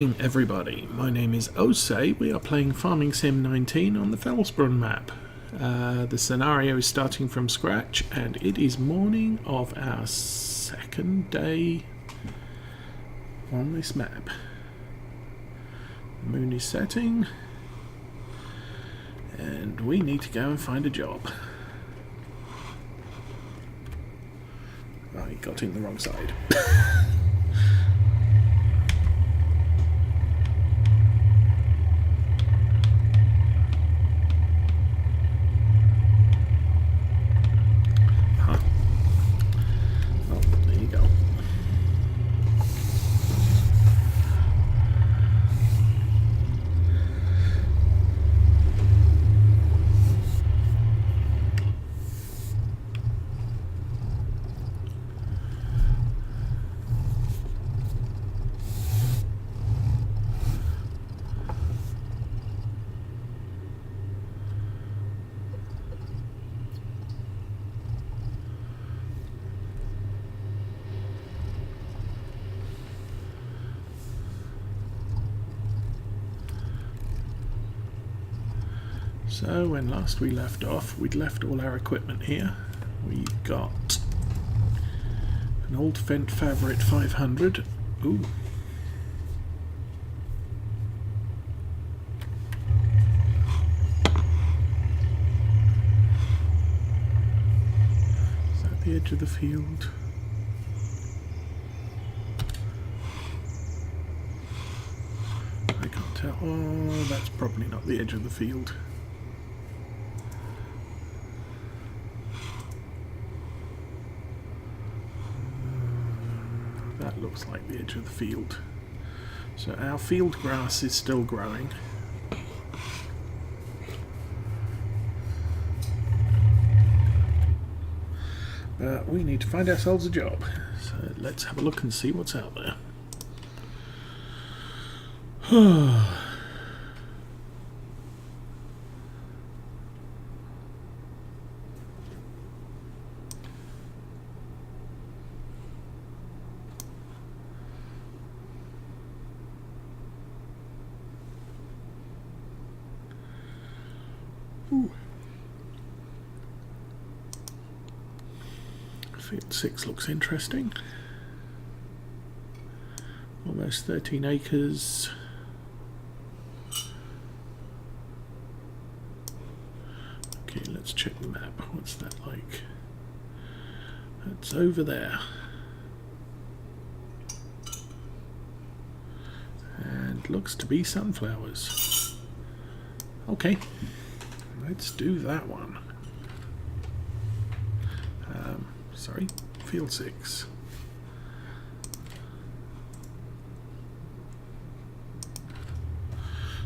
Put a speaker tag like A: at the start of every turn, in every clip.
A: Everybody, my name is Osei. We are playing Farming Sim 19 on the Felsbrunn map. The scenario is starting from scratch and it is morning of our second day on this map. The moon is setting and we need to go and find a job. I got in the wrong side. So when last we left off, we'd left all our equipment here. We've got an old Fendt Favorite 500. Ooh. Is that the edge of the field? I can't tell. Oh, that's probably not the edge of the field. That looks like the edge of the field. So our field grass is still growing. But we need to find ourselves a job. So let's have a look and see what's out there. Ooh. Field 6 looks interesting. Almost 13 acres. Okay, let's check the map. What's that like? That's over there. And looks to be sunflowers. Okay. Let's do that one. Sorry, field 6.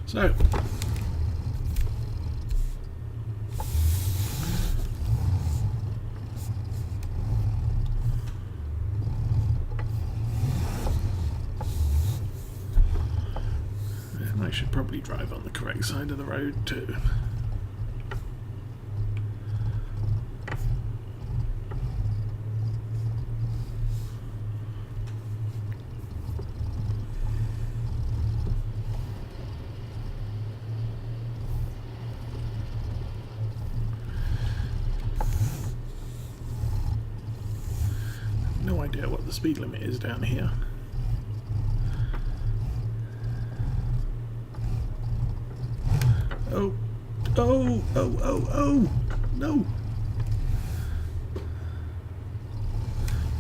A: So, and I should probably drive on the correct side of the road too. No idea what the speed limit is down here. Oh, oh, oh, oh, oh, no.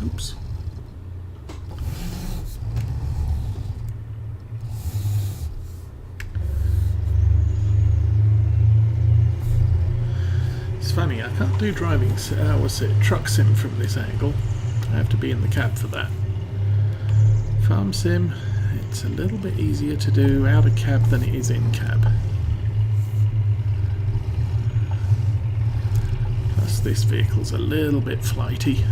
A: Oops. It's funny, I can't do truck sim from this angle. I have to be in the cab for that. Farm sim, it's a little bit easier to do out of cab than it is in cab. Plus this vehicle's a little bit flighty.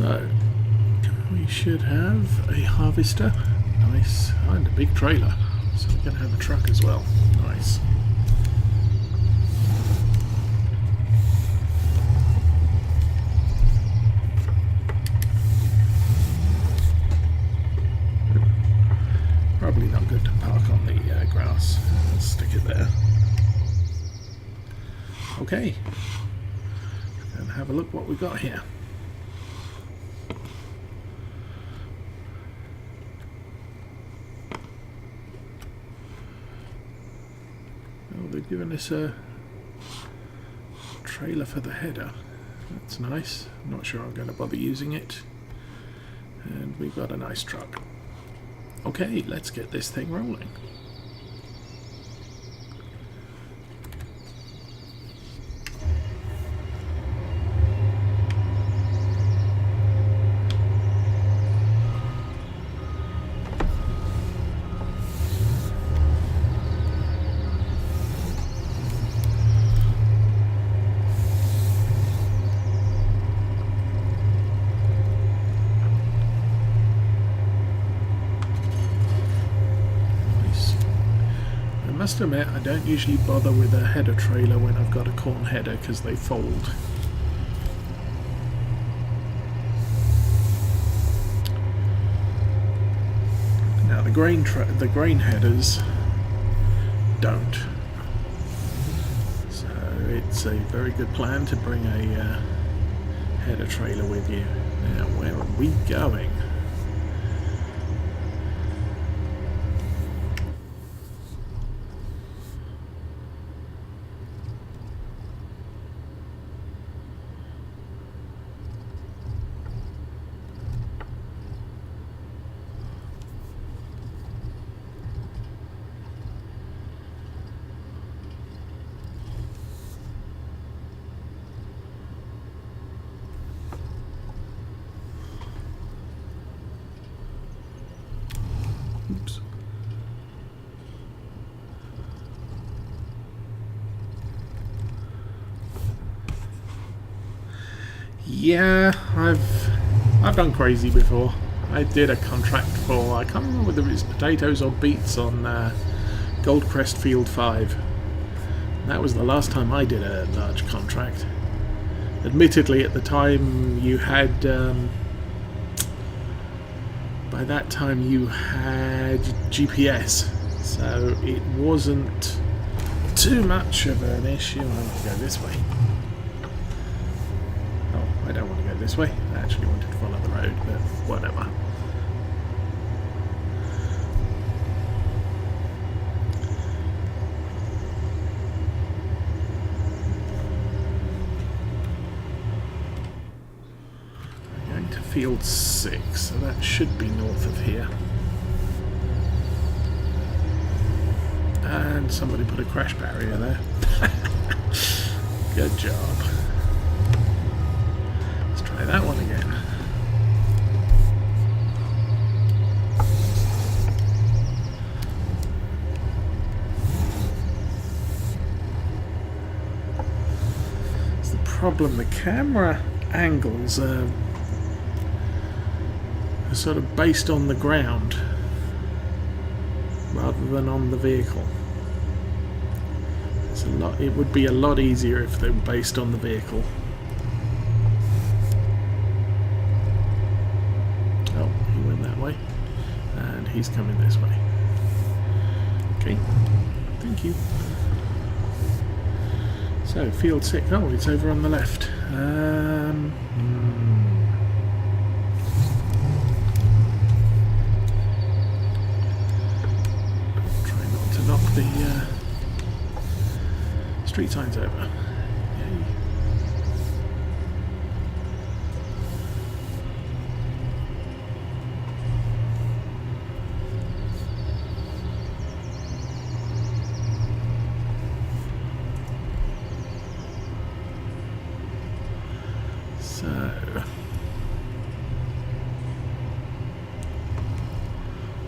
A: So we should have a harvester, nice, and a big trailer. So we're going to have a truck as well. Nice. Probably not good to park on the grass. Let's stick it there. Okay. And have a look what we've got here. Oh, they've given us a trailer for the header. That's nice. I'm not sure I'm going to bother using it. And we've got a nice truck. Okay, let's get this thing rolling. I must admit, I don't usually bother with a header trailer when I've got a corn header because they fold. Now the grain headers don't, so it's a very good plan to bring a header trailer with you. Now where are we going? Oops. Yeah, I've done crazy before. I did a contract for, I can't remember whether it was potatoes or beets on Goldcrest Field 5. That was the last time I did a large contract. Admittedly, at the time you had by that time you had GPS, so it wasn't too much of an issue. I want to go this way. Oh, I don't want to go this way. I actually wanted to follow the road, but whatever. Field 6, so that should be north of here. And somebody put a crash barrier there. Good job. Let's try that one again. It's the problem, the camera angles are sort of based on the ground rather than on the vehicle. It would be a lot easier if they were based on the vehicle. Oh, he went that way and he's coming this way. Okay, thank you. So field 6, oh, it's over on the left. Knock the street signs over. Yay. So,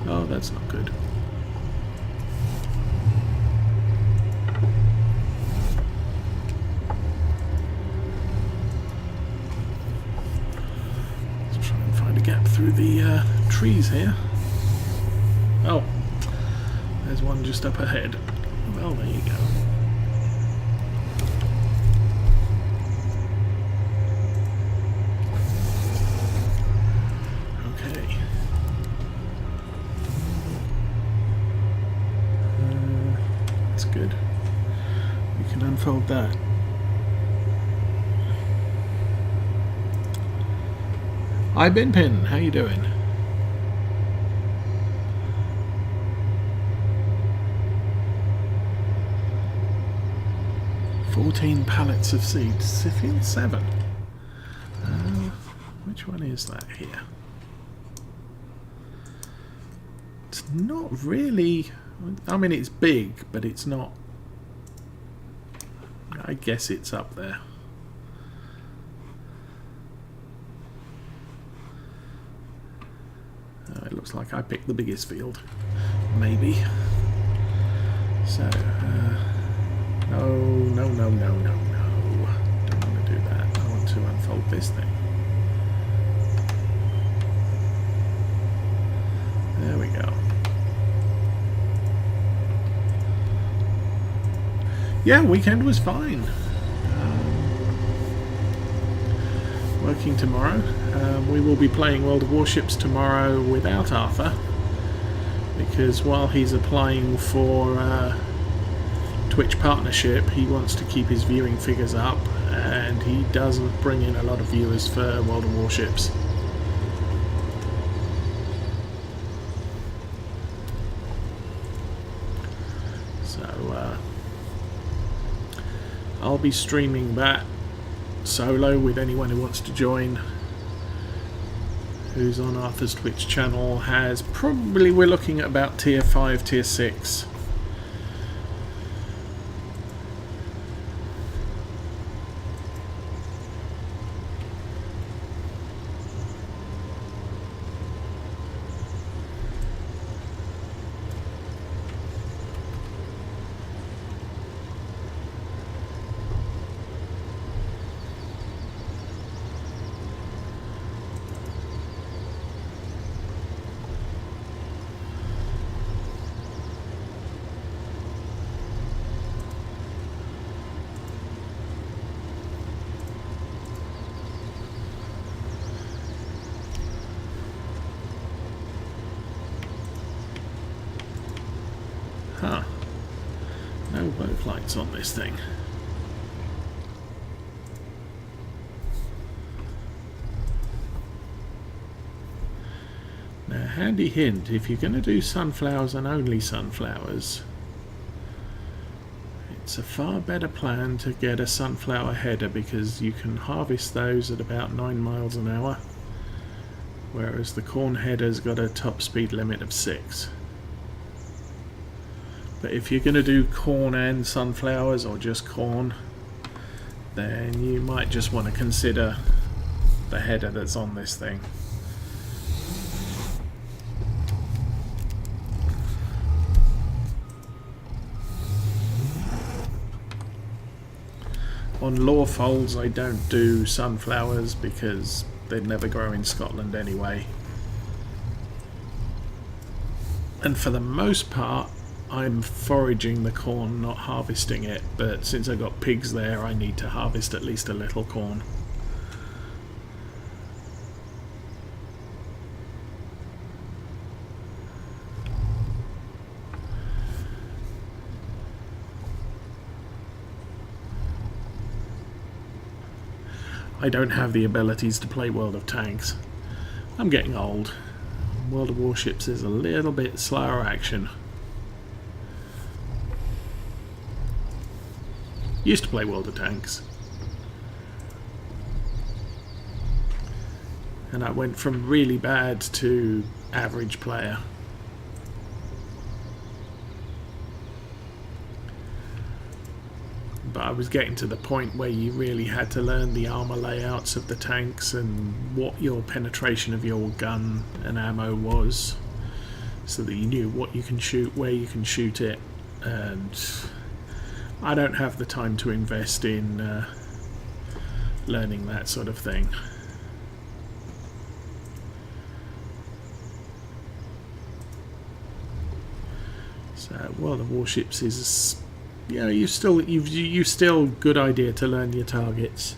A: oh, that's not good. trees here. Oh, there's one just up ahead. Well, there you go. Okay. That's good. We can unfold that. Hi Binpin, how you doing? "14 pallets of seeds." Scythian 7. Which one is that here? It's not really... I mean, it's big, but it's not... I guess it's up there. It looks like I picked the biggest field. Maybe. So, no, no, no, no, no, no. Don't want to do that. I want to unfold this thing. There we go. Yeah, weekend was fine. Working tomorrow. We will be playing World of Warships tomorrow without Arthur, because while he's applying for Twitch partnership, he wants to keep his viewing figures up, and he doesn't bring in a lot of viewers for World of Warships. So I'll be streaming that solo with anyone who wants to join, who's on Arthur's Twitch channel. Has probably, we're looking at about tier 5, tier 6. Huh. No boat lights on this thing. Now, handy hint, if you're going to do sunflowers and only sunflowers, it's a far better plan to get a sunflower header, because you can harvest those at about 9 miles an hour, whereas the corn header's got a top speed limit of 6. But if you're going to do corn and sunflowers, or just corn, then you might just want to consider the header that's on this thing. On Lawfolds I don't do sunflowers because they'd never grow in Scotland anyway. And for the most part I'm foraging the corn, not harvesting it, but since I've got pigs there I need to harvest at least a little corn. I don't have the abilities to play World of Tanks. I'm getting old. World of Warships is a little bit slower action. Used to play World of Tanks. And I went from really bad to average player. But I was getting to the point where you really had to learn the armor layouts of the tanks and what your penetration of your gun and ammo was, so that you knew what you can shoot, where you can shoot it, and I don't have the time to invest in learning that sort of thing. So World of Warships is, you know, you've still good idea to learn your targets,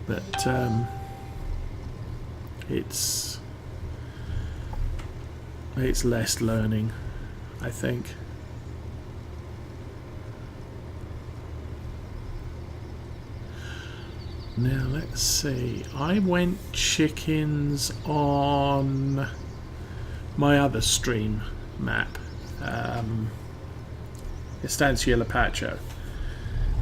A: but it's less learning, I think. Now let's see. I went chickens on my other stream map, Estancia Lapacho.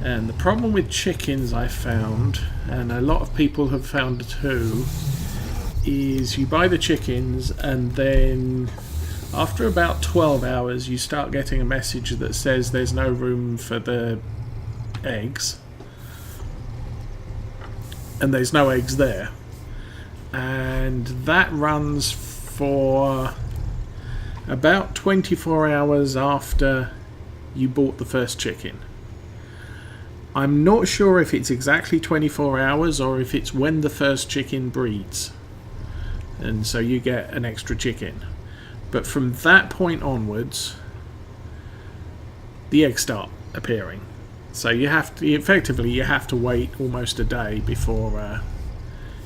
A: And the problem with chickens I found, and a lot of people have found too, is you buy the chickens and then after about 12 hours you start getting a message that says there's no room for the eggs. And there's no eggs there, and that runs for about 24 hours after you bought the first chicken. I'm not sure if it's exactly 24 hours or if it's when the first chicken breeds, and so you get an extra chicken. But from that point onwards the eggs start appearing. So you have to wait almost a day before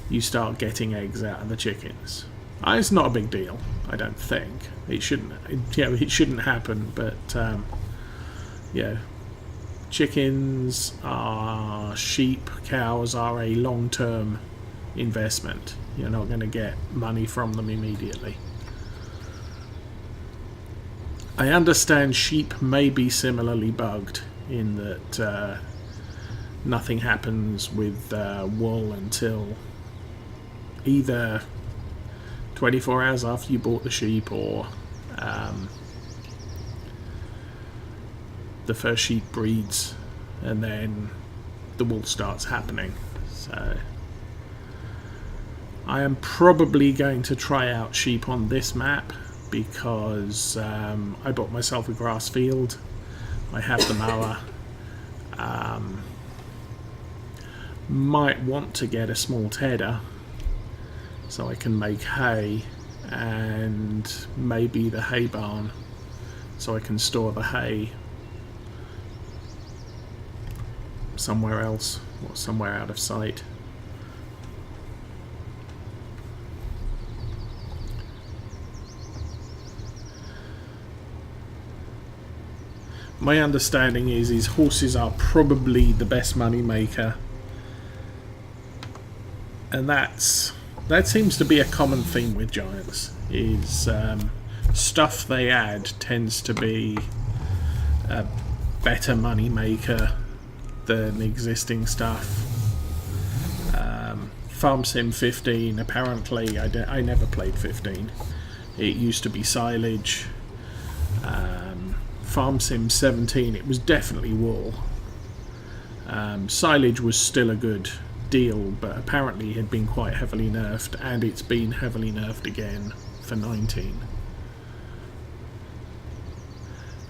A: you start getting eggs out of the chickens. It's not a big deal, I don't think. It shouldn't happen, but yeah, chickens are sheep, cows are a long-term investment. You're not going to get money from them immediately. I understand sheep may be similarly bugged, in that nothing happens with wool until either 24 hours after you bought the sheep, or the first sheep breeds and then the wool starts happening. So I am probably going to try out sheep on this map because I bought myself a grass field. I have the mower. Might want to get a small tedder so I can make hay, and maybe the hay barn so I can store the hay somewhere else or somewhere out of sight. My understanding is horses are probably the best money maker, and that seems to be a common theme with giants. Is stuff they add tends to be a better money maker than existing stuff. Farm Sim 15, apparently, I never played 15. It used to be silage. Farm Sim 17, it was definitely wool. Silage was still a good deal, but apparently it had been quite heavily nerfed, and it's been heavily nerfed again for 19.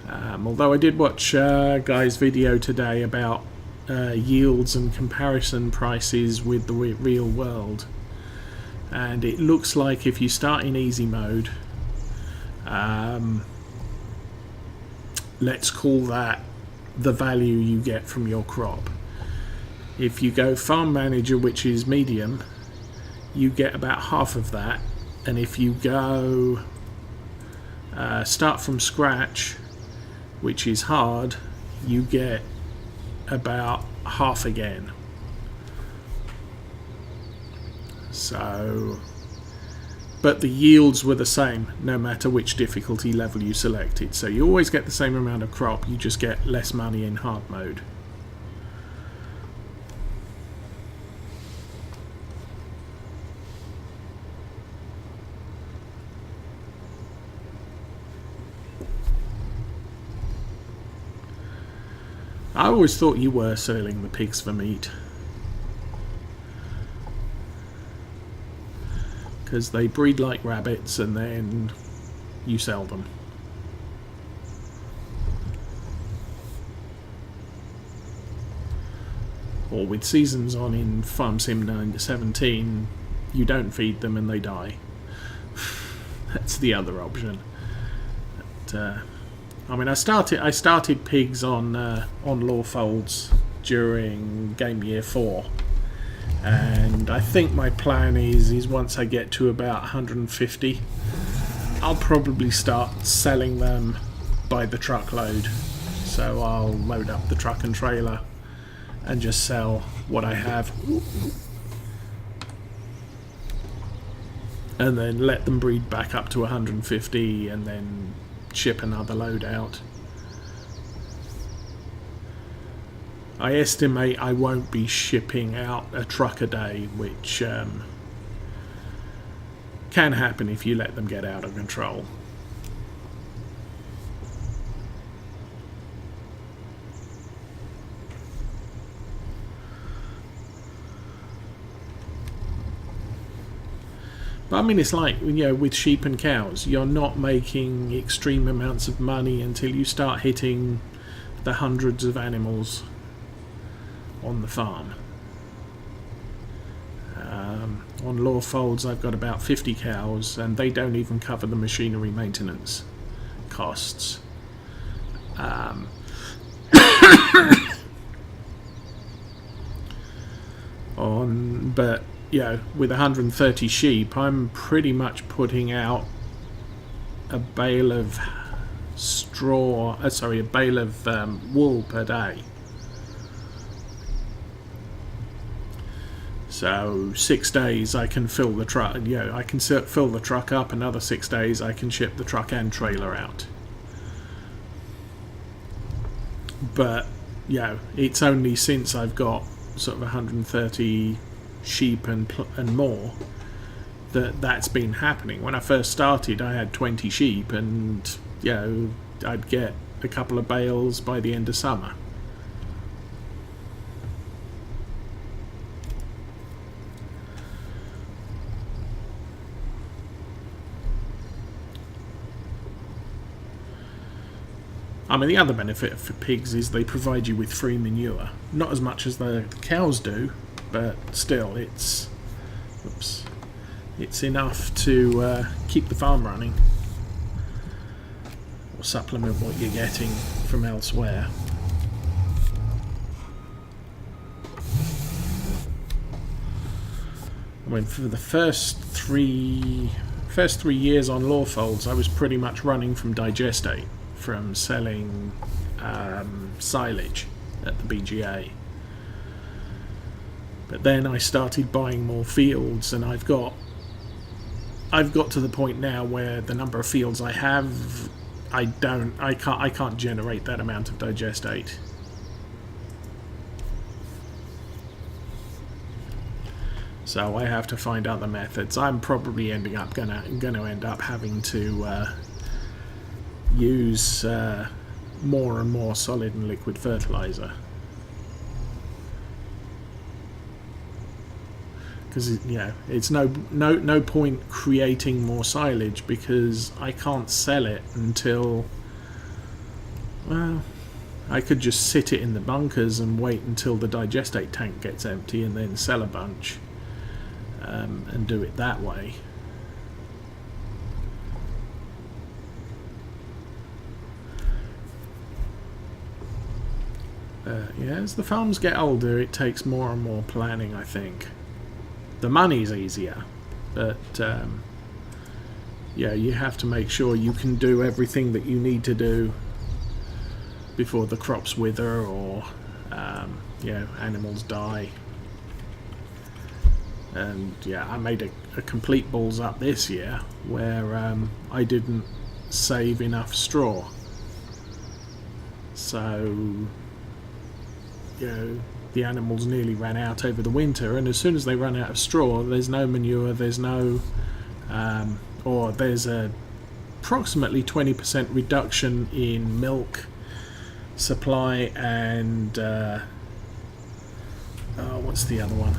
A: Although I did watch a guy's video today about yields and comparison prices with the real world, and it looks like if you start in easy mode, let's call that the value you get from your crop. If you go farm manager, which is medium, you get about half of that, and if you go start from scratch, which is hard, you get about half again. So, but the yields were the same no matter which difficulty level you selected, so you always get the same amount of crop, you just get less money in hard mode. I always thought you were selling the pigs for meat, because they breed like rabbits and then you sell them. Or with seasons on in Farm Sim 17, you don't feed them and they die. That's the other option. But, I mean, I started pigs on Lawfolds during game year 4, and I think my plan is once I get to about 150, I'll probably start selling them by the truckload. So I'll load up the truck and trailer and just sell what I have, and then let them breed back up to 150 and then ship another load out. I estimate I won't be shipping out a truck a day, which can happen if you let them get out of control. But I mean, it's like, with sheep and cows, you're not making extreme amounts of money until you start hitting the hundreds of animals on the farm. On Lawfolds, I've got about 50 cows, and they don't even cover the machinery maintenance costs. But with 130 sheep, I'm pretty much putting out a bale of wool per day. So 6 days I can fill the truck. I can fill the truck up. Another 6 days I can ship the truck and trailer out. But it's only since I've got sort of 130 sheep and more that's been happening. When I first started, I had 20 sheep, and I'd get a couple of bales by the end of summer. I mean, the other benefit for pigs is they provide you with free manure. Not as much as the cows do, but still, it's enough to keep the farm running, or supplement what you're getting from elsewhere. I mean, for the first three years on Lawfolds, I was pretty much running from digestate, from selling silage at the BGA. But then I started buying more fields, and I've got to the point now where the number of fields I have, I can't generate that amount of digestate. So I have to find other methods. I'm probably going to end up having to use more and more solid and liquid fertilizer, because it's no point creating more silage, because I can't sell it until, well, I could just sit it in the bunkers and wait until the digestate tank gets empty and then sell a bunch, and do it that way. As the farms get older, it takes more and more planning, I think. The money's easier, but you have to make sure you can do everything that you need to do before the crops wither or animals die. And I made a complete balls up this year where I didn't save enough straw, so the animals nearly ran out over the winter, and as soon as they run out of straw, there's no manure, there's no there's a approximately 20% reduction in milk supply and what's the other one,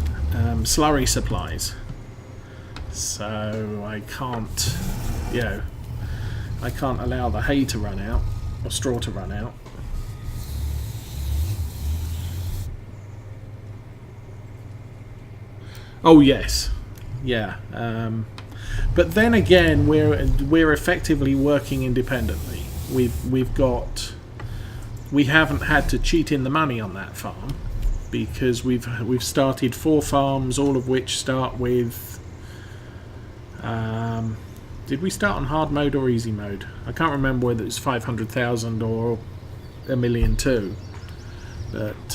A: slurry supplies. So I can't allow the hay to run out or straw to run out. Oh yes, but then again, we're effectively working independently. we haven't had to cheat in the money on that farm, because we've started 4 farms, all of which start with. Did we start on hard mode or easy mode? I can't remember whether it's 500,000 or 1,200,000. But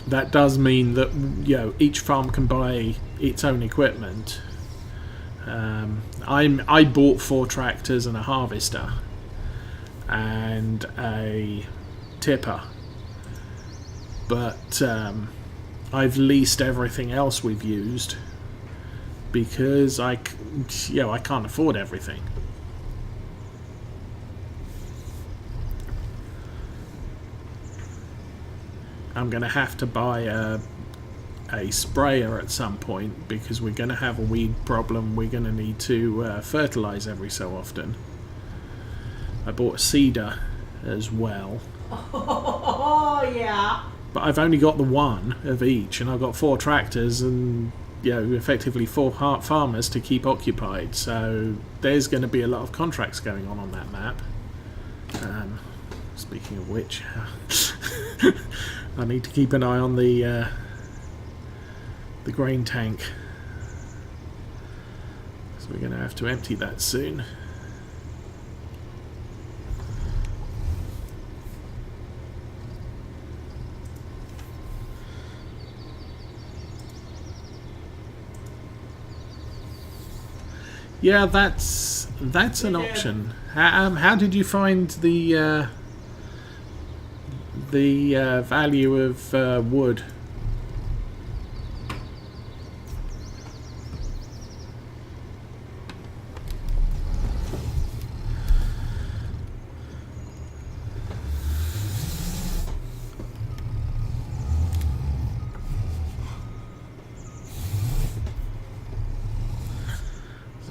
A: that does mean that, you know, each farm can buy its own equipment. I bought 4 tractors and a harvester and a tipper, but I've leased everything else we've used because I can't afford everything. I'm going to have to buy a sprayer at some point because we're going to have a weed problem. We're going to need to fertilize every so often. I bought a seeder as well.
B: Oh, yeah.
A: But I've only got the one of each, and I've got 4 tractors and, you know, effectively 4 farmers to keep occupied. So there's going to be a lot of contracts going on that map. Speaking of which, I need to keep an eye on the grain tank. So we're going to have to empty that soon. Yeah, that's an option. How did you find the value of wood?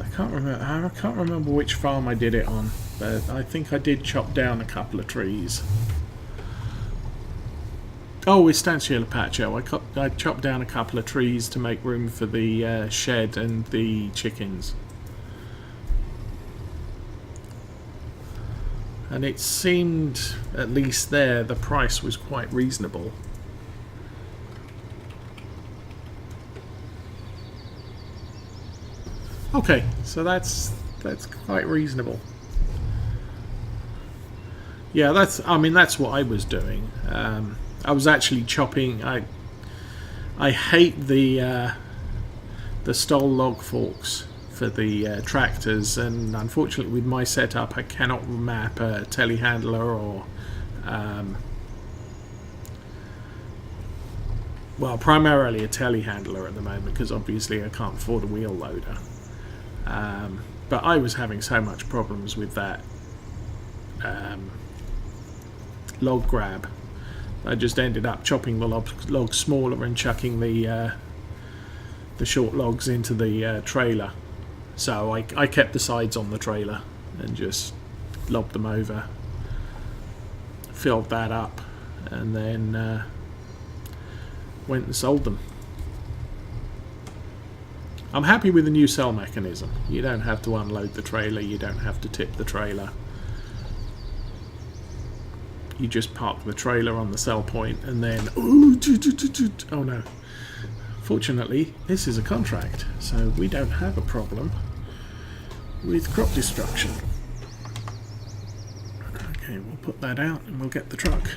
A: I can't remember which farm I did it on, but I think I did chop down a couple of trees. Oh, Estancia Patcho. I chopped down a couple of trees to make room for the shed and the chickens. And it seemed, at least there, the price was quite reasonable. Okay, so that's quite reasonable. Yeah, that's what I was doing. I was actually chopping. I hate the stole log forks for the tractors, and unfortunately with my setup I cannot map a telehandler or well, primarily a telehandler at the moment, because obviously I can't afford a wheel loader. But I was having so much problems with that log grab. I just ended up chopping the logs smaller and chucking the short logs into the trailer. So I kept the sides on the trailer and just lobbed them over, filled that up, and then went and sold them. I'm happy with the new sell mechanism. You don't have to unload the trailer, you don't have to tip the trailer. You just park the trailer on the sell point and then... Oh no. Fortunately, this is a contract, so we don't have a problem with crop destruction. Okay, we'll put that out and we'll get the truck.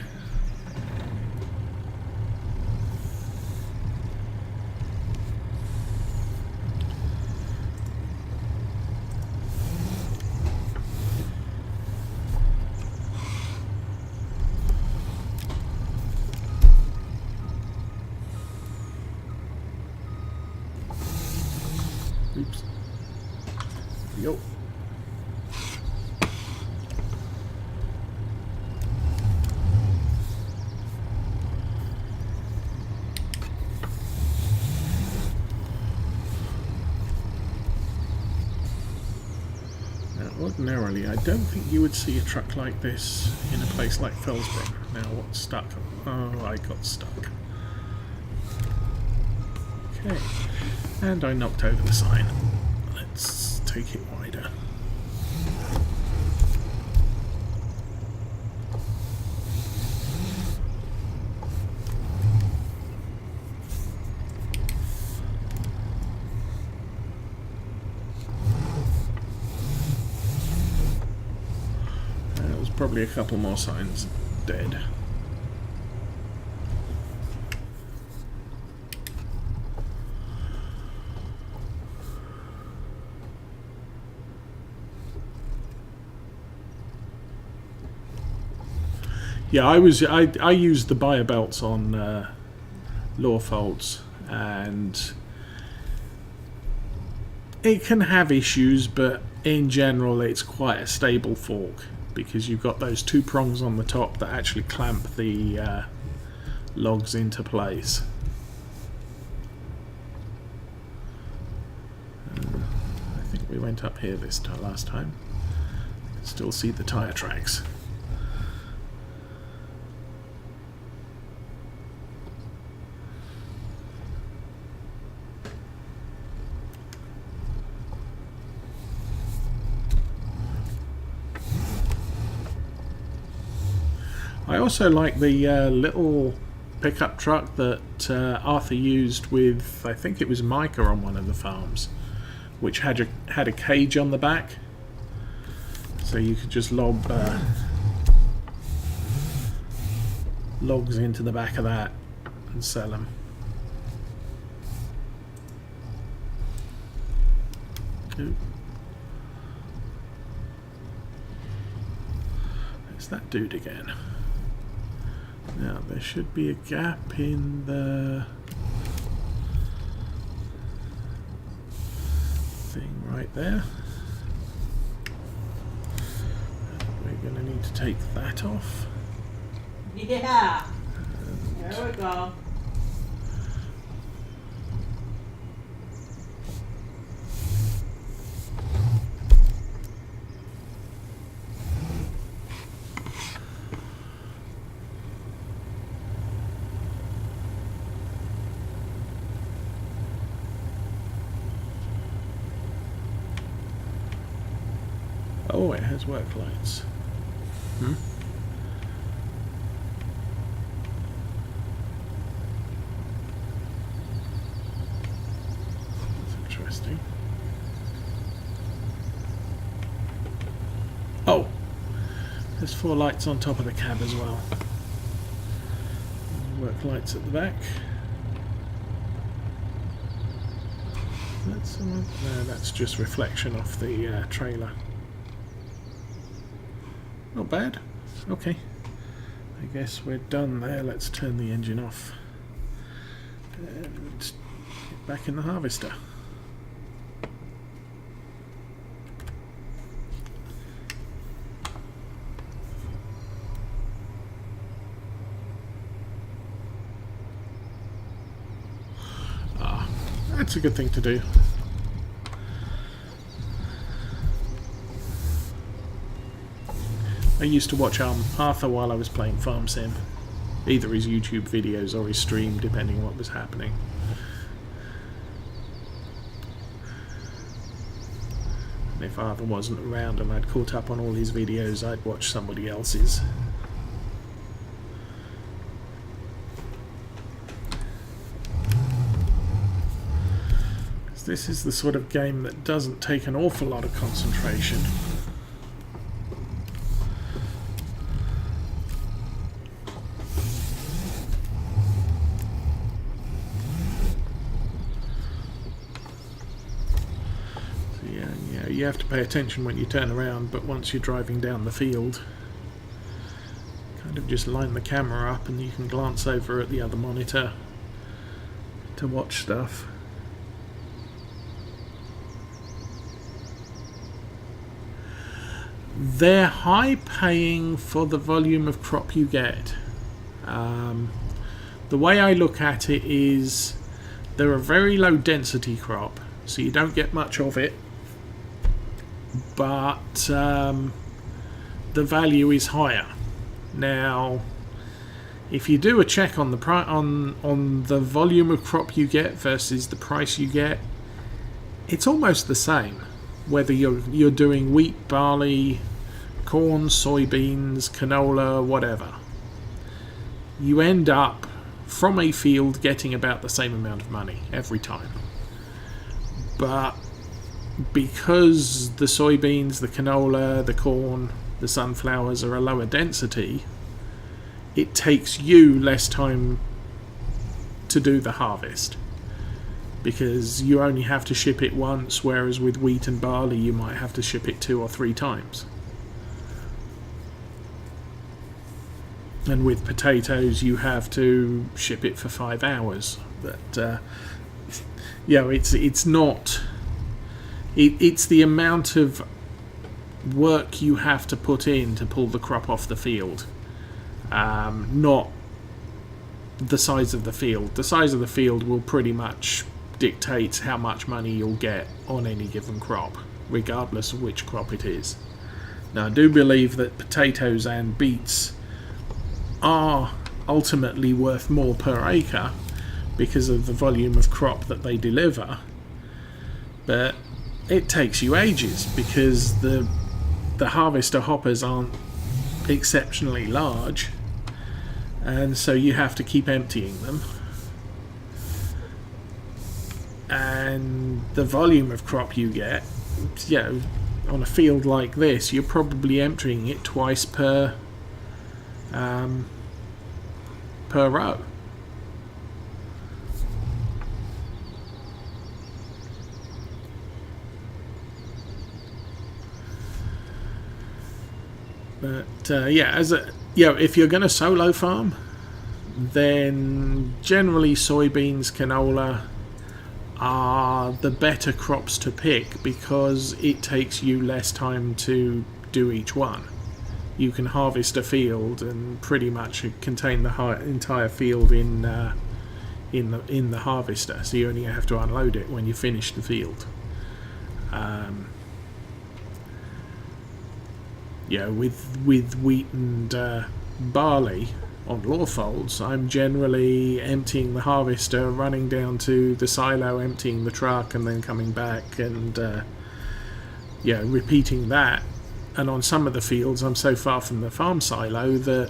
A: Oops. Yo. Now, ordinarily, I don't think you would see a truck like this in a place like Felsbrunn. Now, what's stuck? Oh, I got stuck. Okay. And I knocked over the sign. Let's take it wider. Probably a couple more signs dead. Yeah, I used the buyer belts on law faults, and it can have issues, but in general it's quite a stable fork because you've got those two prongs on the top that actually clamp the logs into place. I think we went up here this time last time. Still see the tyre tracks. I also like the little pickup truck that Arthur used with, I think it was Micah on one of the farms, which had a cage on the back, so you could just lob logs into the back of that and sell them. Ooh. There's that dude again. Now there should be a gap in the thing right there. We're going to need to take that off.
B: Yeah. There we go.
A: Oh, it has work lights. That's interesting. Oh, there's 4 lights on top of the cab as well. Work lights at the back. That's just reflection off the trailer. Not bad. Okay. I guess we're done there. Let's turn the engine off and get back in the harvester. That's a good thing to do. I used to watch Arthur while I was playing Farm Sim. Either his YouTube videos or his stream, depending on what was happening. And if Arthur wasn't around and I'd caught up on all his videos, I'd watch somebody else's. This is the sort of game that doesn't take an awful lot of concentration. So yeah, you have to pay attention when you turn around, but once you're driving down the field, kind of just line the camera up and you can glance over at the other monitor to watch stuff. They're high paying for the volume of crop you get. The way I look at it is they're a very low density crop, so you don't get much of it, but the value is higher. Now, if you do a check on the on the volume of crop you get versus the price you get, it's almost the same. Whether you're doing wheat, barley, corn, soybeans, canola, whatever, you end up from a field getting about the same amount of money every time. But because the soybeans, the canola, the corn, the sunflowers are a lower density, it takes you less time to do the harvest, because you only have to ship it once, whereas with wheat and barley you might have to ship it 2 or 3 times. And with potatoes you have to ship it for 5 hours. But it's not. It's the amount of work you have to put in to pull the crop off the field, not the size of the field. The size of the field will pretty much dictate how much money you'll get on any given crop, regardless of which crop it is. Now, I do believe that potatoes and beets are ultimately worth more per acre because of the volume of crop that they deliver, but it takes you ages because the harvester hoppers aren't exceptionally large, and so you have to keep emptying them, and the volume of crop you get, on a field like this, you're probably emptying it twice per row. But if you're going to solo farm, then generally soybeans, canola are the better crops to pick because it takes you less time to do each one. You can harvest a field and pretty much contain the entire field in the harvester, so you only have to unload it when you finish the field. With wheat and barley on law folds, I'm generally emptying the harvester, running down to the silo, emptying the truck, and then coming back and repeating that. And on some of the fields, I'm so far from the farm silo that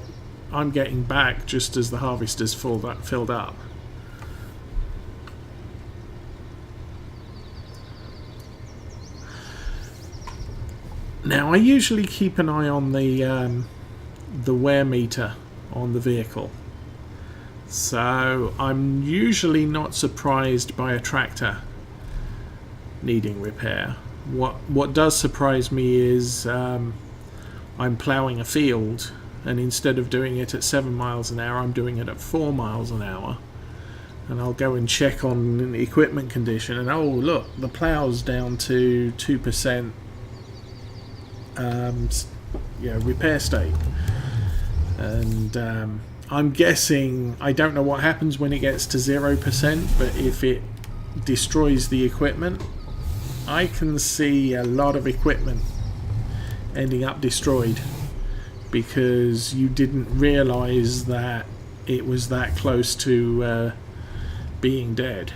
A: I'm getting back just as the harvester's filled up. Now, I usually keep an eye on the wear meter on the vehicle, so I'm usually not surprised by a tractor needing repair. What does surprise me is I'm ploughing a field, and instead of doing it at 7 miles an hour, I'm doing it at 4 miles an hour. And I'll go and check on the equipment condition, and oh look, the plough's down to 2% repair state. And I'm guessing, I don't know what happens when it gets to 0%, but if it destroys the equipment, I can see a lot of equipment ending up destroyed because you didn't realize that it was that close to being dead.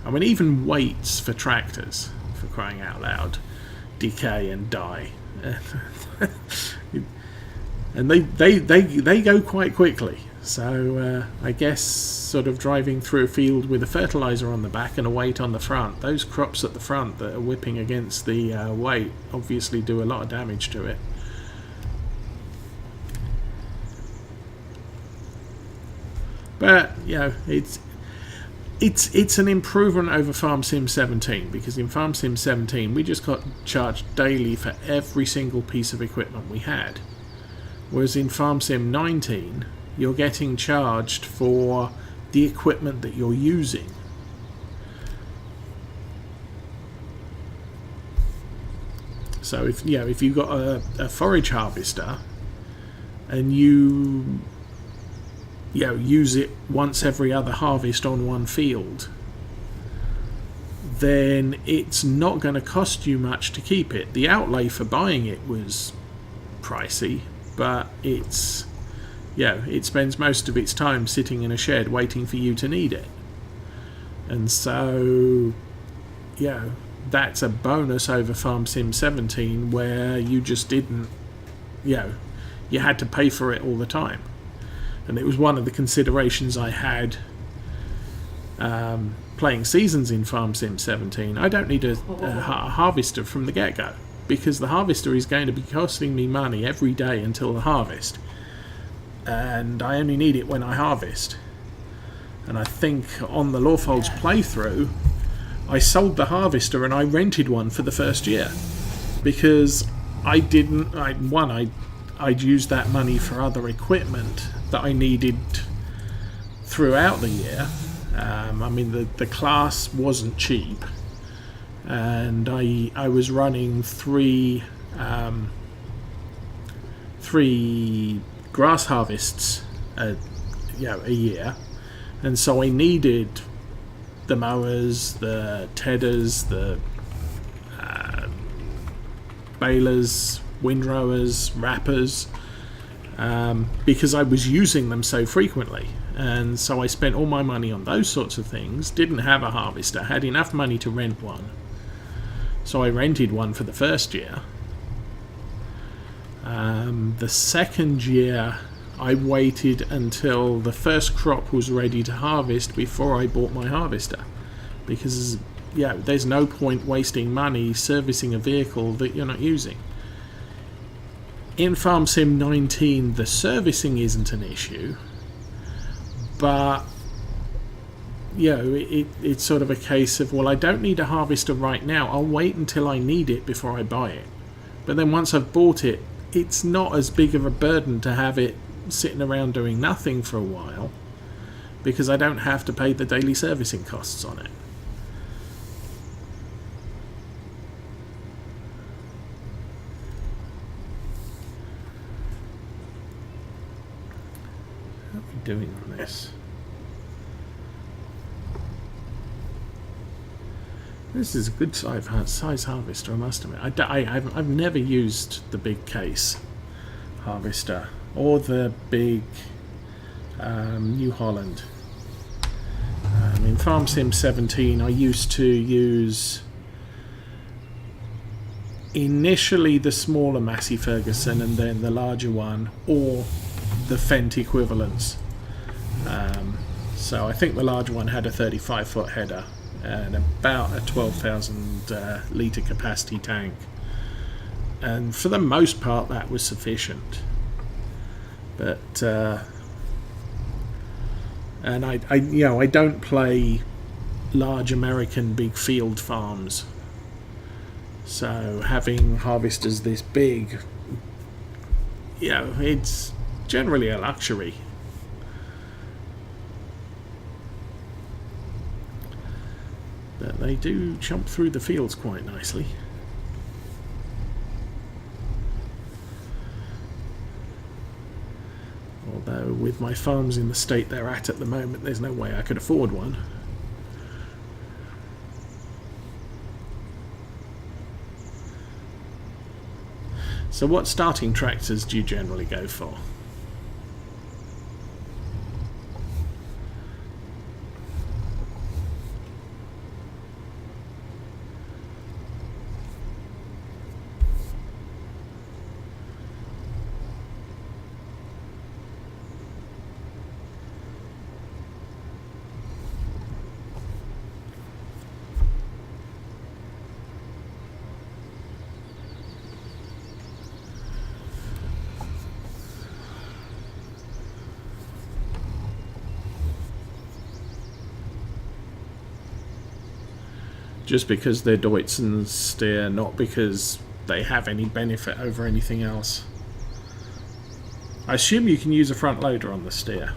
A: I mean, even weights for tractors, for crying out loud, decay and die. And they go quite quickly. So I guess sort of driving through a field with a fertilizer on the back and a weight on the front, those crops at the front that are whipping against the weight obviously do a lot of damage to it. But it's an improvement over Farm Sim 17, because in Farm Sim 17 we just got charged daily for every single piece of equipment we had, whereas in Farm Sim 19 you're getting charged for the equipment that you're using. So if you've got a forage harvester and you use it once every other harvest on one field, then it's not going to cost you much to keep it. The outlay for buying it was pricey, but it spends most of its time sitting in a shed waiting for you to need it. And so that's a bonus over Farm Sim 17, where you just didn't, you had to pay for it all the time. And it was one of the considerations I had playing seasons in Farm Sim 17. I don't need a harvester from the get-go. because the harvester is going to be costing me money every day until the harvest, and I only need it when I harvest. And I think on the Lawfolds playthrough, I sold the harvester and I rented one for the first year, because I'd used that money for other equipment that I needed throughout the year. I mean, the class wasn't cheap, and I was running three grass harvests a year, and so I needed the mowers, the tedders, the balers, windrowers, wrappers, because I was using them so frequently. And so I spent all my money on those sorts of things. Didn't have a harvester, had enough money to rent one, so I rented one for the first year. The second year I waited until the first crop was ready to harvest before I bought my harvester, because there's no point wasting money servicing a vehicle that you're not using. In Farm Sim 19 the servicing isn't an issue, but it's sort of a case of, well, I don't need a harvester right now, I'll wait until I need it before I buy it. But then once I've bought it, it's not as big of a burden to have it sitting around doing nothing for a while, because I don't have to pay the daily servicing costs on it. How are we doing on this? This is a good size harvester, I must admit. I've never used the big case harvester or the big New Holland. In Farm Sim 17 I used to use initially the smaller Massey Ferguson and then the larger one, or the Fendt equivalents. So I think the larger one had a 35-foot header and about a 12,000 litre capacity tank, and for the most part that was sufficient. But and I don't play large American big field farms, so having harvesters this big, it's generally a luxury. But they do chomp through the fields quite nicely. Although with my farms in the state they're at the moment, there's no way I could afford one. So what starting tractors do you generally go for? Just because they're Deutzen steer, not because they have any benefit over anything else. I assume you can use a front loader on the steer.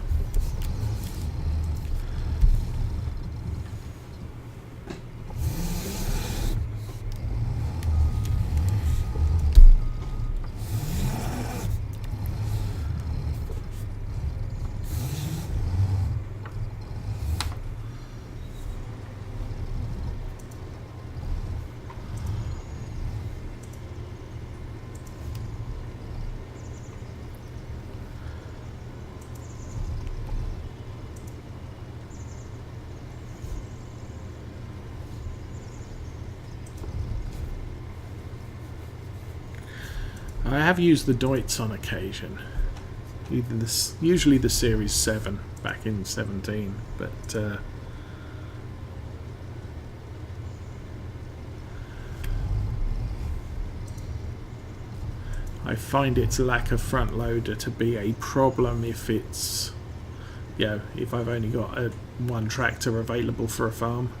A: I have used the Deutz on occasion, usually the Series 7 back in 17, but I find its lack of front loader to be a problem if it's, if I've only got one tractor available for a farm.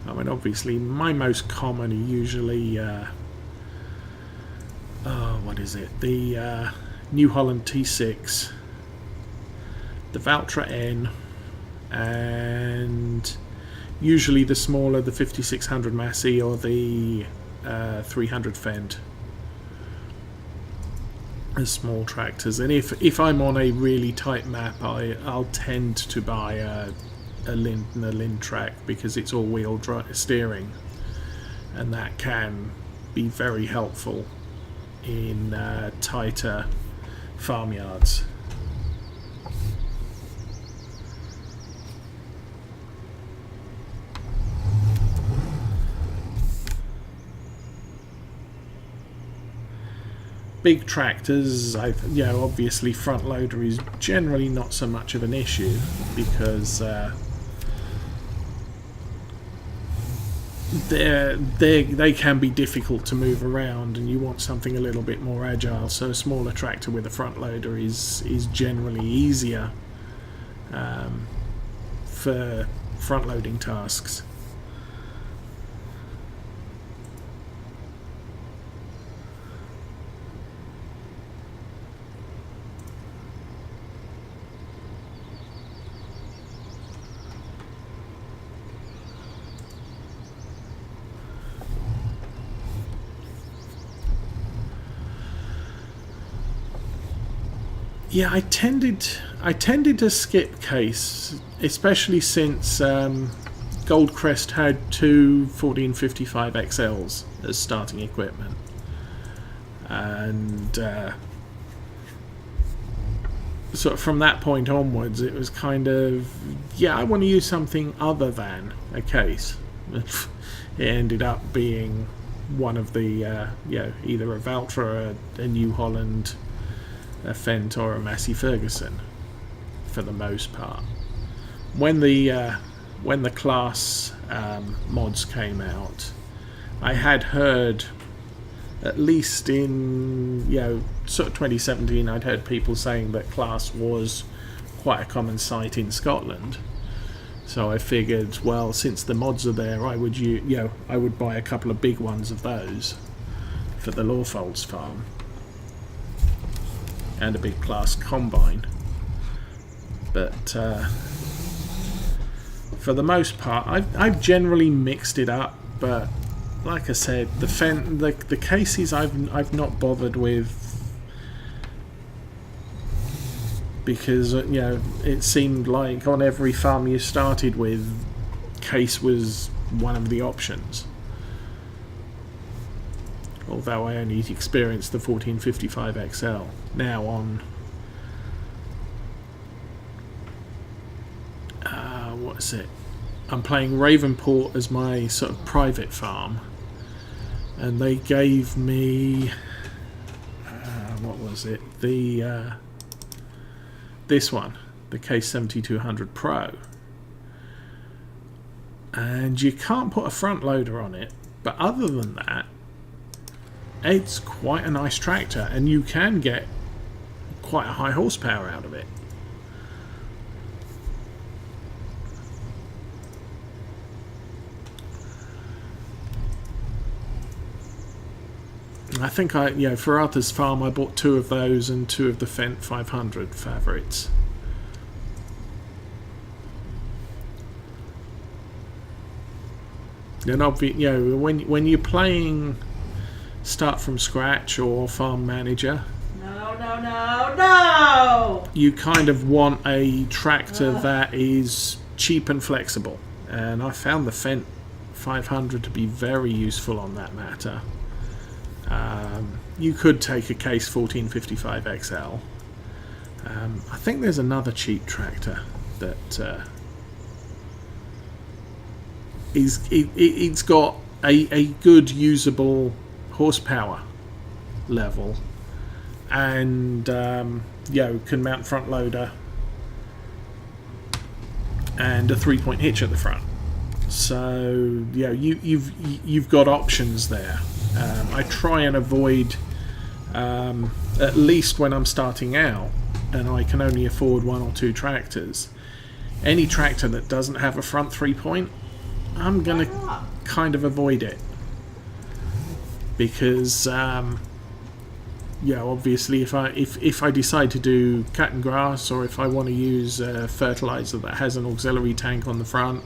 A: I mean, obviously, my most common are usually, what is it? The New Holland T6, the Valtra N, and usually the smaller, the 5600 Massey or the 300 Fendt as small tractors. And if I'm on a really tight map, I'll tend to buy a Lintrac because it's all-wheel steering, and that can be very helpful in tighter farmyards. Big tractors, obviously front loader is generally not so much of an issue because they can be difficult to move around, and you want something a little bit more agile. So a smaller tractor with a front loader is generally easier for front loading tasks. Yeah, I tended to skip case, especially since Goldcrest had two 1455 XLs as starting equipment, and sort of from that point onwards, it was kind of, I want to use something other than a case. It ended up being one of the either a Valtra, a New Holland, a Fendt, or a Massey Ferguson for the most part. When the class mods came out, I had heard, at least in sort of 2017, I'd heard people saying that class was quite a common sight in Scotland. So I figured, well, since the mods are there, I would buy a couple of big ones of those for the Lawfolds farm, and a big class combine. But for the most part, I've generally mixed it up. But like I said, the cases I've not bothered with, because it seemed like on every farm you started with, case was one of the options. Although I only experienced the 1455 XL. Now on what is it? I'm playing Ravenport as my sort of private farm, and they gave me what was it? The this one, the Case 7200 Pro, and you can't put a front loader on it, but other than that, it's quite a nice tractor, and you can get quite a high horsepower out of it. I think for Arthur's farm I bought two of those and two of the Fendt 500 favorites. And obviously, when you're playing Start from Scratch or Farm Manager,
B: no!
A: You kind of want a tractor that is cheap and flexible, and I found the Fendt 500 to be very useful on that matter. You could take a Case 1455 XL. I think there's another cheap tractor that it's got a good usable horsepower level, and can mount front loader and a 3-point hitch at the front. So you've got options there. I try and avoid, at least when I'm starting out and I can only afford 1 or 2 tractors, any tractor that doesn't have a front 3-point, I'm gonna kind of avoid it, because obviously if I decide to do cut and grass, or if I want to use fertilizer that has an auxiliary tank on the front,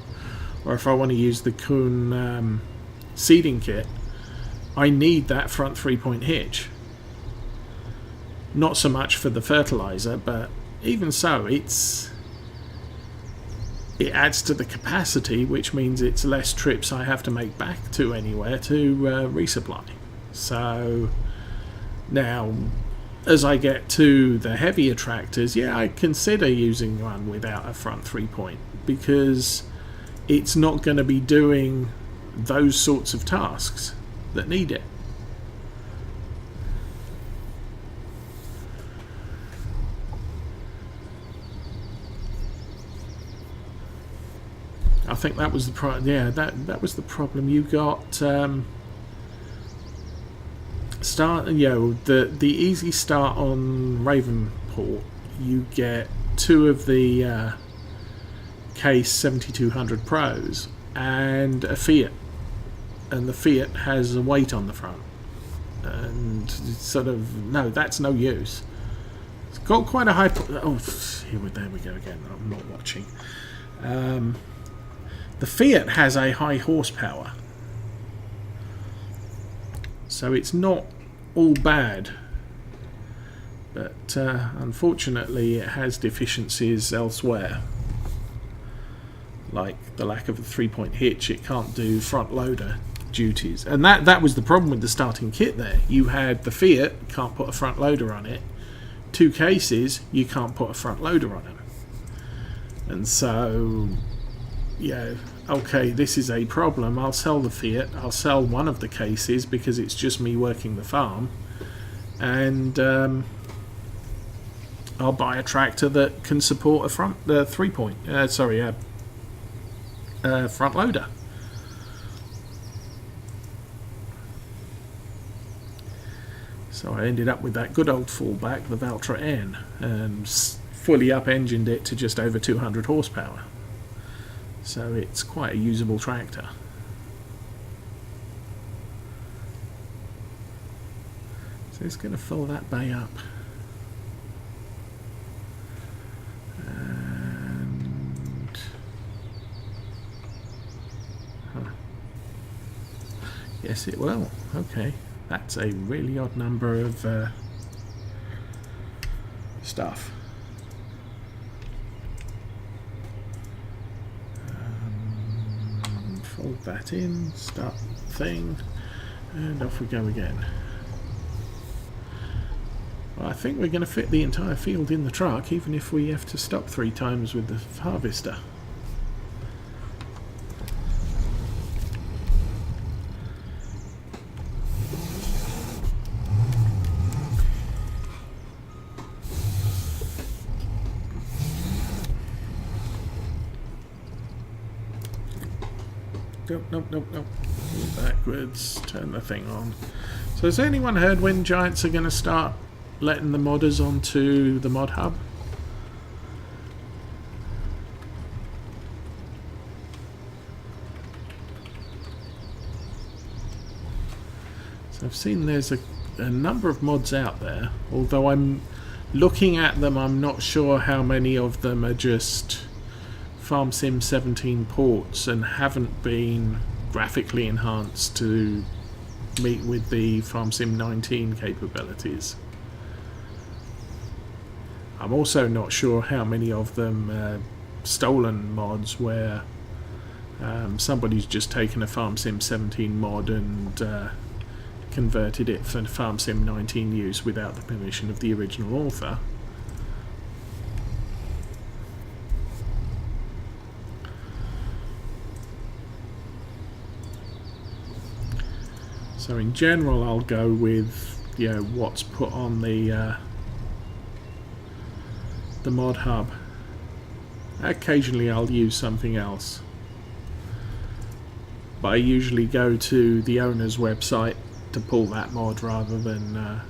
A: or if I want to use the Kuhn seeding kit, I need that front 3-point hitch. Not so much for the fertilizer, but even so, it adds to the capacity, which means it's less trips I have to make back to anywhere to resupply. So now, as I get to the heavier tractors, I consider using one without a front 3-point, because it's not going to be doing those sorts of tasks that need it. I think that was the that was the problem. You got the easy start on Ravenport. You get 2 of the Case 7200 Pros and a Fiat, and the Fiat has a weight on the front, and it's sort of that's no use. It's got quite a high. There we go again. I'm not watching. The Fiat has a high horsepower, so it's not all bad, but unfortunately it has deficiencies elsewhere, like the lack of a 3-point hitch. It can't do front loader duties, and that was the problem with the starting kit there. You had the Fiat, can't put a front loader on it. 2 cases, you can't put a front loader on them, and so okay, this is a problem. I'll sell the Fiat, I'll sell one of the cases because it's just me working the farm, and I'll buy a tractor that can support a front 3-point front loader. So I ended up with that good old fallback, the Valtra N, and fully up-engined it to just over 200 horsepower. So it's quite a usable tractor. So it's going to fill that bay up. And yes, it will. Okay, that's a really odd number of stuff. Fold that in, start thing, and off we go again. Well, I think we're going to fit the entire field in the truck, even if we have to stop 3 times with the harvester. Nope. Backwards, turn the thing on. So has anyone heard when Giants are going to start letting the modders onto the mod hub? So I've seen there's a number of mods out there, although I'm looking at them, I'm not sure how many of them are just Farm Sim 17 ports and haven't been graphically enhanced to meet with the Farm Sim 19 capabilities. I'm also not sure how many of them stolen mods where somebody's just taken a Farm Sim 17 mod and converted it for Farm Sim 19 use without the permission of the original author. So in general, I'll go with what's put on the mod hub, Occasionally I'll use something else, but I usually go to the owner's website to pull that mod rather than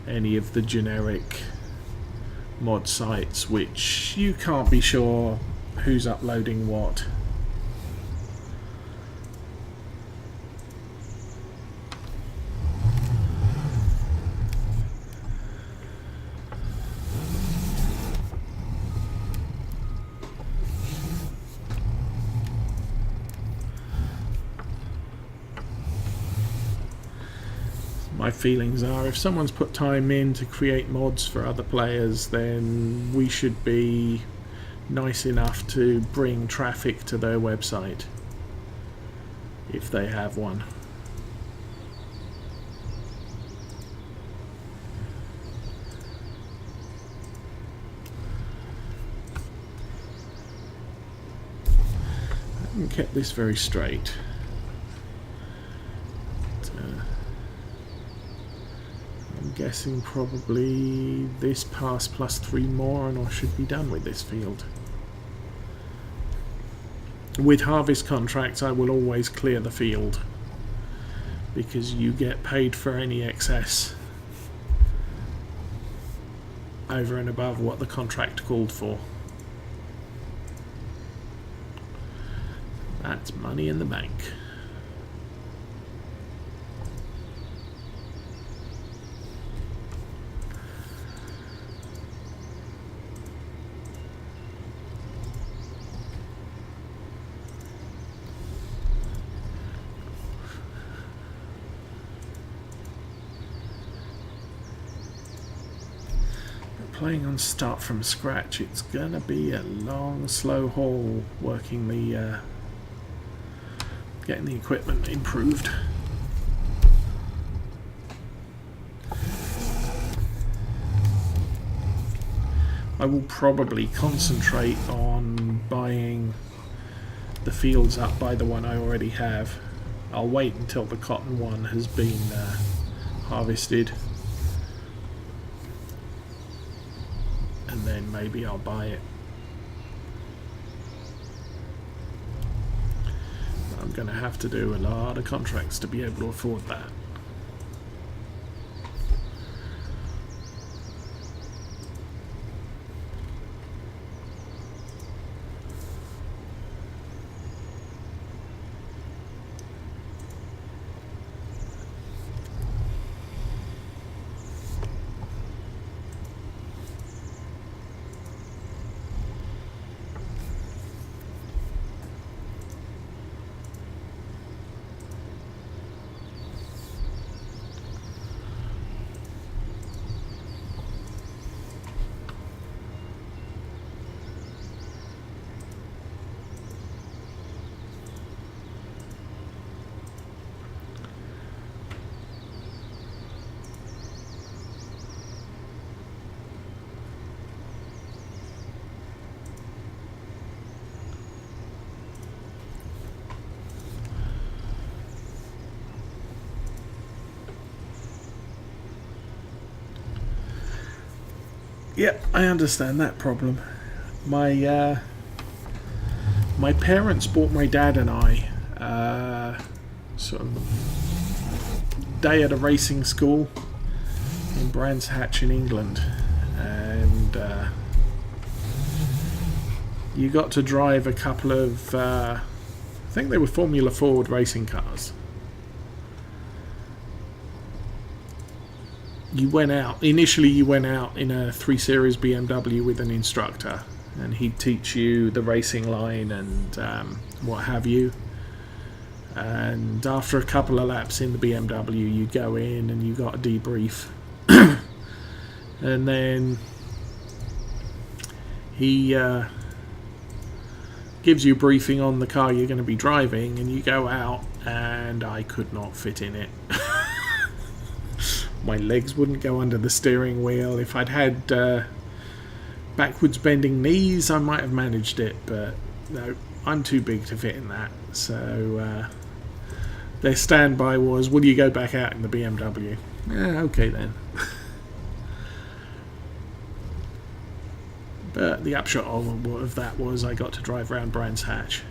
A: any of the generic mod sites, which you can't be sure who's uploading what. My feelings are, if someone's put time in to create mods for other players, then we should be nice enough to bring traffic to their website if they have one. I haven't kept this very straight. Guessing probably this pass plus 3 more and I should be done with this field. With harvest contracts I will always clear the field because you get paid for any excess over and above what the contract called for. That's money in the bank. Playing on start from scratch, it's gonna be a long, slow haul working the getting the equipment improved. I will probably concentrate on buying the fields up by the one I already have. I'll wait until the cotton one has been harvested, and then maybe I'll buy it. I'm going to have to do a lot of contracts to be able to afford that. Yep, I understand that problem. My parents bought my dad and I sort of day at a racing school in Brands Hatch in England, and you got to drive a couple of I think they were Formula Ford racing cars. You went out in a 3 Series BMW with an instructor, and he'd teach you the racing line and what have you. And after a couple of laps in the BMW, you'd go in and you got a debrief. And then he gives you a briefing on the car you're going to be driving, and you go out, and I could not fit in it. My legs wouldn't go under the steering wheel. If I'd had backwards bending knees, I might have managed it, but no, I'm too big to fit in that. So their standby was, will you go back out in the BMW? Yeah, okay then. But the upshot of that was I got to drive around Brands Hatch,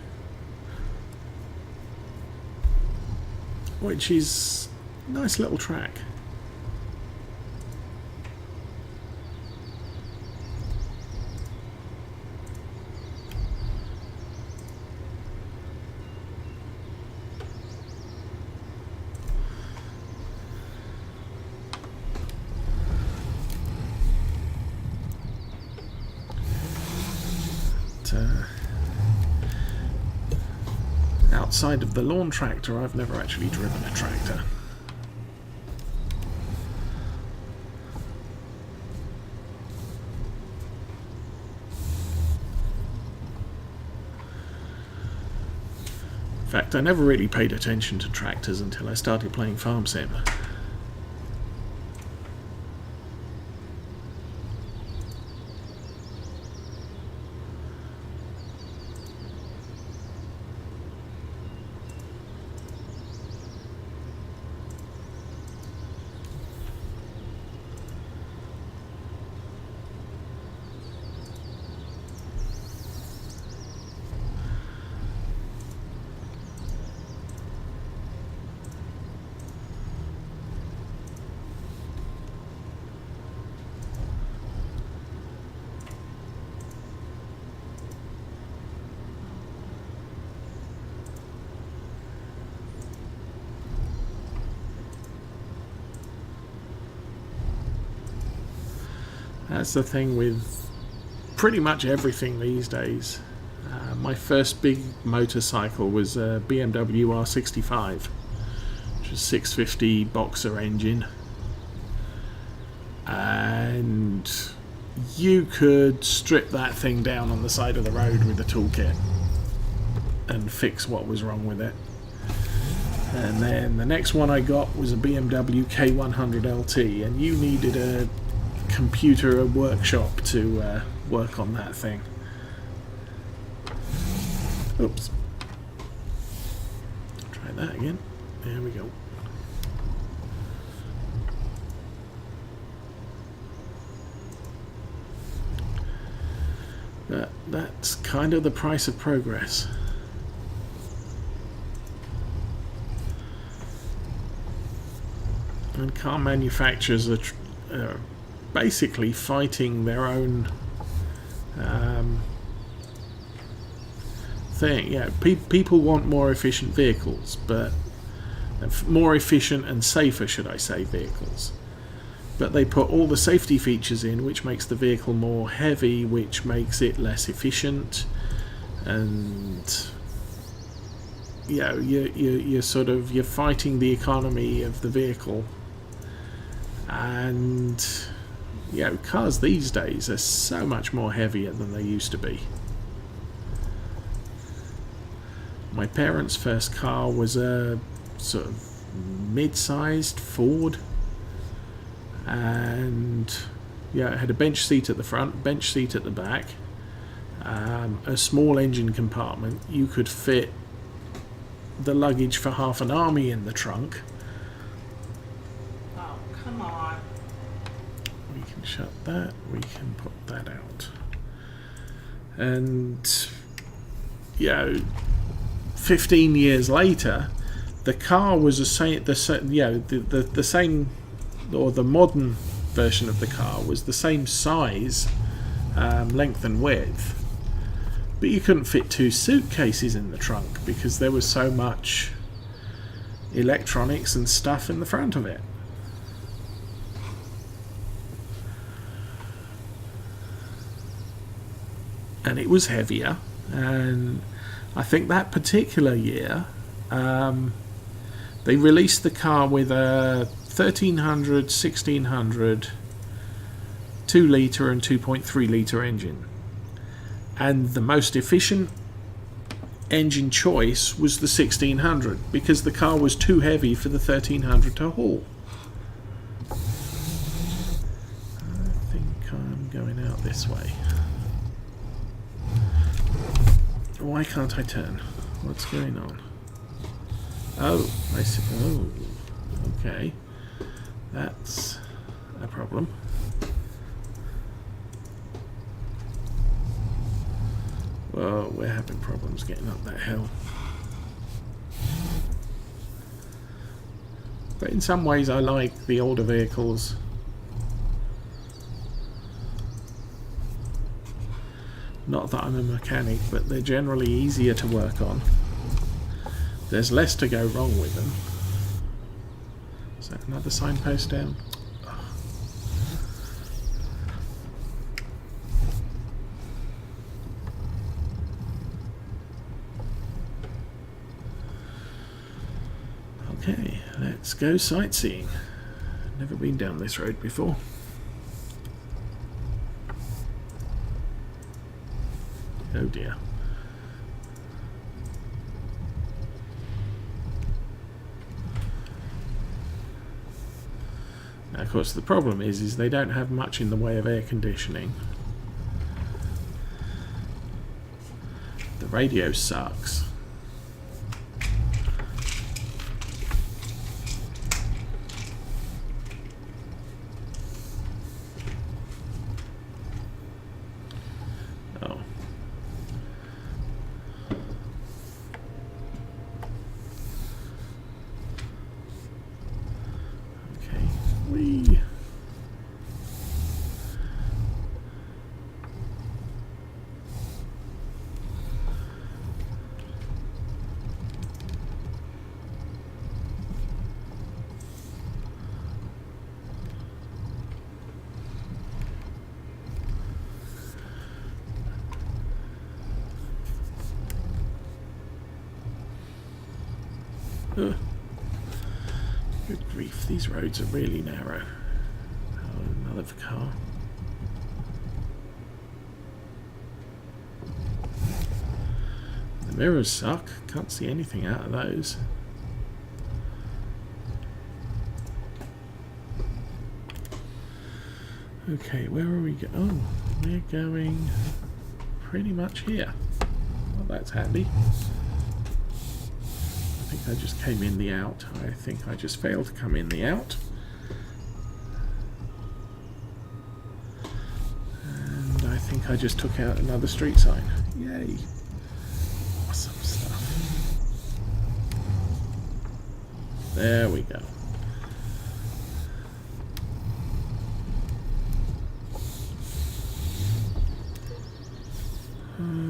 A: which is a nice little track. Outside of the lawn tractor, I've never actually driven a tractor. In fact, I never really paid attention to tractors until I started playing Farm Sim. That's the thing with pretty much everything these days. My first big motorcycle was a BMW R65, which was 650 boxer engine, and you could strip that thing down on the side of the road with a toolkit and fix what was wrong with it. And then the next one I got was a BMW K100 LT, and you needed a computer workshop to work on that thing. Oops. Try that again. There we go. But that's kind of the price of progress. And car manufacturers are basically fighting their own thing. Yeah, people want more efficient vehicles, but more efficient and safer, should I say, vehicles. But they put all the safety features in, which makes the vehicle more heavy, which makes it less efficient, and you're fighting the economy of the vehicle. And cars these days are so much more heavier than they used to be. My parents' first car was a sort of mid-sized Ford, and it had a bench seat at the front, bench seat at the back, a small engine compartment. You could fit the luggage for half an army in the trunk.
B: Oh, come on.
A: We can shut that, we can put that out. And 15 years later, the car was the same, the same, or the modern version of the car was the same size, length and width, but you couldn't fit 2 suitcases in the trunk because there was so much electronics and stuff in the front of it. And it was heavier, and I think that particular year they released the car with a 1300, 1600, 2 litre and 2.3 litre engine, and the most efficient engine choice was the 1600 because the car was too heavy for the 1300 to haul. I think I'm going out this way. Why can't I turn? What's going on? Oh, I see. Oh, okay. That's a problem. Well, we're having problems getting up that hill. But in some ways I like the older vehicles. Not that I'm a mechanic, but they're generally easier to work on. There's less to go wrong with them. Is that another signpost down? Okay, let's go sightseeing. Never been down this road before. Oh dear. Now, of course, the problem is they don't have much in the way of air conditioning. The radio sucks. Oh. Okay. Whee. Good grief, these roads are really narrow. Oh, another car. The mirrors suck, can't see anything out of those. Okay, where are we going? Oh, we're going pretty much here. Well, that's handy. I think I just came in the out. I think I just failed to come in the out. And I think I just took out another street sign. Yay! Awesome stuff. There we go.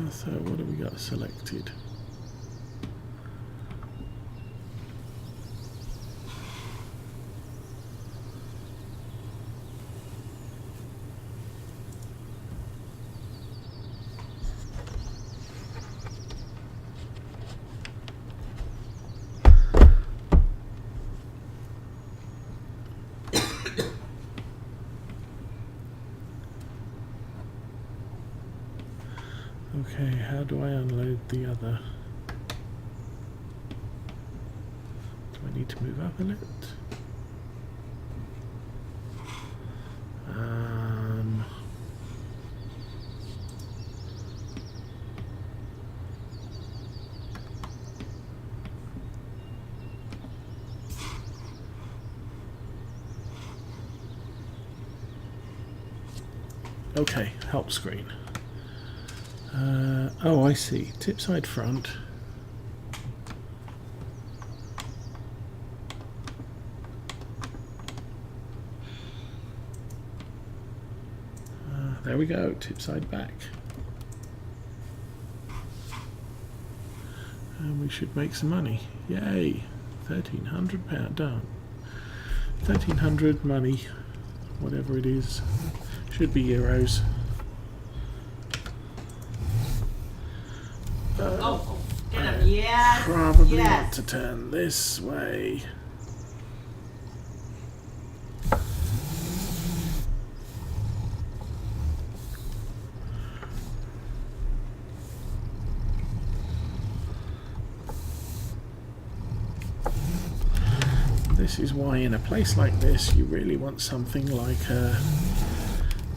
A: So what have we got selected? Okay, how do I unload the other? Do I need to move up a little? Okay, help screen. Oh, I see. Tip side front. There we go. Tip side back. And we should make some money. Yay! £1,300 done. 1,300 money, whatever it is. Should be euros.
B: Get him. Yes.
A: Probably
B: yes.
A: want to turn this way. This is why in a place like this you really want something like a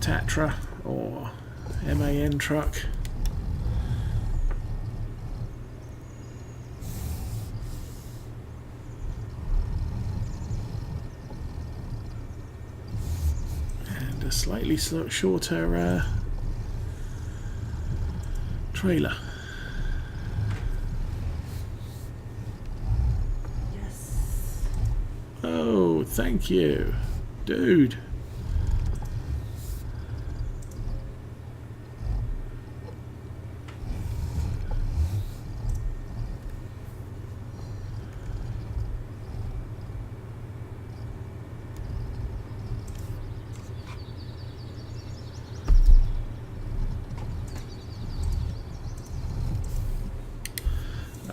A: Tatra or MAN truck. And a slightly shorter trailer.
B: Yes.
A: Oh, thank you, dude.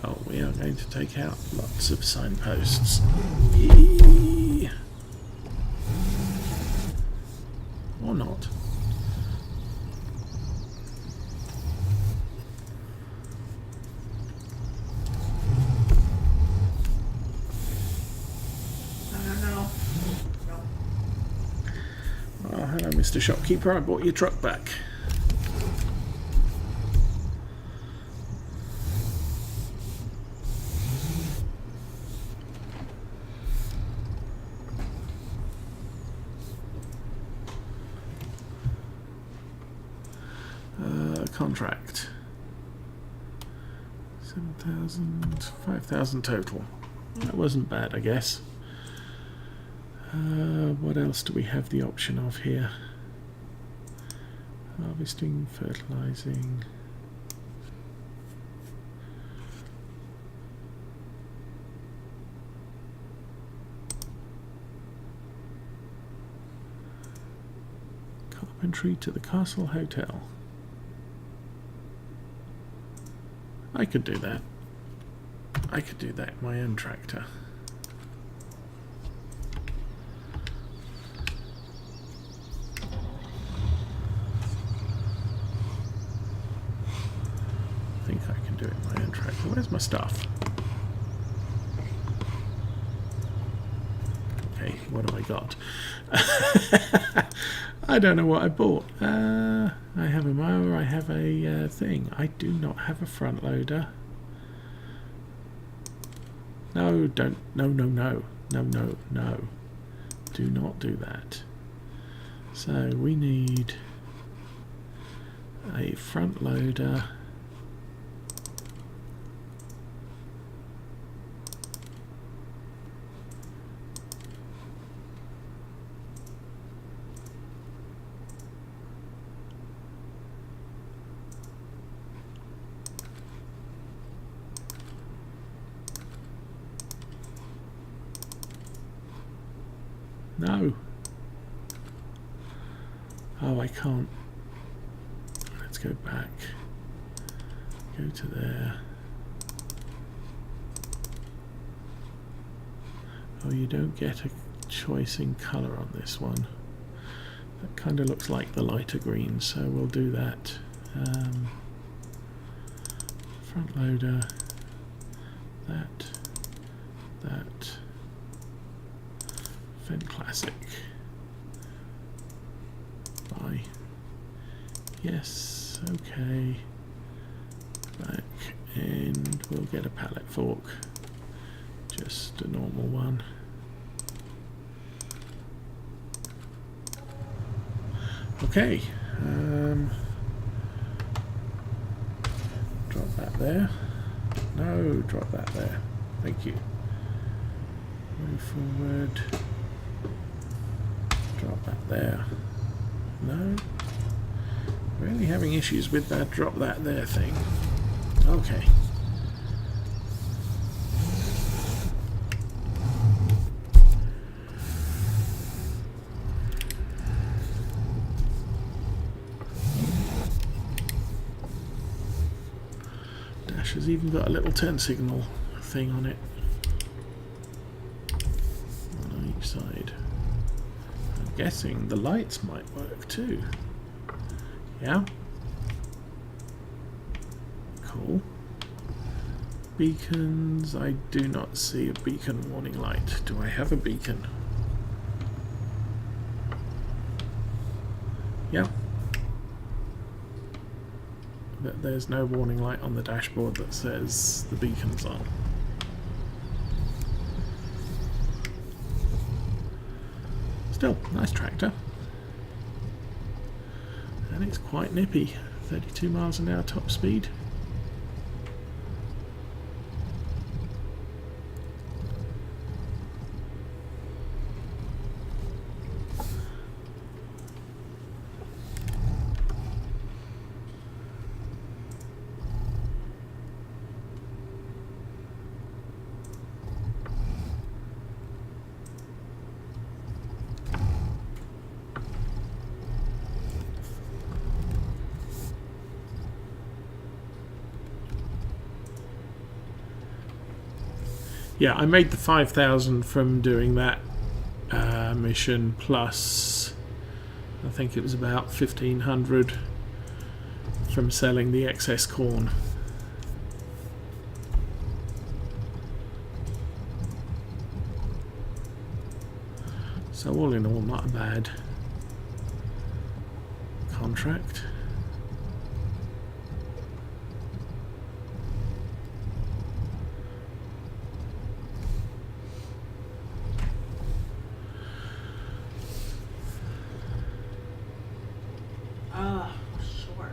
A: Oh, we are going to take out lots of signposts. Yee. Or not.
B: No.
A: Oh, hello, Mr. Shopkeeper. I bought your truck back. Contract. 7,000, 5,000 total. That wasn't bad, I guess. What else do we have the option of here? Harvesting, fertilizing. Carpentry to the Castle Hotel. I could do that. I could do that in my own tractor. I think I can do it in my own tractor. Where's my stuff? Okay, what have I got? I don't know what I bought. I have a mower, I have a thing. I do not have a front loader. No, don't. No. Do not do that. So we need a front loader. No. Oh, I can't. Let's go back. Go to there. Oh, you don't get a choice in colour on this one. That kind of looks like the lighter green, so we'll do that. Front loader. That. Fendt Classic. Buy. Yes, okay. Back, and we'll get a pallet fork. Just a normal one. Okay. Drop that there. No, drop that there. Thank you. Move forward. Drop that there. No. Really having issues with that drop that there thing. Okay. Dash has even got a little turn signal thing on it. On each side. I'm guessing the lights might work too. Yeah. Cool. Beacons. I do not see a beacon warning light. Do I have a beacon? Yeah. But there's no warning light on the dashboard that says the beacon's on. Still, nice tractor. And it's quite nippy 32 miles an hour top speed. Yeah, I made the 5,000 from doing that mission, plus I think it was about 1,500 from selling the excess corn. So all in all, not a bad contract.
B: Sure.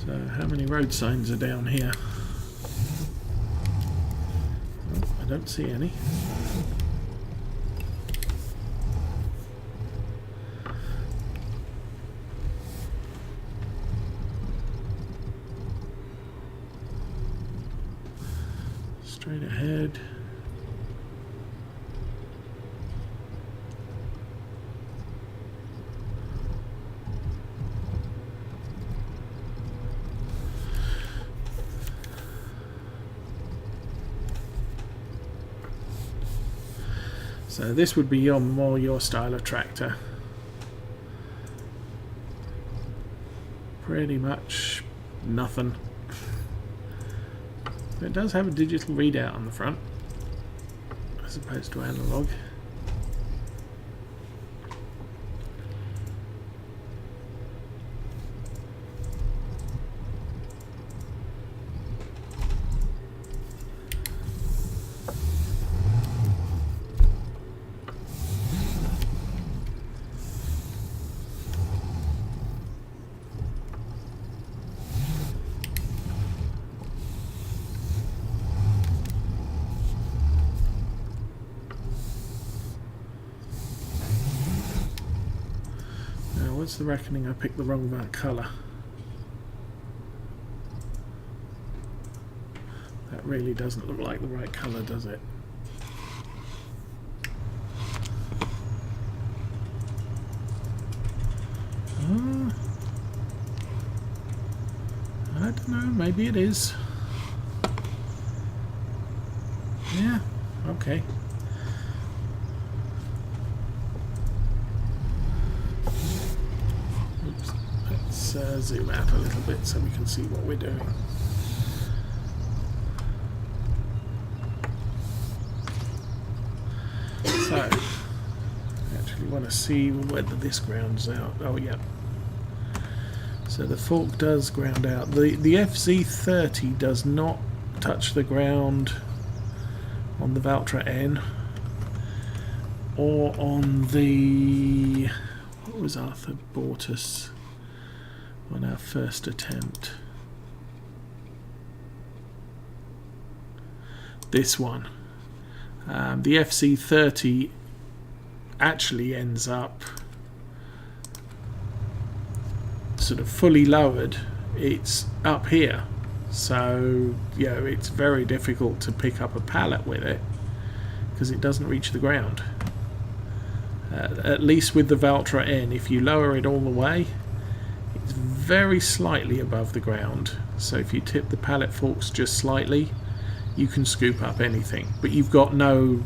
A: So how many road signs are down here? Oh, I don't see any. Straight ahead. So this would be more your style of tractor. Pretty much nothing. It does have a digital readout on the front, as opposed to analog. What's the reckoning? I picked the wrong colour. That really doesn't look like the right colour, does it? I don't know, maybe it is. Yeah, okay. Let's zoom out a little bit so we can see what we're doing. So, I actually want to see whether this grounds out. Oh, yeah. So the fork does ground out. The FZ30 does not touch the ground on the Valtra N or on the... what was Arthur bought us on our first attempt? This one. The FC30 actually ends up sort of fully lowered. It's up here, so you know it's very difficult to pick up a pallet with it because it doesn't reach the ground. At least with the Valtra N, if you lower it all the way, it's very slightly above the ground, so if you tip the pallet forks just slightly, you can scoop up anything, but you've got no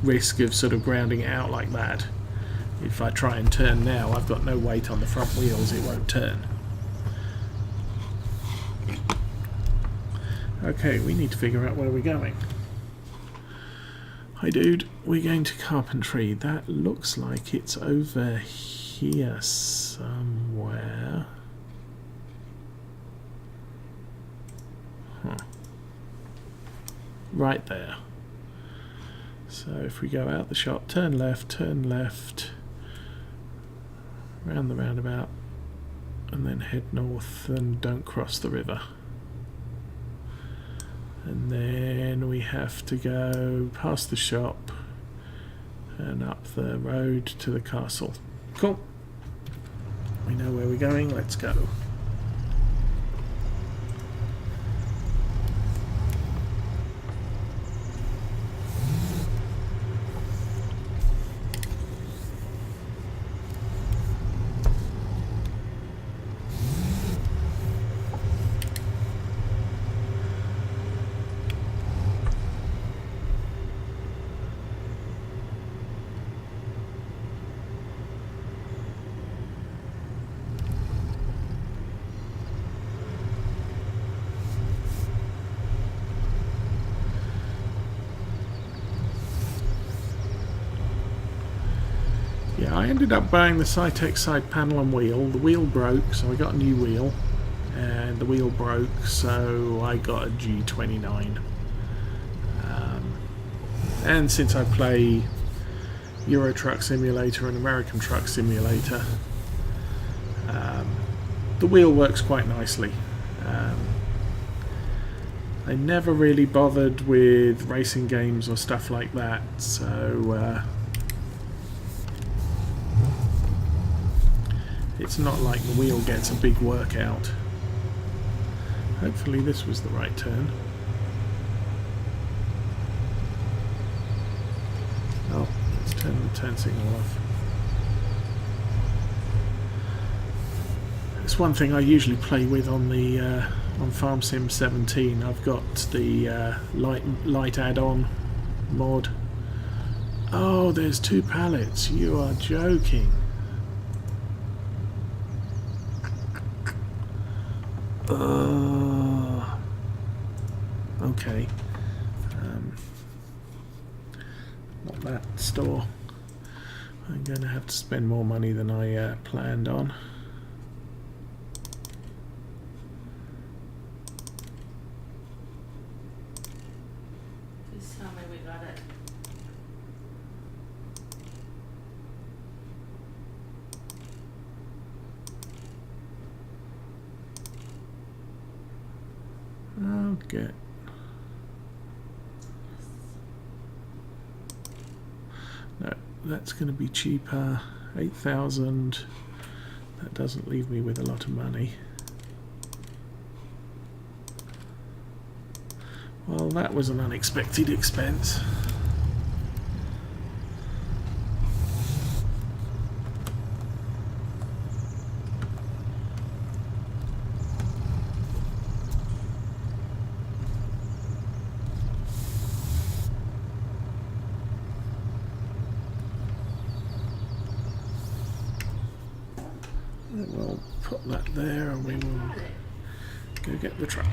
A: risk of sort of grounding it out like that. If I try and turn now, I've got no weight on the front wheels, it won't turn. Okay, we need to figure out where we're going. Hi dude, we're going to carpentry. That looks like it's over here somewhere. Huh. Right there. So if we go out the shop, turn left, round the roundabout, and then head north and don't cross the river. And then we have to go past the shop and up the road to the castle. Cool. We know where we're going, let's go. Yeah, I ended up buying the Cytec side panel and wheel. The wheel broke, so I got a new wheel. And the wheel broke, so I got a G29. And since I play Euro Truck Simulator and American Truck Simulator, the wheel works quite nicely. I never really bothered with racing games or stuff like that, so it's not like the wheel gets a big workout. Hopefully this was the right turn. Oh, let's turn the turn signal off. It's one thing I usually play with on the on Farm Sim 17. I've got the light add-on mod. Oh, there's 2 pallets. You are joking. Okay. Not that store. I'm going to have to spend more money than I planned on.
B: Please tell me we got it.
A: I'll get. No, that's going to be cheaper. 8,000. That doesn't leave me with a lot of money. Well, that was an unexpected expense. We'll put that there and we will go get the truck.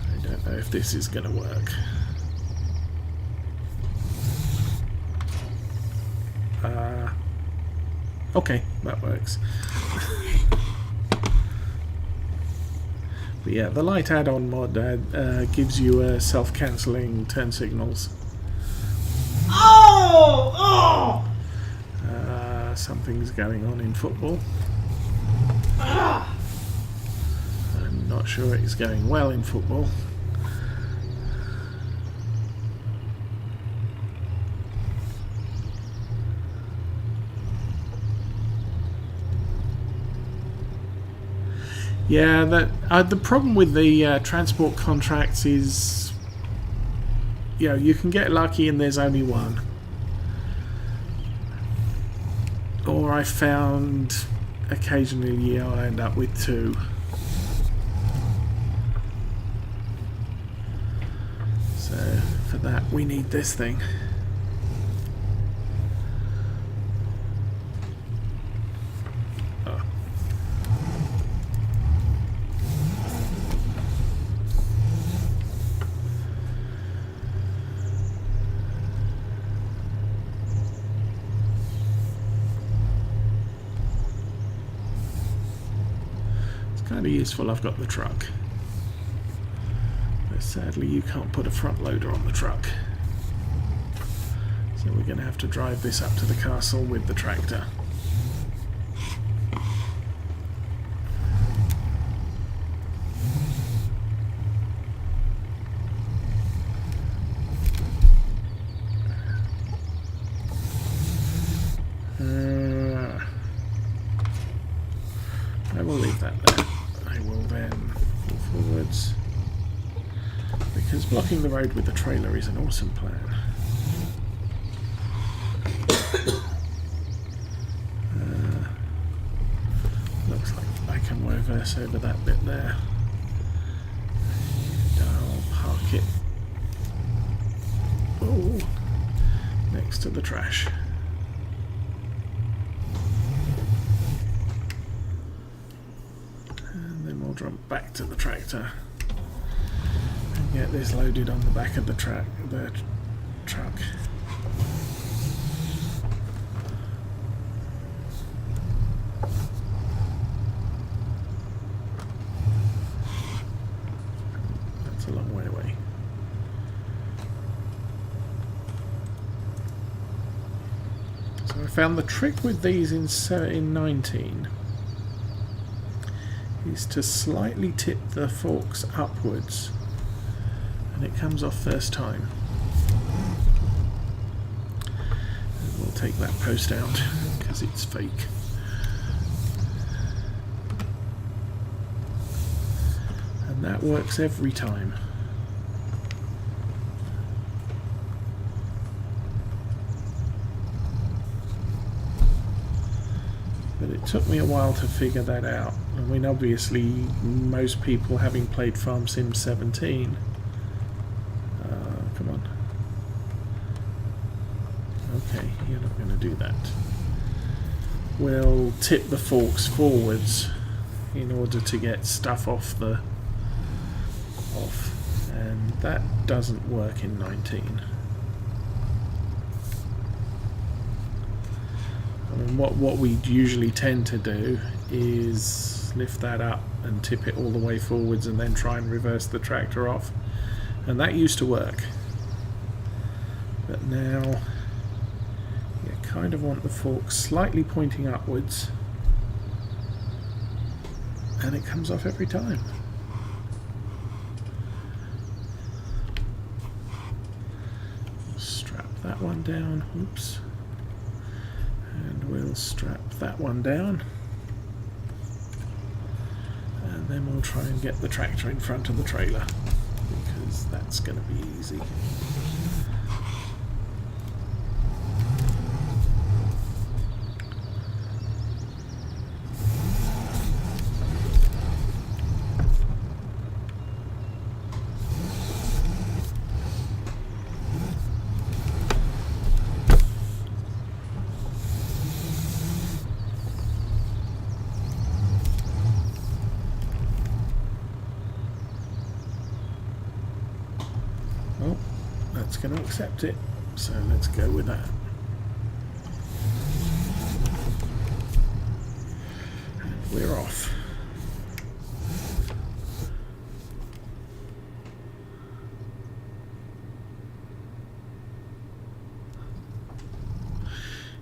A: I don't know if this is going to work. Okay, that works. But yeah, the light add-on mod gives you self-cancelling turn signals.
B: Oh!
A: Something's going on in football. I'm not sure it's going well in football. Yeah, the problem with the transport contracts is, you know, you can get lucky and there's only one. Or I found occasionally I end up with 2. So for that we need this thing. Kind of useful I've got the truck. Let's Sadly, you can't put a front loader on the truck. So we're going to have to drive this up to the castle with the tractor. I will leave that there. I will then pull forwards, because blocking the road with the trailer is an awesome plan. Looks like I can reverse over that bit there. And I'll park it next to the trash. We'll jump back to the tractor and get this loaded on the back of the truck. That's a long way away. So I found the trick with these in 19 is to slightly tip the forks upwards, and it comes off first time. And we'll take that post out because it's fake. And that works every time. But it took me a while to figure that out. I mean, obviously, most people having played Farm Sim 17, come on. Okay, you're not going to do that. Will tip the forks forwards in order to get stuff off, and that doesn't work in 19. I mean, what we usually tend to do is lift that up and tip it all the way forwards and then try and reverse the tractor off, and that used to work. But now you kind of want the fork slightly pointing upwards, and it comes off every time. Strap that one down. Oops. And we'll strap that one down, and then we'll try and get the tractor in front of the trailer, because that's going to be easy. Well, that's going to accept it, so let's go with that. And we're off.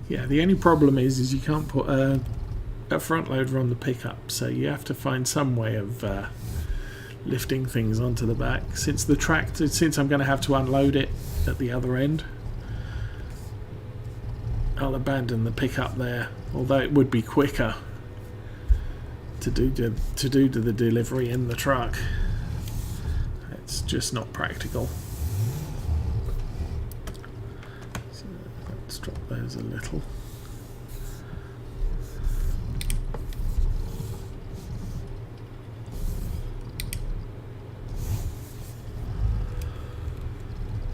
A: Yeah, the only problem is you can't put a front loader on the pickup, so you have to find some way of lifting things onto the back. Since I'm going to have to unload it at the other end, I'll abandon the pickup there. Although it would be quicker to do the delivery in the truck, it's just not practical. So let's drop those a little.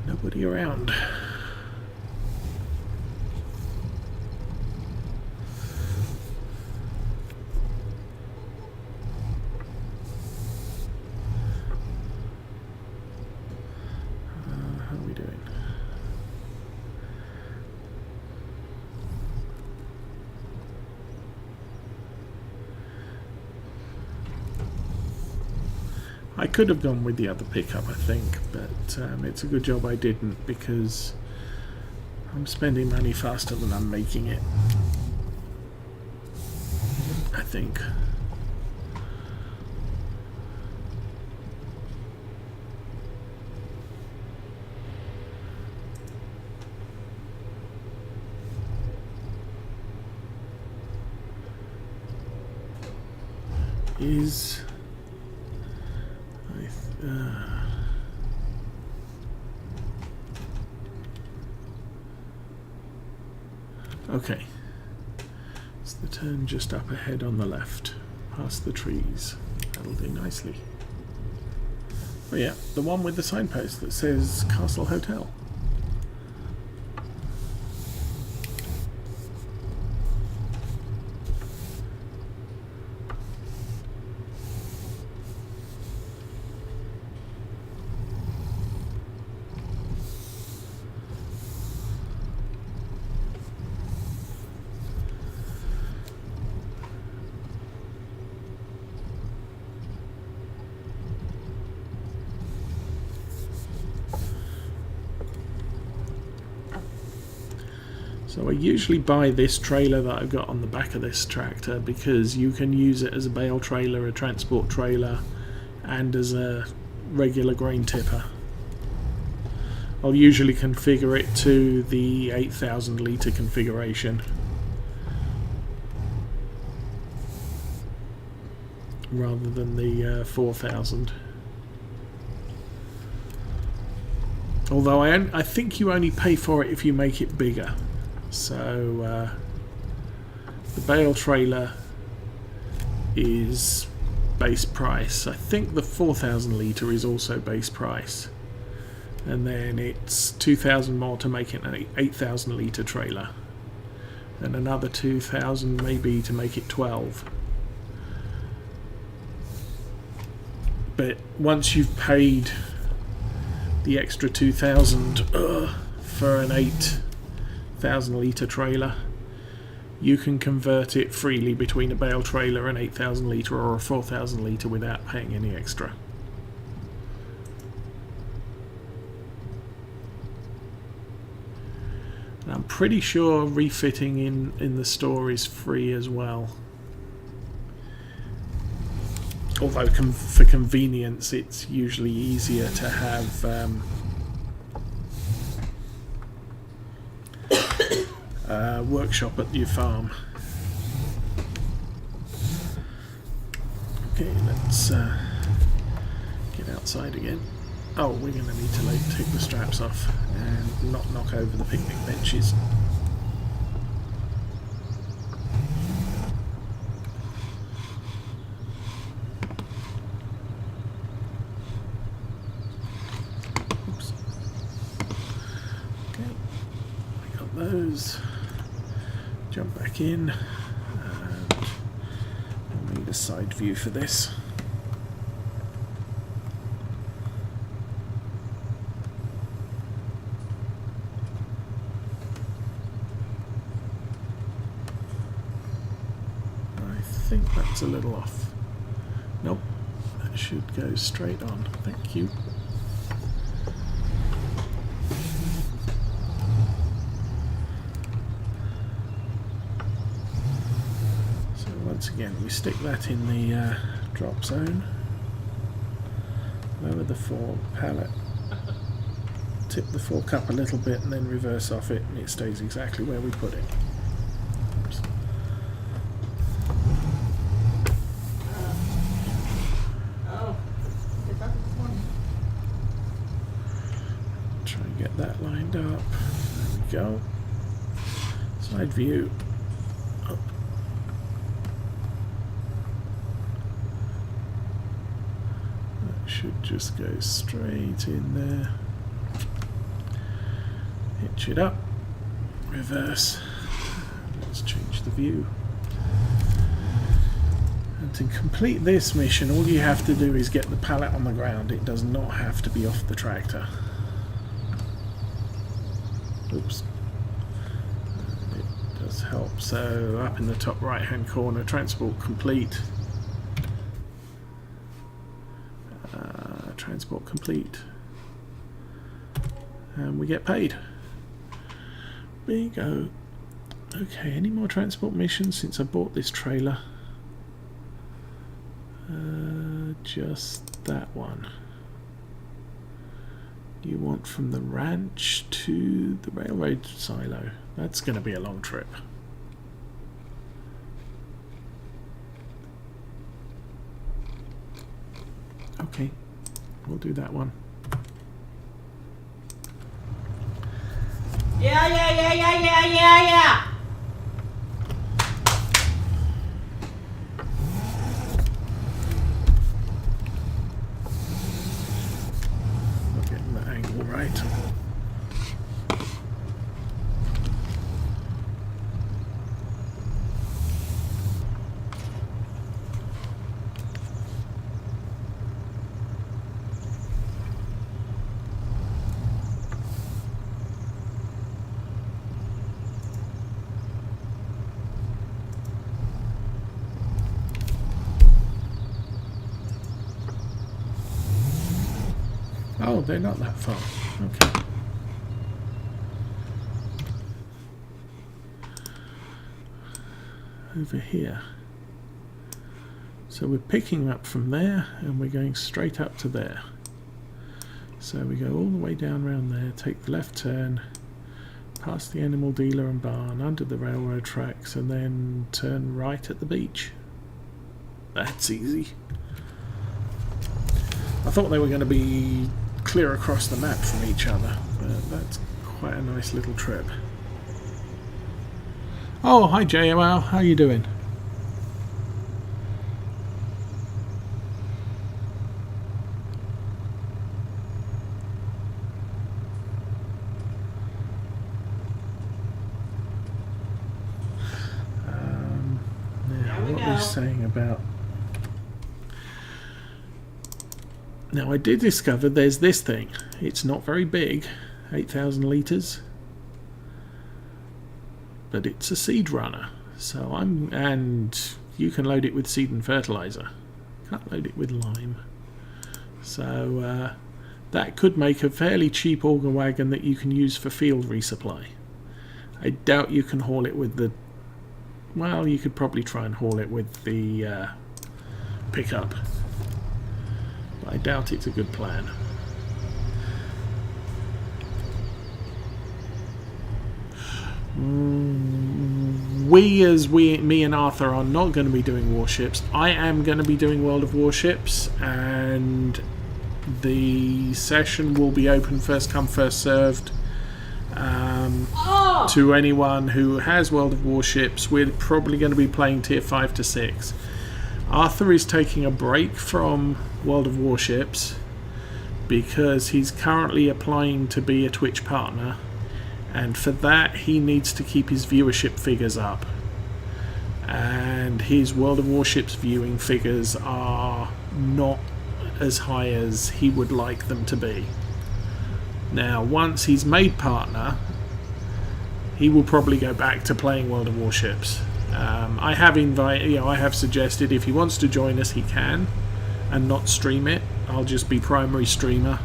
A: Nobody around. How are we doing? I could have gone with the other pickup, I think, but it's a good job I didn't, because I'm spending money faster than I'm making it, I think. Okay, it's the turn just up ahead on the left, past the trees. That'll do nicely. Oh yeah, the one with the signpost that says Castle Hotel. So I usually buy this trailer that I've got on the back of this tractor because you can use it as a bale trailer, a transport trailer, and as a regular grain tipper. I'll usually configure it to the 8,000 litre configuration rather than the 4,000. Although I think you only pay for it if you make it bigger. So the bale trailer is base price. I think the 4,000 litre is also base price, and then it's 2,000 more to make it an 8,000 litre trailer, and another 2,000 maybe to make it 12. But once you've paid the extra 2,000 for an 8,000 litre trailer, you can convert it freely between a bale trailer, an 8,000 litre or a 4,000 litre without paying any extra. And I'm pretty sure refitting in the store is free as well. Although for convenience it's usually easier to have workshop at your farm. Okay, let's get outside again. Oh, we're going to need to take the straps off and not knock over the picnic benches. Oops. Okay, I got those. Jump back in, and I'll need a side view for this. I think that's a little off. Nope, that should go straight on. Thank you. Once again, we stick that in the drop zone, lower the fork pallet, tip the fork up a little bit and then reverse off it, and it stays exactly where we put it. Oops. Try and get that lined up. There we go. Side view. Up. Should just go straight in there. Hitch it up, reverse. Let's change the view. And to complete this mission, all you have to do is get the pallet on the ground. It does not have to be off the tractor. Oops. It does help. So up in the top right hand corner, transport complete. transport complete. And we get paid. Bingo. Okay, any more transport missions since I bought this trailer? Just that one. You want from the ranch to the railroad silo. That's going to be a long trip. Okay, we'll do that one.
B: Yeah.
A: Not getting that angle right. Oh, they're not that far. Okay. Over here. So we're picking up from there and we're going straight up to there. So we go all the way down around there, take the left turn, past the animal dealer and barn, under the railroad tracks, and then turn right at the beach. That's easy. I thought they were going to be clear across the map from each other, but that's quite a nice little trip. Oh, hi JOL, how you doing? Now, what we're saying about... Now, I did discover there's this thing. It's not very big, 8,000 litres, but it's a seed runner. So and you can load it with seed and fertilizer. Can't load it with lime. So that could make a fairly cheap auger wagon that you can use for field resupply. I doubt you can haul it with the... Well, you could probably try and haul it with the pickup. I doubt it's a good plan. Me and Arthur are not going to be doing warships. I am going to be doing World of Warships, and the session will be open first come first served to anyone who has World of Warships. We're probably going to be playing tier 5 to 6. Arthur is taking a break from World of Warships because he's currently applying to be a Twitch partner, and for that he needs to keep his viewership figures up, and his World of Warships viewing figures are not as high as he would like them to be. Now, once he's made partner, he will probably go back to playing World of Warships. I have suggested if he wants to join us, he can, and not stream it. I'll just be primary streamer,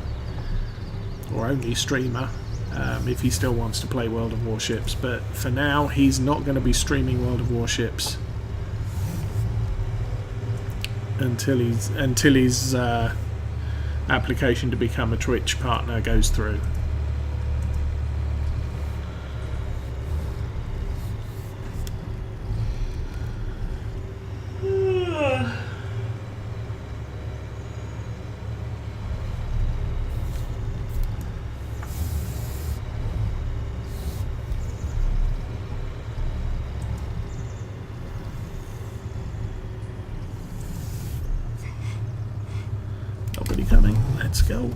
A: or only streamer, if he still wants to play World of Warships. But for now, he's not going to be streaming World of Warships until his application to become a Twitch partner goes through. Nobody coming. Let's go.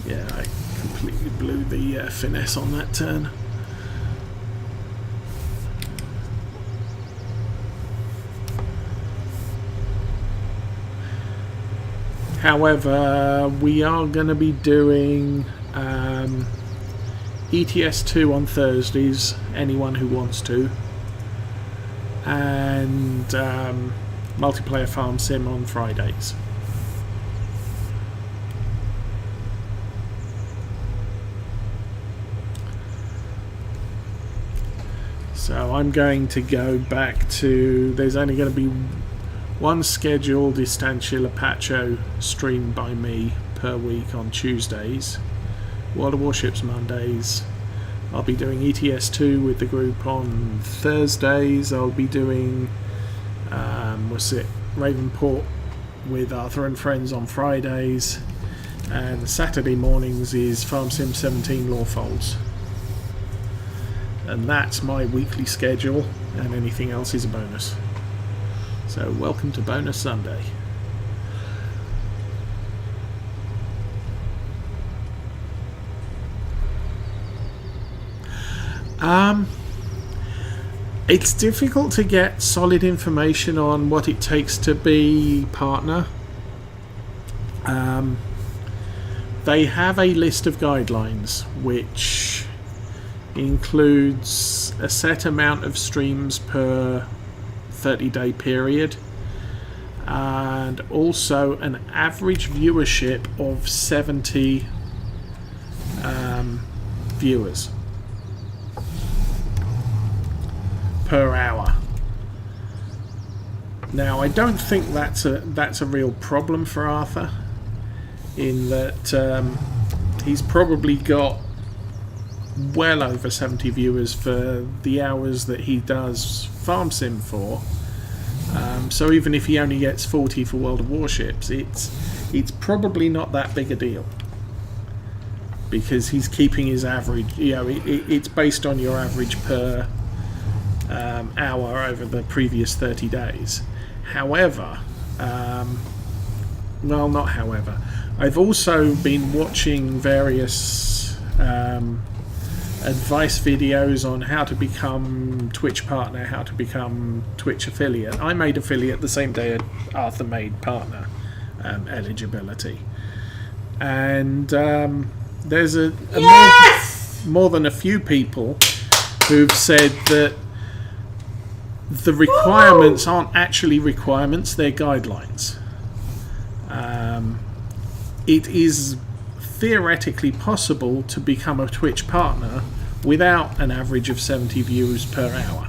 A: Yeah, I completely blew the finesse on that turn. However, we are going to be doing ETS2 on Thursdays, anyone who wants to, and multiplayer farm sim on Fridays. So I'm going to go back to, there's only going to be one scheduled Estancia Lapacho stream by me per week on Tuesdays. World of Warships Mondays. I'll be doing ETS2 with the group on Thursdays. I'll be doing Ravenport with Arthur and Friends on Fridays, and Saturday mornings is Farm Sim 17 Lawfolds. And that's my weekly schedule, and anything else is a bonus. So welcome to Bonus Sunday. It's difficult to get solid information on what it takes to be partner. They have a list of guidelines which includes a set amount of streams per 30-day period, and also an average viewership of 70 viewers per hour. Now, I don't think that's a real problem for Arthur, in that he's probably got well over 70 viewers for the hours that he does Farm Sim for. So even if he only gets 40 for World of Warships, it's probably not that big a deal, because he's keeping his average. It's based on your average per hour over the previous 30 days. However, not however, I've also been watching various advice videos on how to become Twitch partner, how to become Twitch affiliate. I made affiliate the same day Arthur made partner eligibility, and there's more than a few people who've said that the requirements aren't actually requirements, they're guidelines. It is theoretically possible to become a Twitch partner without an average of 70 views per hour,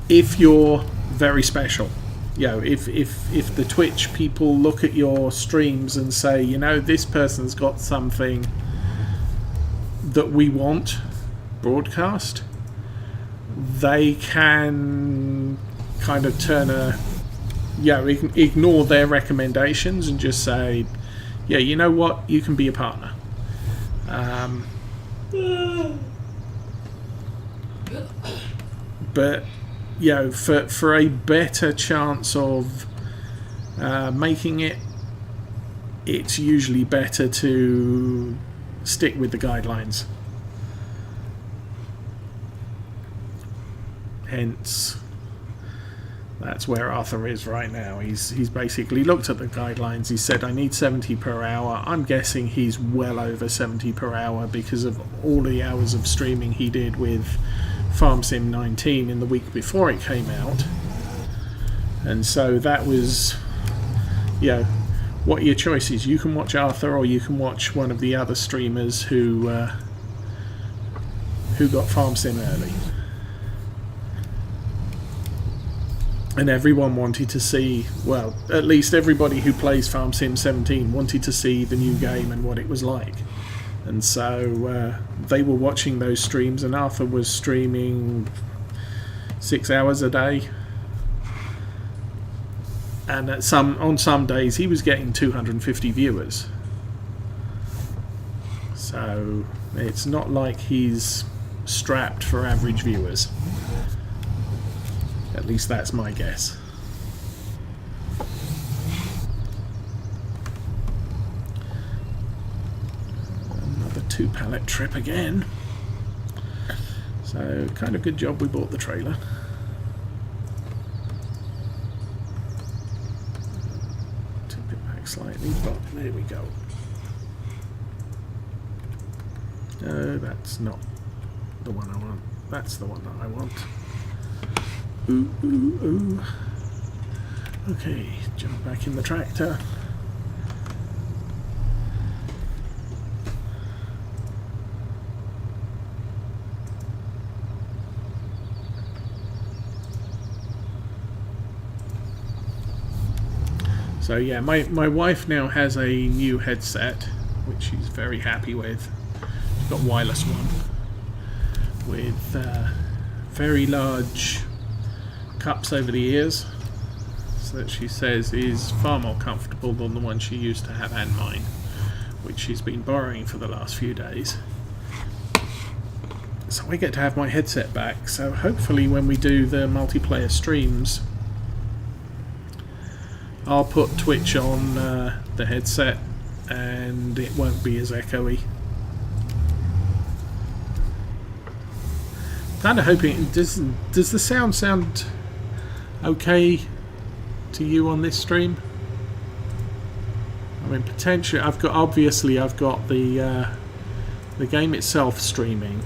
A: if you're very special. If the Twitch people look at your streams and say, this person's got something that we want broadcast, they can kind of ignore their recommendations and just say, you know what, you can be a partner. But for a better chance of making it, it's usually better to stick with the guidelines. Hence, that's where Arthur is right now. He's basically looked at the guidelines. He said, I need 70 per hour. I'm guessing he's well over 70 per hour because of all the hours of streaming he did with Farm Sim 19 in the week before it came out. And so that was, what your choice is. You can watch Arthur, or you can watch one of the other streamers who got Farm Sim early. And everyone wanted to see, well, at least everybody who plays Farm Sim 17 wanted to see the new game and what it was like. And so they were watching those streams, and Arthur was streaming 6 hours a day. And on some days he was getting 250 viewers. So it's not like he's strapped for average viewers. At least that's my guess. Another 2-pallet trip again. So, kind of good job we bought the trailer. Tip it back slightly. Need block. There we go. No, that's not the one I want. That's the one that I want. Ooh, ooh, ooh. Okay, jump back in the tractor. So yeah, my wife now has a new headset, which she's very happy with. She's got a wireless one with very large cups over the ears, so that she says is far more comfortable than the one she used to have and mine, which she's been borrowing for the last few days. So I get to have my headset back, so hopefully when we do the multiplayer streams, I'll put Twitch on the headset and it won't be as echoey. Kind of hoping, does the sound okay to you on this stream? I mean, potentially I've got the game itself streaming,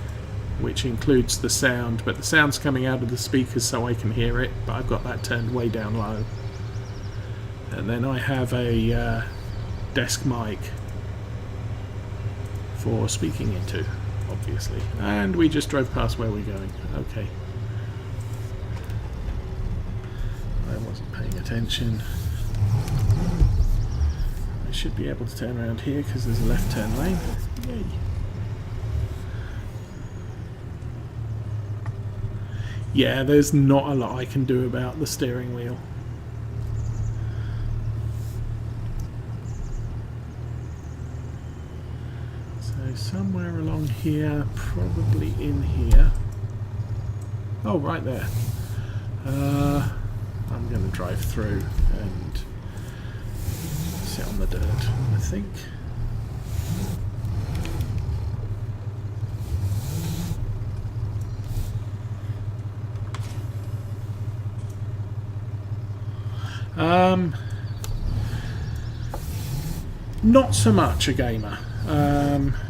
A: which includes the sound, but the sound's coming out of the speakers so I can hear it, but I've got that turned way down low. And then I have a desk mic for speaking into, obviously. And we just drove past where we're going. Okay. I wasn't paying attention. I should be able to turn around here because there's a left turn lane. Yay. Yeah, there's not a lot I can do about the steering wheel. Somewhere along here, probably in here. Oh, right there. I'm going to drive through and sit on the dirt, I think. Not so much a gamer.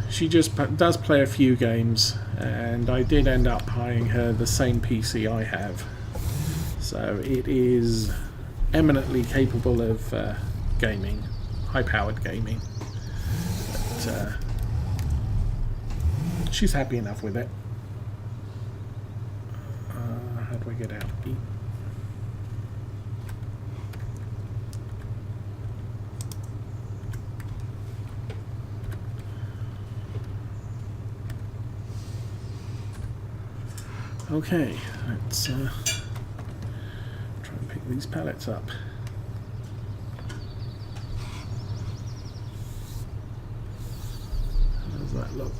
A: She just does play a few games, and I did end up buying her the same PC I have. So it is eminently capable of gaming, high-powered gaming. But she's happy enough with it. How do I get out? E. Okay, let's try and pick these pallets up. How does that look?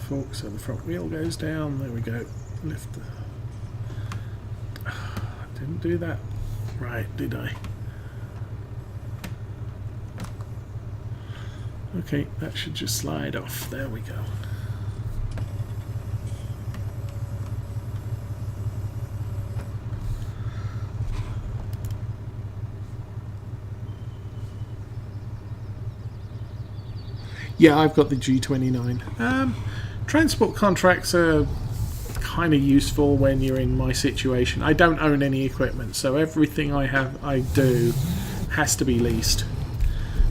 A: Fork so the front wheel goes down. There we go. Lift the... didn't do that right, did I? Okay, that should just slide off. There we go. Yeah, I've got the G29. Transport contracts are kind of useful when you're in my situation. I don't own any equipment, so everything I do has to be leased.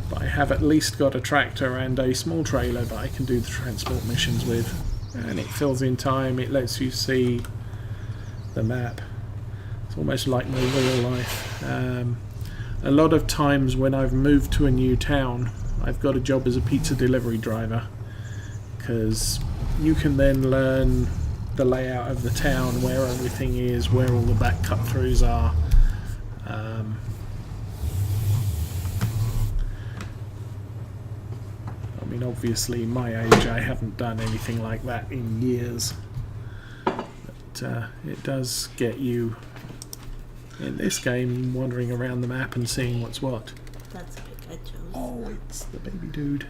A: But I have at least got a tractor and a small trailer that I can do the transport missions with. And it fills in time, it lets you see the map. It's almost like my real life. A lot of times when I've moved to a new town, I've got a job as a pizza delivery driver, because you can then learn the layout of the town, where everything is, where all the back cut-throughs are. mean, obviously, my age, I haven't done anything like that in years. But it does get you, in this game, wandering around the map and seeing what's what.
B: That's a pick I chose.
A: Oh, it's the baby dude.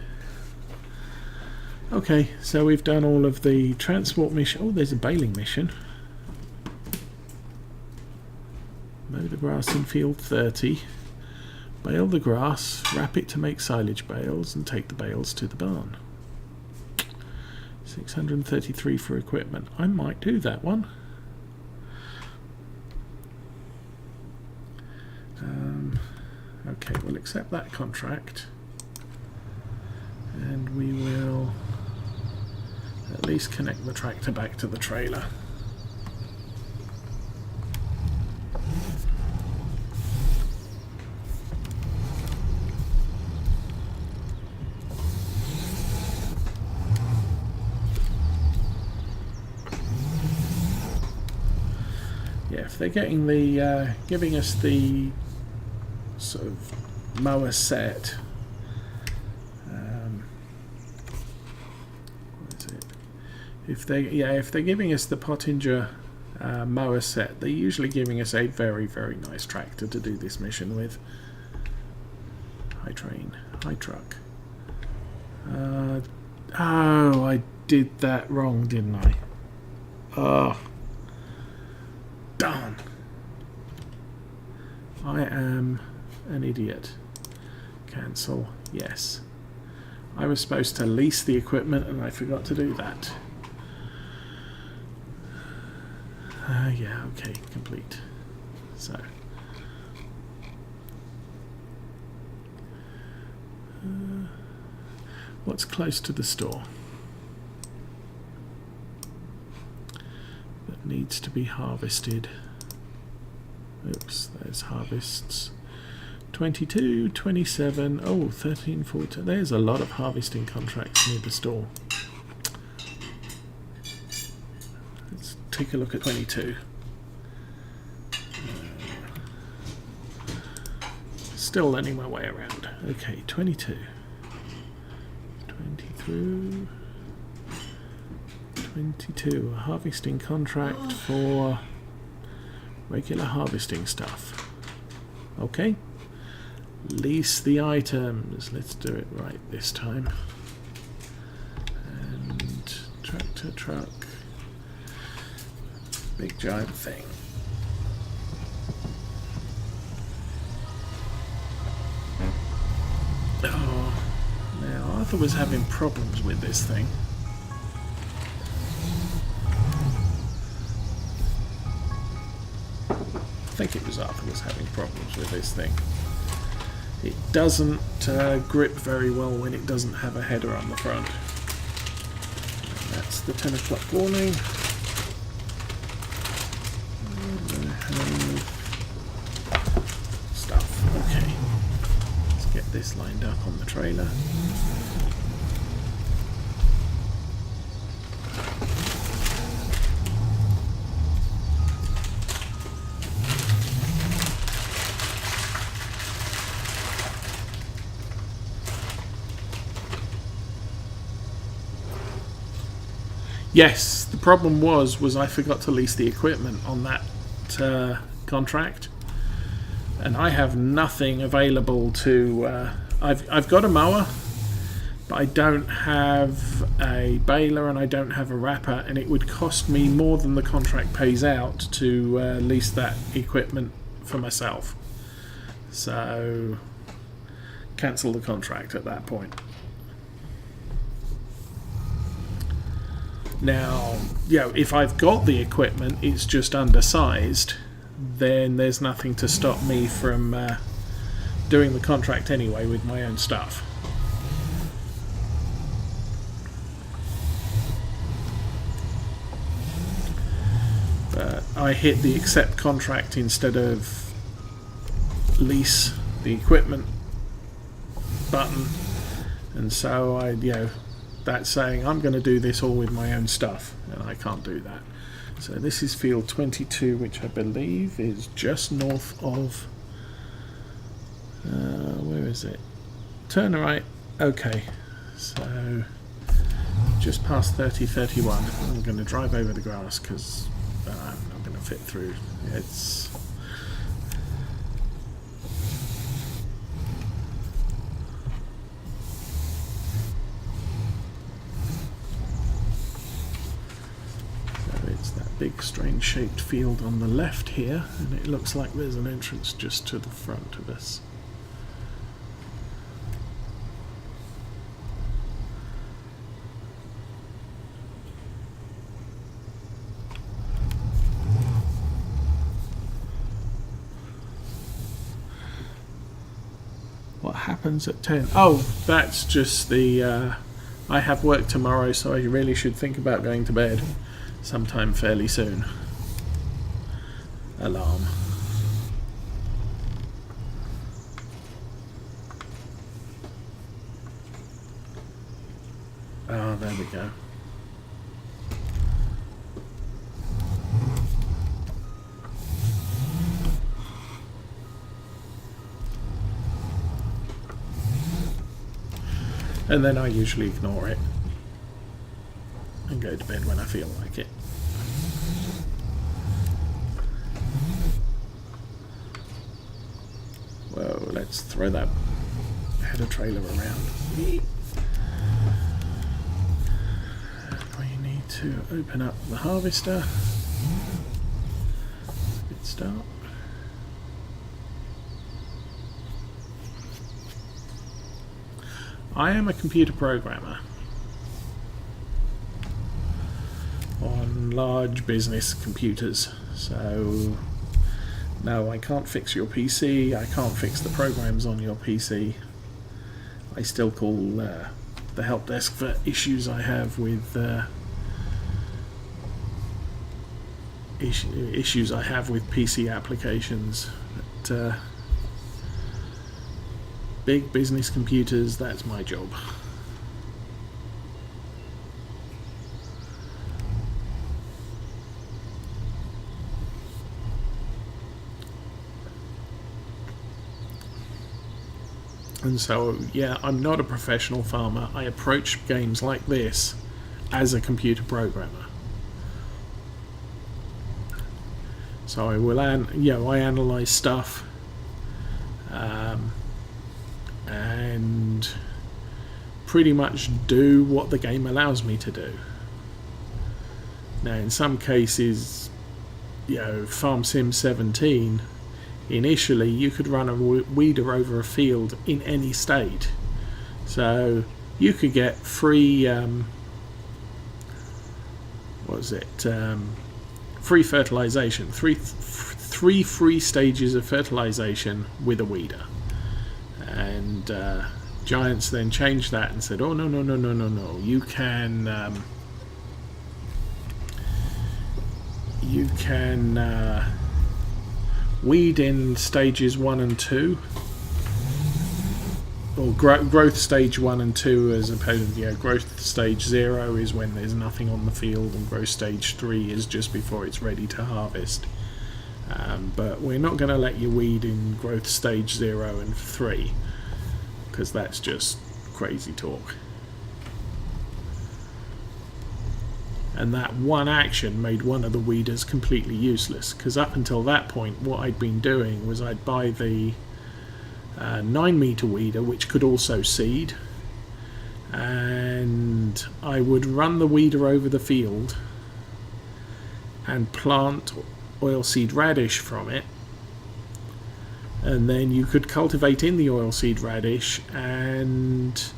A: Okay, so we've done all of the transport mission. Oh, there's a baling mission. Mow the grass in field 30. Bale the grass, wrap it to make silage bales, and take the bales to the barn. 633 for equipment. I might do that one. Okay, we'll accept that contract. And we will at least connect the tractor back to the trailer. Yeah, if they're getting the giving us the sort of mower set. What is it? If they're giving us the Pottinger mower set, they're usually giving us a very, very nice tractor to do this mission with. High train, high truck. Oh, I did that wrong, didn't I? Oh. Darn. I am an idiot. Cancel. Yes. I was supposed to lease the equipment and I forgot to do that. Yeah, okay, complete. So. What's close to the store? That needs to be harvested. Oops, there's harvests. 22, 27, oh, 13, 14. There's a lot of harvesting contracts near the store. Let's take a look at 22. Still learning my way around. Okay, 22. 23. 22, a harvesting contract for regular harvesting stuff. Okay. Lease the items. Let's do it right this time. And tractor, truck. Big giant thing. Oh, now Arthur was having problems with this thing. I think it was Arthur was having problems with this thing. It doesn't grip very well when it doesn't have a header on the front. And that's the 10 o'clock warning. Stuff. Okay. Let's get this lined up on the trailer. Yes, the problem was I forgot to lease the equipment on that contract, and I have nothing available to. I've got a mower, but I don't have a baler and I don't have a wrapper, and it would cost me more than the contract pays out to lease that equipment for myself. So, cancel the contract at that point. Now, if I've got the equipment, it's just undersized, then there's nothing to stop me from doing the contract anyway with my own stuff. But I hit the accept contract instead of lease the equipment button, and so that's saying I'm going to do this all with my own stuff, and I can't do that. So this is field 22, which I believe is just north of where is it? Turn right. Okay, So just past 30:31. I'm going to drive over the grass because I'm not going to fit through. It's that big strange shaped field on the left here, and it looks like there's an entrance just to the front of us. What happens at 10? Oh, that's just the I have work tomorrow, so I really should think about going to bed sometime fairly soon. Alarm. Oh, there we go. And then I usually ignore it and go to bed when I feel like it. Whoa, let's throw that header trailer around. We need to open up the harvester. Good start. I am a computer programmer on large business computers, so no, I can't fix your PC, I can't fix the programs on your PC. I still call the help desk for issues I have with issues I have with PC applications. But, big business computers, that's my job. And so, yeah, I'm not a professional farmer. I approach games like this as a computer programmer. So I will, I analyze stuff. And pretty much do what the game allows me to do. Now, in some cases, Farm Sim 17, initially you could run a weeder over a field in any state. So you could get free, free fertilization, three free stages of fertilization with a weeder. And Giants then changed that and said, oh, no, you can weed in stages 1 and 2, or growth stage 1 and 2, as opposed to growth stage 0 is when there's nothing on the field, and growth stage 3 is just before it's ready to harvest. But we're not going to let you weed in growth stage 0 and 3, because that's just crazy talk. And that one action made one of the weeders completely useless, because up until that point what I'd been doing was I'd buy the 9-meter weeder, which could also seed, and I would run the weeder over the field and plant oilseed radish from it, and then you could cultivate in the oilseed radish and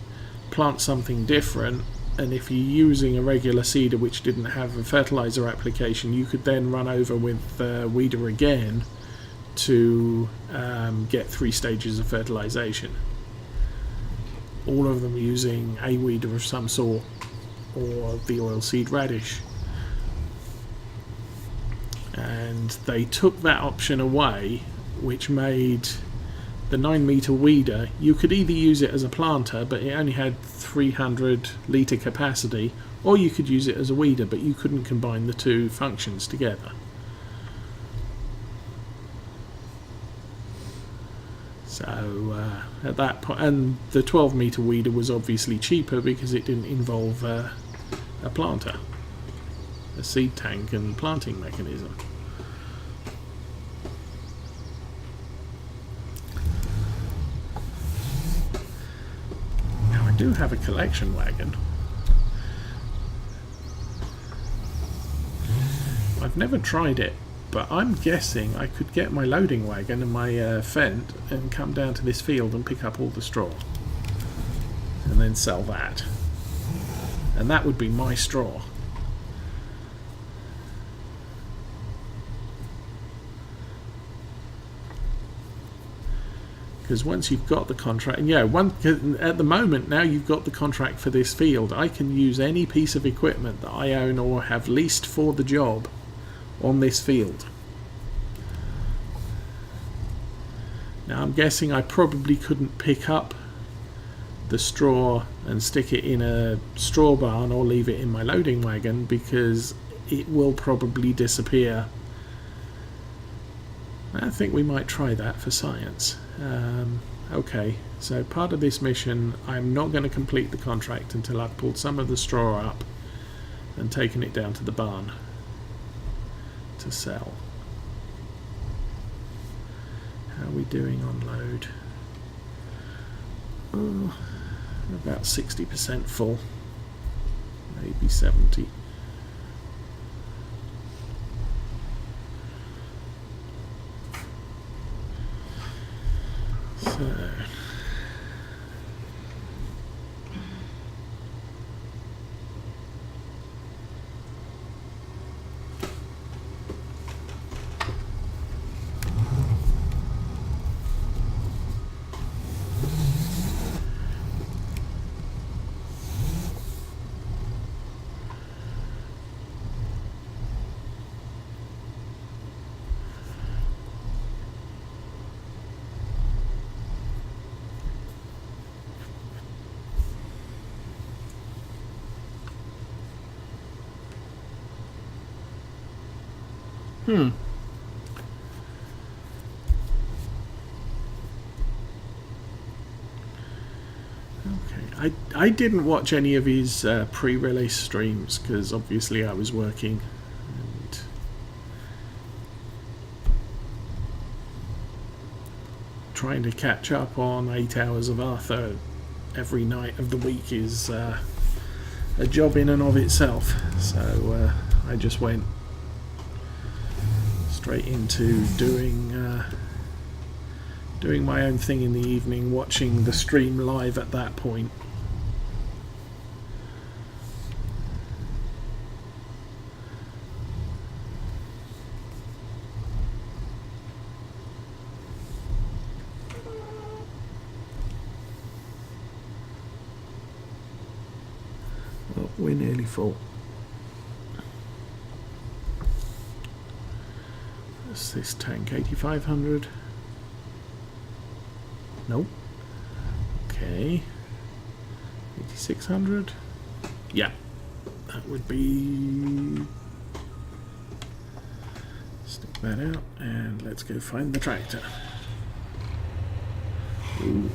A: plant something different. And if you're using a regular seeder which didn't have a fertilizer application, you could then run over with the weeder again to get 3 stages of fertilization, all of them using a weeder of some sort or the oilseed radish. And they took that option away, which made the 9-meter weeder, you could either use it as a planter, but it only had 300 litre capacity, or you could use it as a weeder, but you couldn't combine the two functions together. So at that point, and the 12-metre weeder was obviously cheaper because it didn't involve a planter, a seed tank and planting mechanism. Now I do have a collection wagon. I've never tried it, but I'm guessing I could get my loading wagon and my Fendt and come down to this field and pick up all the straw and then sell that, and that would be my straw. Because once you've got the contract, and at the moment now you've got the contract for this field, I can use any piece of equipment that I own or have leased for the job on this field. Now I'm guessing I probably couldn't pick up the straw and stick it in a straw barn or leave it in my loading wagon because it will probably disappear. I think we might try that for science. Okay, so part of this mission, I'm not going to complete the contract until I've pulled some of the straw up and taken it down to the barn to sell. How are we doing on load? Oh, about 60% full, maybe 70. So Okay, I didn't watch any of his pre-release streams because obviously I was working and trying to catch up on 8 hours of Arthur every night of the week is a job in and of itself. So I just went straight into doing my own thing in the evening, watching the stream live at that point. Well, we're nearly full. What's this tank? 8,500? Nope. Okay. 8,600? Yeah. That would be... Stick that out and let's go find the tractor. Ooh.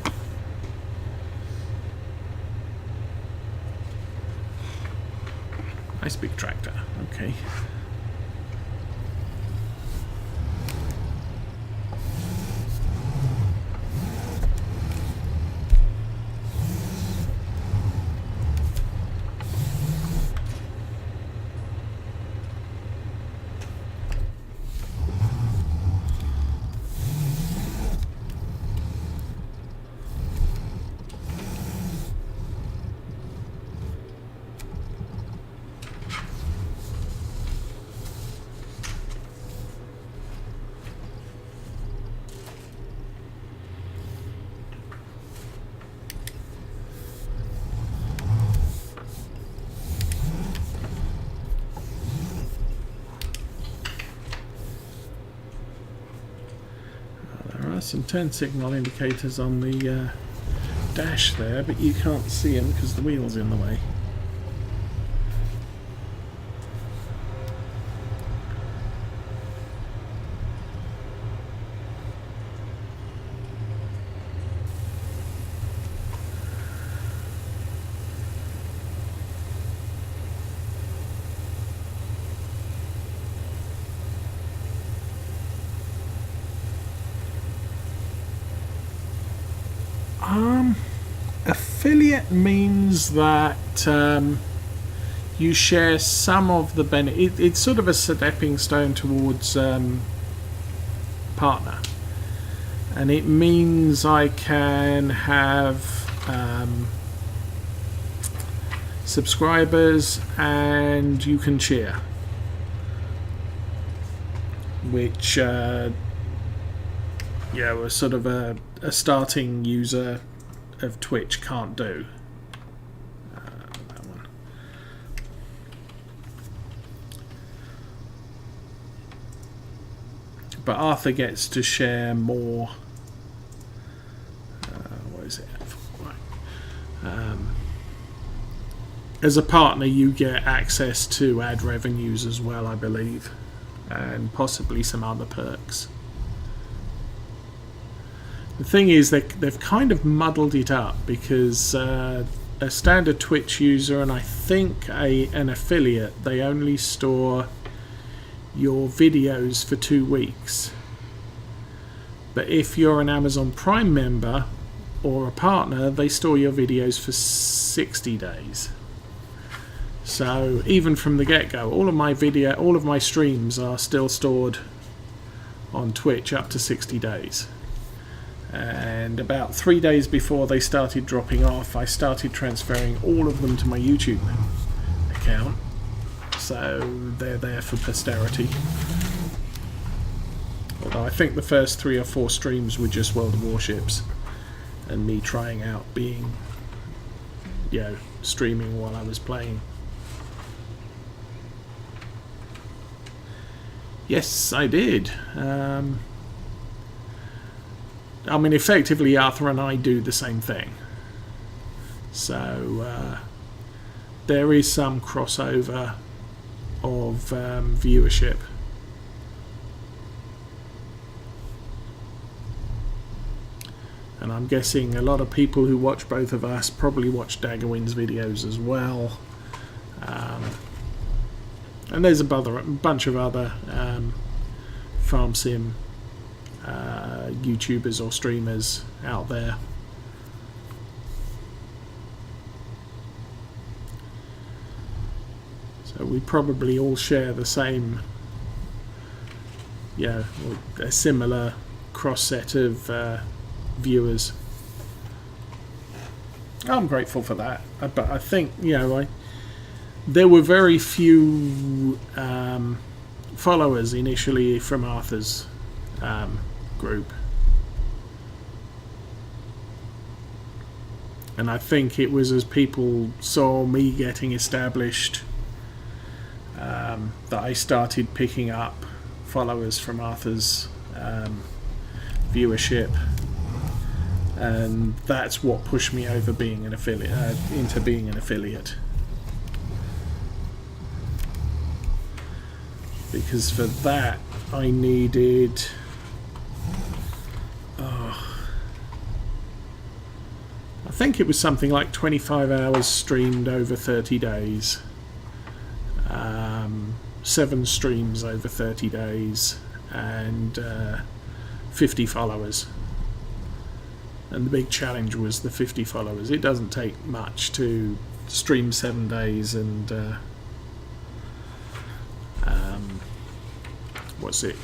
A: Nice big tractor. Okay. Some turn signal indicators on the dash there, but you can't see them because the wheel's in the way. Affiliate means that you share some of the benefit. It's sort of a stepping stone towards partner, and it means I can have subscribers and you can cheer, which was sort of a starting user of Twitch can't do. That one. But Arthur gets to share more. What is it? As a partner, you get access to ad revenues as well, I believe, and possibly some other perks. The thing is, they've kind of muddled it up, because a standard Twitch user and I think an affiliate, they only store your videos for 2 weeks. But if you're an Amazon Prime member or a partner, they store your videos for 60 days. So even from the get-go, all of my streams are still stored on Twitch up to 60 days. And about 3 days before they started dropping off, I started transferring all of them to my YouTube account, so they're there for posterity. Although I think the first 3 or 4 streams were just World of Warships and me trying out being, streaming while I was playing. Yes, I did. Effectively, Arthur and I do the same thing. So there is some crossover of viewership. And I'm guessing a lot of people who watch both of us probably watch Daggerwind's videos as well. And there's a bunch of other farm sim YouTubers or streamers out there. So we probably all share the same, a similar cross set of viewers. I'm grateful for that, but I think there were very few followers initially from Arthur's group, and I think it was as people saw me getting established that I started picking up followers from Arthur's viewership, and that's what pushed me over being an affiliate into being an affiliate. Because for that I needed I think it was something like 25 hours streamed over 30 days, 7 streams over 30 days, and 50 followers. And the big challenge was the 50 followers. It doesn't take much to stream 7 days and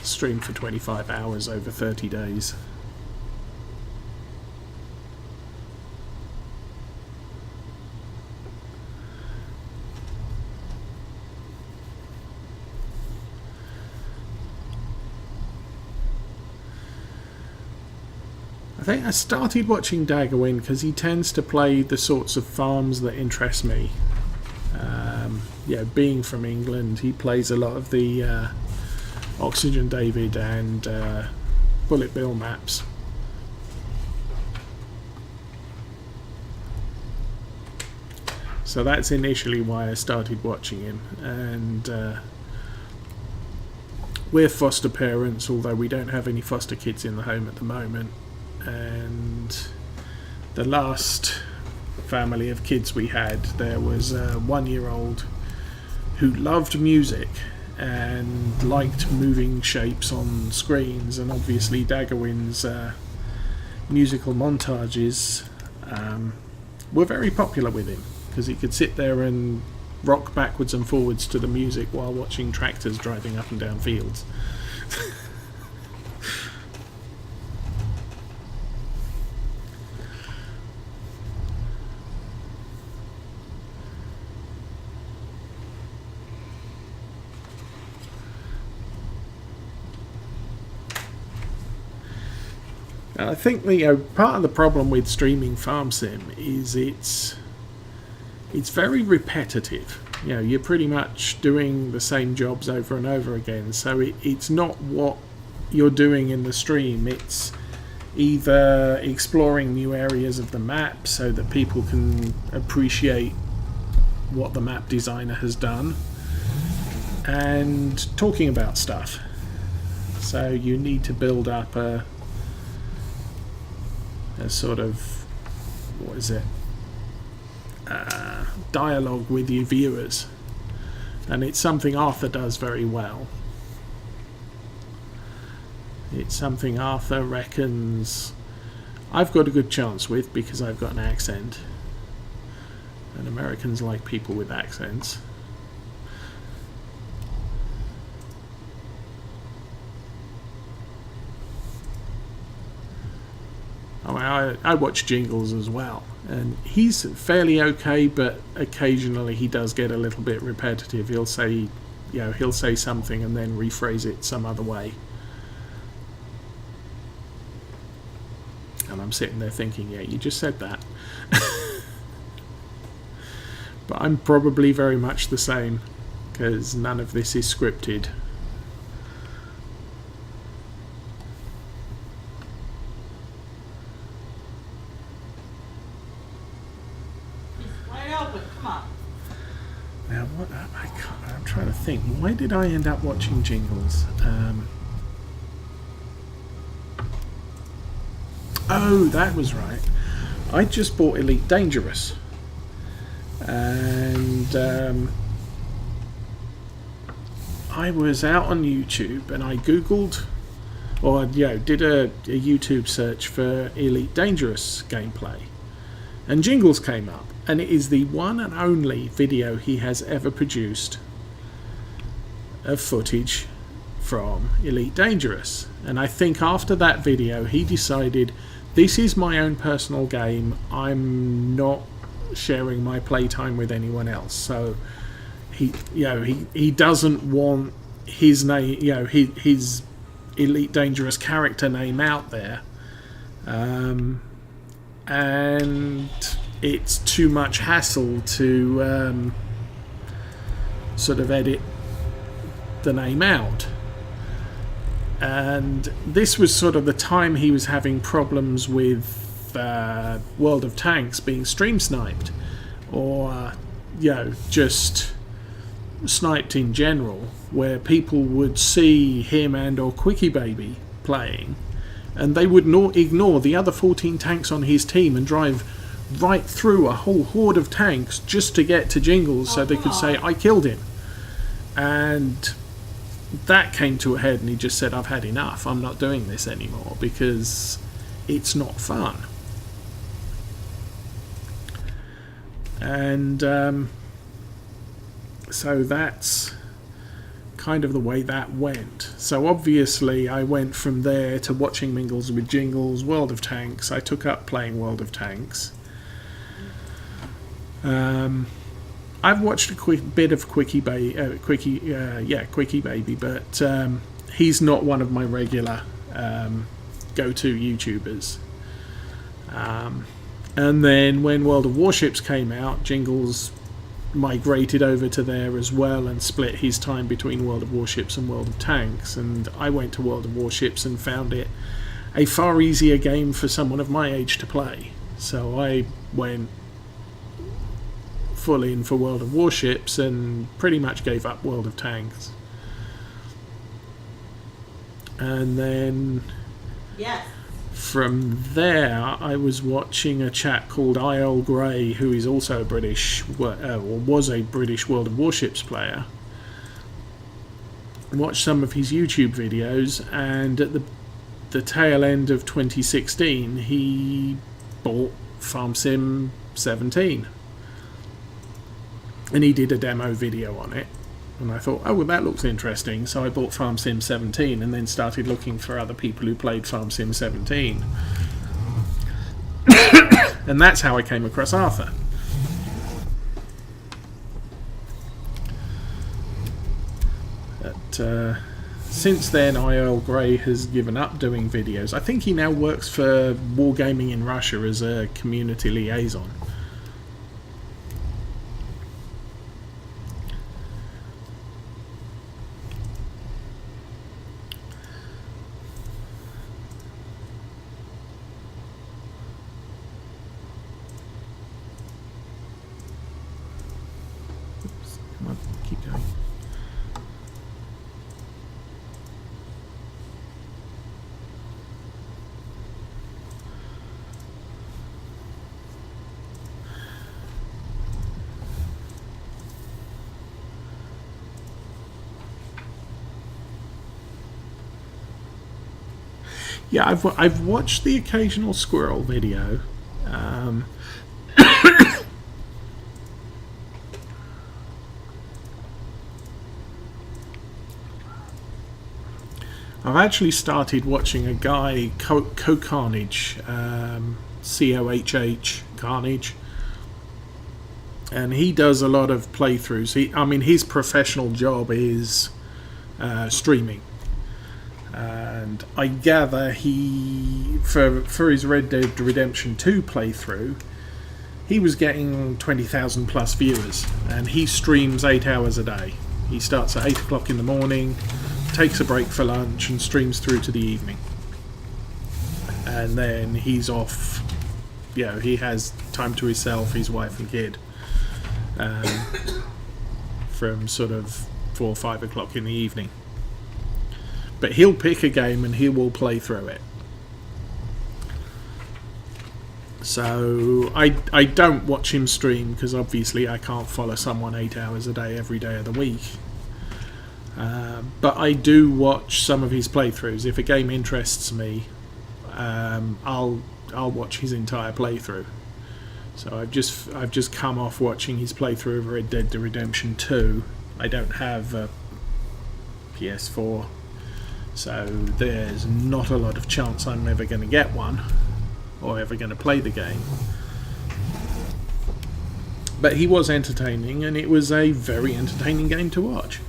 A: stream for 25 hours over 30 days. I think I started watching Daggerwind because he tends to play the sorts of farms that interest me. Being from England, he plays a lot of the Oxygen David and Bullet Bill maps. So that's initially why I started watching him. And we're foster parents, although we don't have any foster kids in the home at the moment. And the last family of kids we had, there was a 1-year-old who loved music and liked moving shapes on screens, and obviously Daggerwind's musical montages were very popular with him, because he could sit there and rock backwards and forwards to the music while watching tractors driving up and down fields. I think part of the problem with streaming Farm Sim is it's very repetitive. You're pretty much doing the same jobs over and over again. So it's not what you're doing in the stream. It's either exploring new areas of the map so that people can appreciate what the map designer has done, and talking about stuff. So you need to build up a sort of, dialogue with your viewers, and it's something Arthur does very well. It's something Arthur reckons I've got a good chance with, because I've got an accent, and Americans like people with accents. I watch Jingles as well, and he's fairly okay, but occasionally he does get a little bit repetitive. He'll say something and then rephrase it some other way, and I'm sitting there thinking, yeah, you just said that. But I'm probably very much the same, because none of this is scripted. Now, I'm trying to think. Why did I end up watching Jingles? Oh, that was right. I just bought Elite Dangerous, and I was out on YouTube and I googled, or did a YouTube search for Elite Dangerous gameplay, and Jingles came up. And it is the one and only video he has ever produced of footage from Elite Dangerous. And I think after that video he decided, this is my own personal game, I'm not sharing my playtime with anyone else. So he doesn't want his name, his Elite Dangerous character name out there, and it's too much hassle to sort of edit the name out. And this was sort of the time he was having problems with World of Tanks being stream sniped, or just sniped in general, where people would see him and or Quickie Baby playing, and they would not ignore the other 14 tanks on his team and drive right through a whole horde of tanks just to get to Jingles, so they could say, I killed him. And that came to a head, and he just said, I've had enough, I'm not doing this anymore, because it's not fun. And so that's kind of the way that went. So obviously I went from there to watching Mingles with Jingles, World of Tanks. I took up playing World of Tanks. I've watched a quick bit of Quickie Baby, but he's not one of my regular go-to YouTubers. And then when World of Warships came out, Jingles migrated over to there as well and split his time between World of Warships and World of Tanks. And I went to World of Warships and found it a far easier game for someone of my age to play. So I went full in for World of Warships and pretty much gave up World of Tanks. And then from there I was watching a chap called I.L. Gray, who is also a British, or was a British World of Warships player. Watched some of his YouTube videos, and at the tail end of 2016 he bought Farm Sim 17. And he did a demo video on it. And I thought, oh, well, that looks interesting. So I bought Farm Sim 17 and then started looking for other people who played Farm Sim 17. And that's how I came across Arthur. But since then, IL Grey has given up doing videos. I think he now works for Wargaming in Russia as a community liaison. Oops, come on, keep going. Yeah, I've watched the occasional squirrel video. I've actually started watching a guy, Carnage, Cohh Carnage, and he does a lot of playthroughs. I mean, his professional job is streaming. And I gather he, for his Red Dead Redemption 2 playthrough, he was getting 20,000 plus viewers, and he streams 8 hours a day. He starts at 8 o'clock in the morning, takes a break for lunch, and streams through to the evening. And then he's off. You know, he has time to himself, his wife and kid, from sort of 4 or 5 o'clock in the evening. But he'll pick a game and he will play through it. So I don't watch him stream because obviously I can't follow someone 8 hours a day every day of the week. But I do watch some of his playthroughs. If a game interests me, I'll watch his entire playthrough. So I've just come off watching his playthrough of Red Dead Redemption 2. I don't have a PS4. So there's not a lot of chance I'm ever going to get one or ever going to play the game. But he was entertaining, and it was a very entertaining game to watch.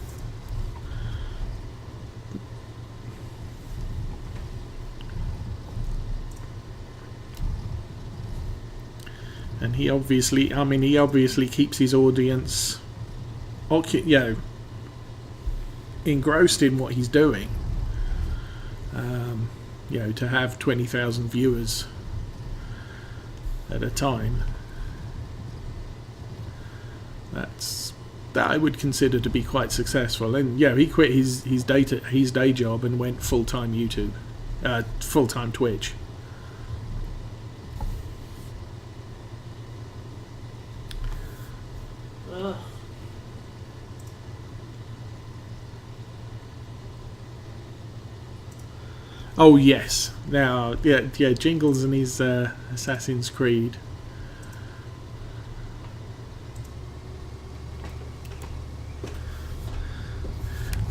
A: And he obviously keeps his audience, engrossed in what he's doing. To have 20,000 viewers at a time, that I would consider to be quite successful. And he quit his day job and went full-time YouTube, full-time Twitch.
B: Ugh.
A: Oh yes, now Jingles and his Assassin's Creed.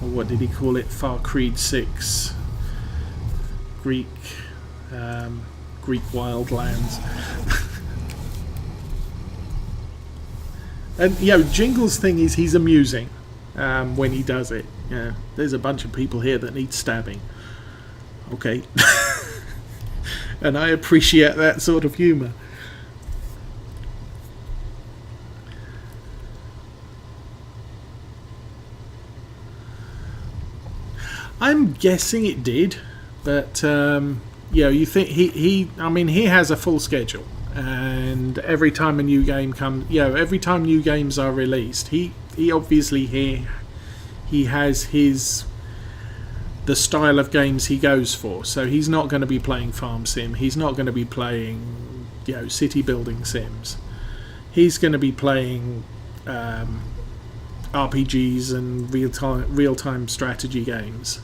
A: Or what did he call it? Far Creed 6. Greek Wildlands. And Jingles' thing is he's amusing when he does it. Yeah, there's a bunch of people here that need stabbing. Okay. And I appreciate that sort of humour. I'm guessing it did, but you think he has a full schedule, and every time a new game comes, every time new games are released, he obviously he has the style of games he goes for. So he's not going to be playing farm sim. He's not going to be playing, city building sims. He's going to be playing RPGs and real-time strategy games.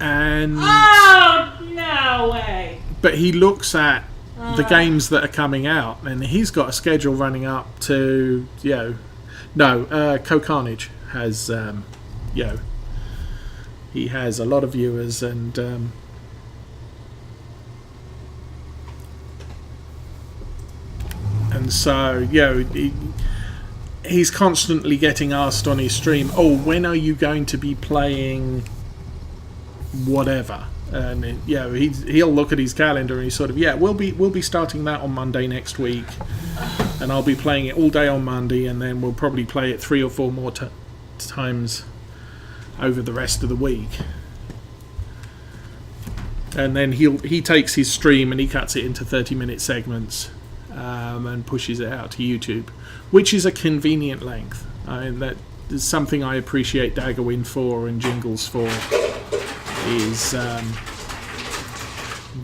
A: and
B: Oh, no way.
A: but he looks at the games that are coming out, and he's got a schedule running up to Co-Carnage has he has a lot of viewers, and so he's constantly getting asked on his stream, oh, when are you going to be playing whatever? And he'll look at his calendar and he's sort of, we'll be starting that on Monday next week, and I'll be playing it all day on Monday, and then we'll probably play it 3 or 4 more times over the rest of the week. And then he takes his stream and he cuts it into 30-minute segments, and pushes it out to YouTube, which is a convenient length. That is something I appreciate Daggerwin for and Jingles for. Is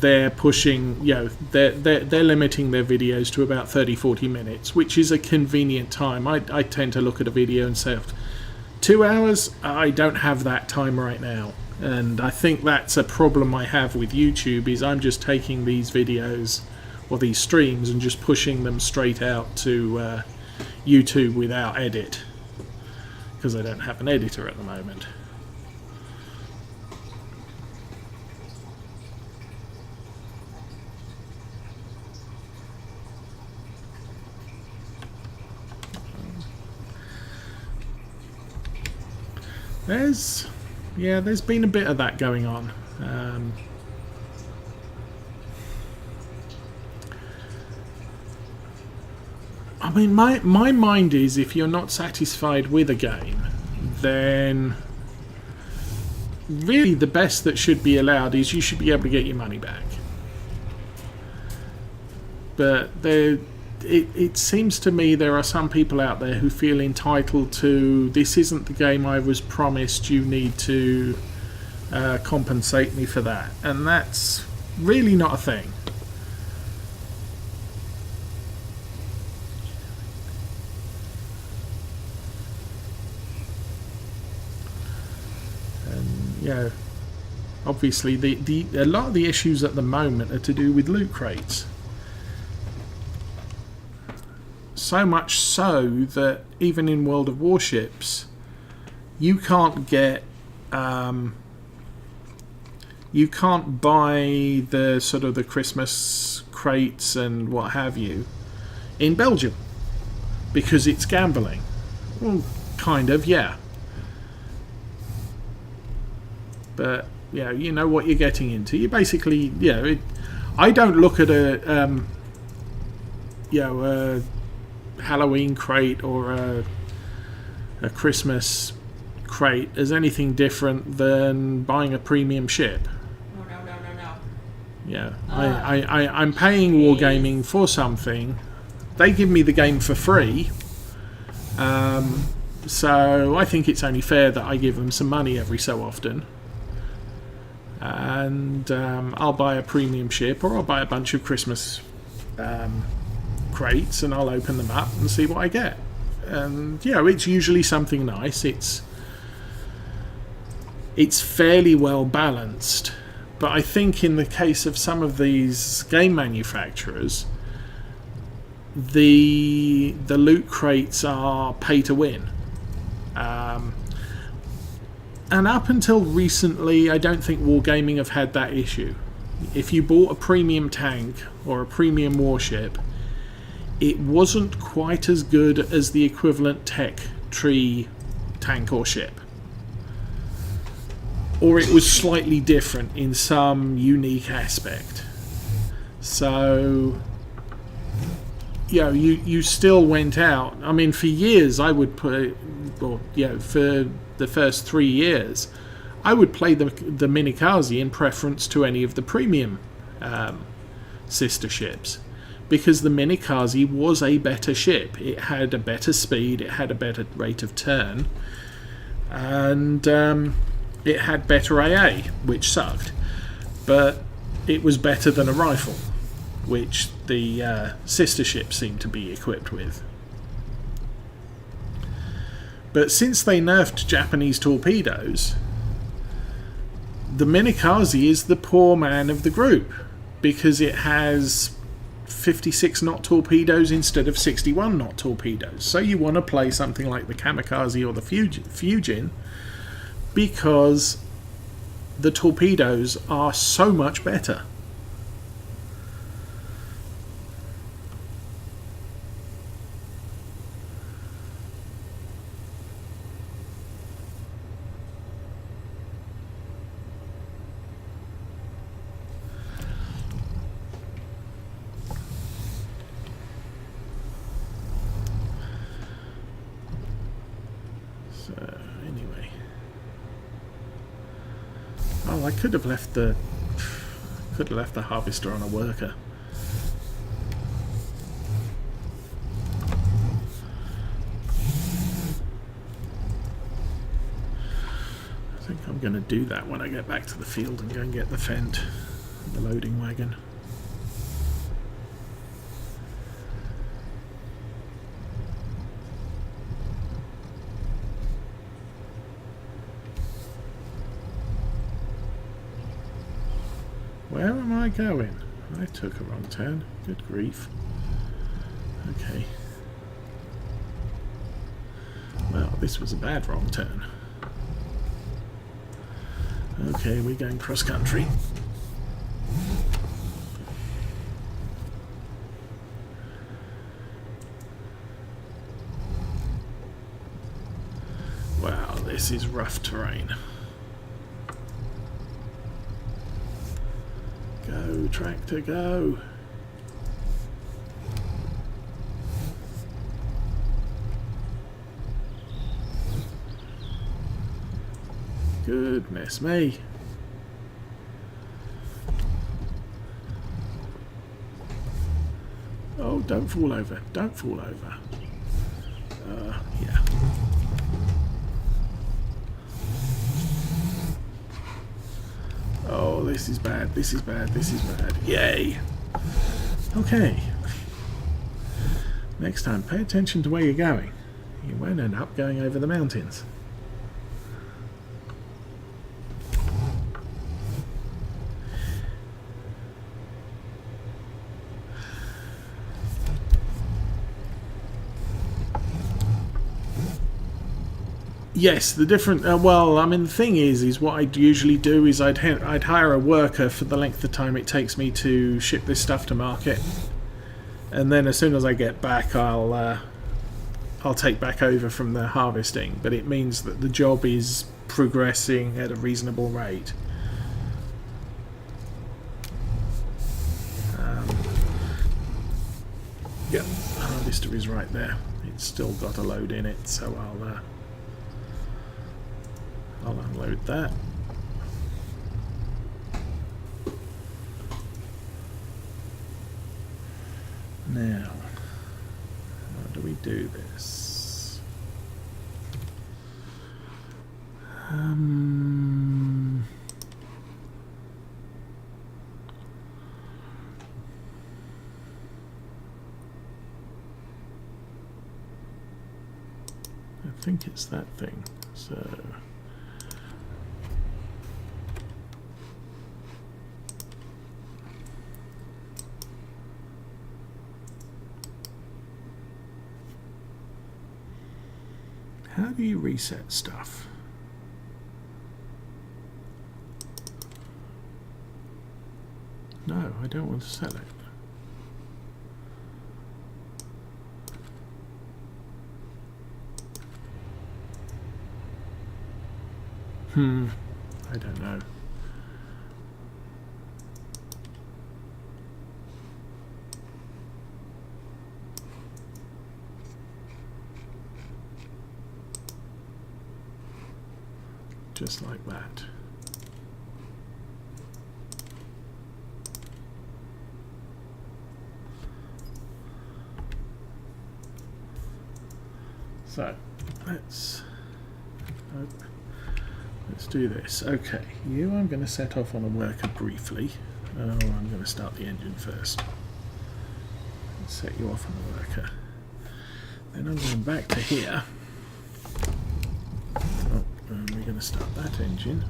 A: they're pushing, they're limiting their videos to about 30-40 minutes, which is a convenient time. I tend to look at a video and say, 2 hours? I don't have that time right now. And I think that's a problem I have with YouTube, is I'm just taking these videos or these streams and just pushing them straight out to YouTube without edit, because I don't have an editor at the moment. There's been a bit of that going on. I mean, my mind is, if you're not satisfied with a game, then really the best that should be allowed is you should be able to get your money back. But it seems to me there are some people out there who feel entitled to, this isn't the game I was promised, you need to compensate me for that. And that's really not a thing. And obviously a lot of the issues at the moment are to do with loot crates. So much so that even in World of Warships, you can't get, you can't buy the sort of the Christmas crates and what have you in Belgium, because it's gambling. Well, kind of, yeah. But you know what you're getting into. You basically, I don't look at a Halloween crate or a Christmas crate as anything different than buying a premium ship.
B: No.
A: Yeah, I'm paying Wargaming for something. They give me the game for free, so I think it's only fair that I give them some money every so often. And I'll buy a premium ship, or I'll buy a bunch of Christmas crates, and I'll open them up and see what I get. And it's usually something nice. It's fairly well balanced, but I think in the case of some of these game manufacturers, the loot crates are pay to win. And up until recently, I don't think Wargaming have had that issue. If you bought a premium tank or a premium warship, it wasn't quite as good as the equivalent tech tree tank or ship. Or it was slightly different in some unique aspect. So, you still went out. I mean, for years I would put, for the first 3 years, I would play the Minikaze in preference to any of the premium sister ships, because the Minikaze was a better ship. It had a better speed, it had a better rate of turn, and it had better AA, which sucked, but it was better than a rifle, which the sister ships seemed to be equipped with. But since they nerfed Japanese torpedoes, the Minikaze is the poor man of the group because it has 56 knot torpedoes instead of 61 knot torpedoes. So you want to play something like the Kamikaze or the Fujin because the torpedoes are so much better. Oh, I could have left the harvester on a worker. I think I'm going to do that when I get back to the field and go and get the Fent, the loading wagon. Where am I going? I took a wrong turn. Good grief. Okay. Well, this was a bad wrong turn. Okay, we're going cross country. Wow, this is rough terrain. Go, tractor, go. Goodness me. Oh, don't fall over. Don't fall over. Yeah. Oh, this is bad. This is bad. This is bad. Yay. Okay. Next time, pay attention to where you're going. You won't end up going over the mountains. Yes, the different. Well, I mean, the thing is what I'd usually do is I'd hire a worker for the length of time it takes me to ship this stuff to market, and then as soon as I get back, I'll take back over from the harvesting. But it means that the job is progressing at a reasonable rate. Yep, the harvester is right there. It's still got a load in it, so I'll unload that. Now, how do we do this? I think it's that thing. So. How do you reset stuff? No, I don't want to sell it. I don't know. Just like that. So let's do this. Okay, you I'm going to set off on a worker briefly. Oh, I'm going to start the engine first. Set you off on a worker. Then I'm going back to here. And we're going to start that engine.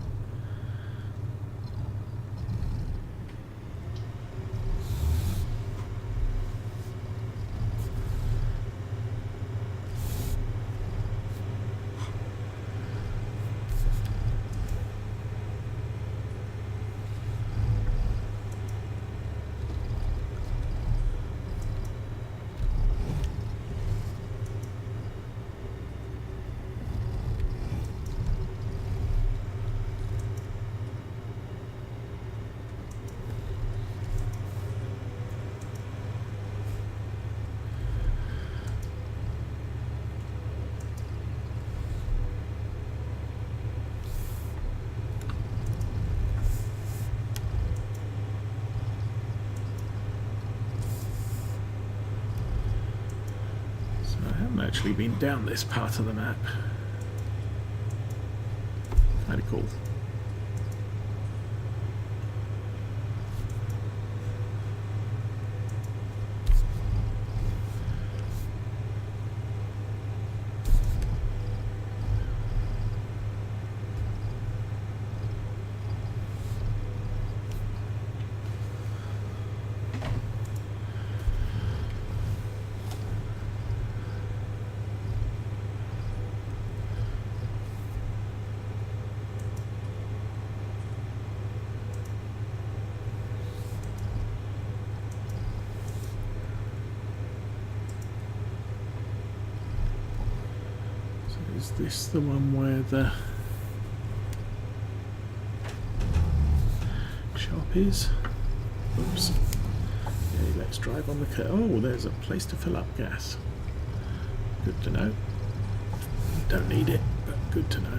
A: haven't actually been down this part of the map. Kind of cool. Is this the one where the shop is? Oops. Okay, let's drive on the curb. Oh, there's a place to fill up gas. Good to know. Don't need it, but good to know.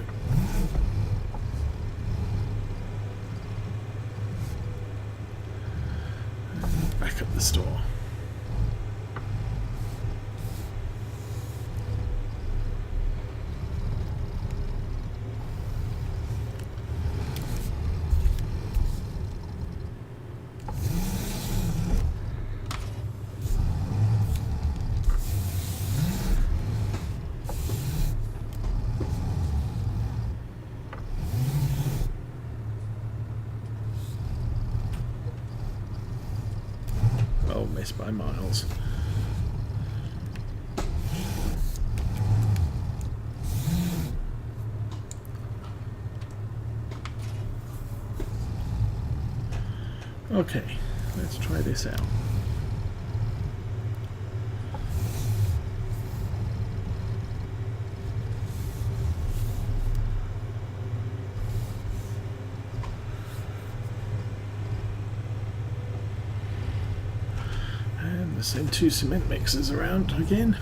A: And back at the store. Oh, missed by miles. Okay, let's try this out. And send 2 cement mixers around again.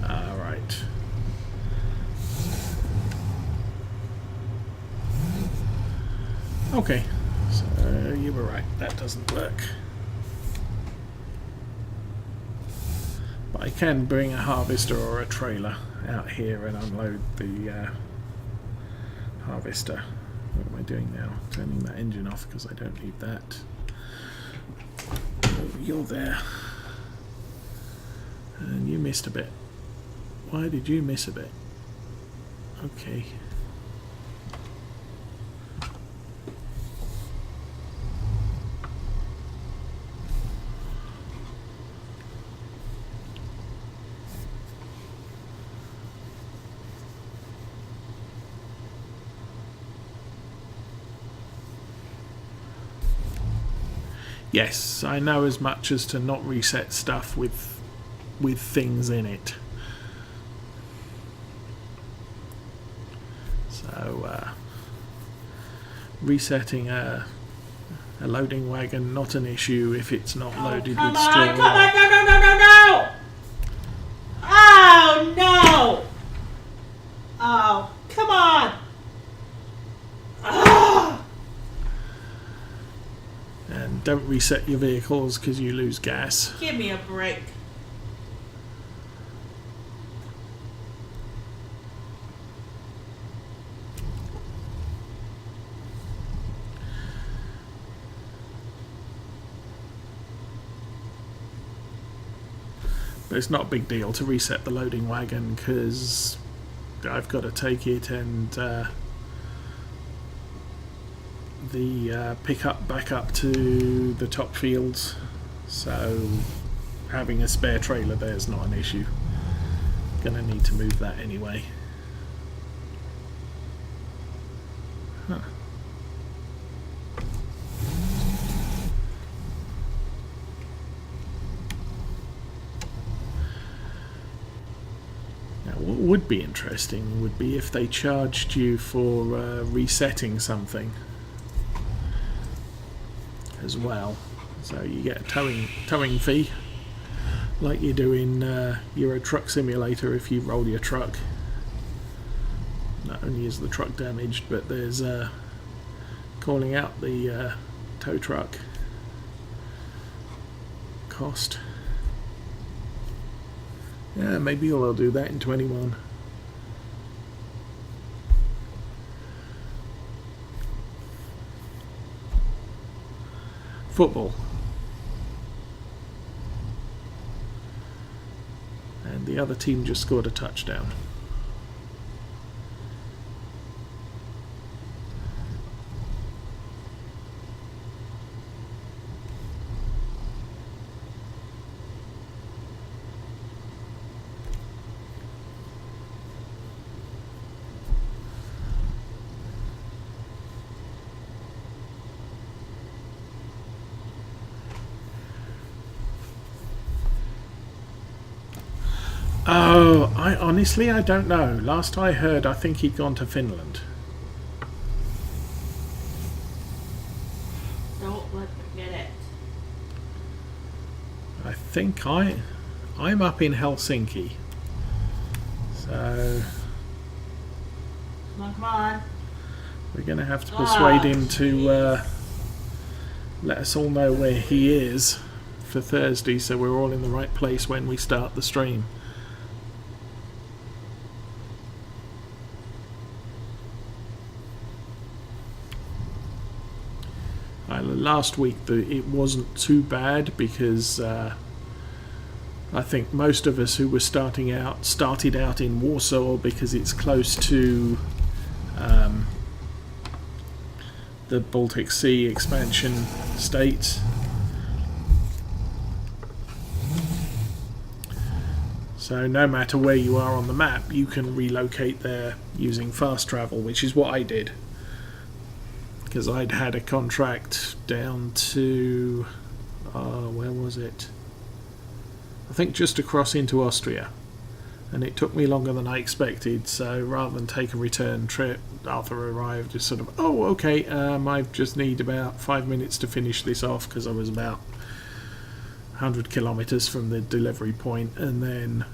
A: Alright. Okay, so you were right, that doesn't work. But I can bring a harvester or a trailer out here and unload the harvester. What am I doing now? Turning that engine off because I don't need that. Oh, you're there. And you missed a bit. Why did you miss a bit? Okay. Yes, I know as much as to not reset stuff with things in it. So resetting a loading wagon, not an issue if it's not loaded with straw.
B: Come on, no! Oh no! Oh, come on!
A: And don't reset your vehicles because you lose gas.
B: Give me a break.
A: But it's not a big deal to reset the loading wagon because I've got to take it and the pickup back up to the top fields, so having a spare trailer there is not an issue. Gonna need to move that anyway. Huh. Now what would be interesting would be if they charged you for resetting something as well, so you get a towing fee like you do in Euro Truck Simulator. If you roll your truck, not only is the truck damaged, but there's calling out the tow truck cost. Yeah, maybe I'll do that in 21. Football. And the other team just scored a touchdown. Oh, I don't know. Last I heard, I think he'd gone to Finland.
B: Don't let me get it.
A: I think I'm up in Helsinki. So
B: Come on.
A: we're going to have to persuade him to let us all know where he is for Thursday, so we're all in the right place when we start the stream. Last week it wasn't too bad because I think most of us who were started out in Warsaw because it's close to the Baltic Sea expansion states. So no matter where you are on the map, you can relocate there using fast travel, which is what I did. Because I'd had a contract down to, where was it? I think just across into Austria. And it took me longer than I expected, so rather than take a return trip, Arthur arrived just sort of, oh, okay, I just need about 5 minutes to finish this off, because I was about 100 kilometres from the delivery point, and then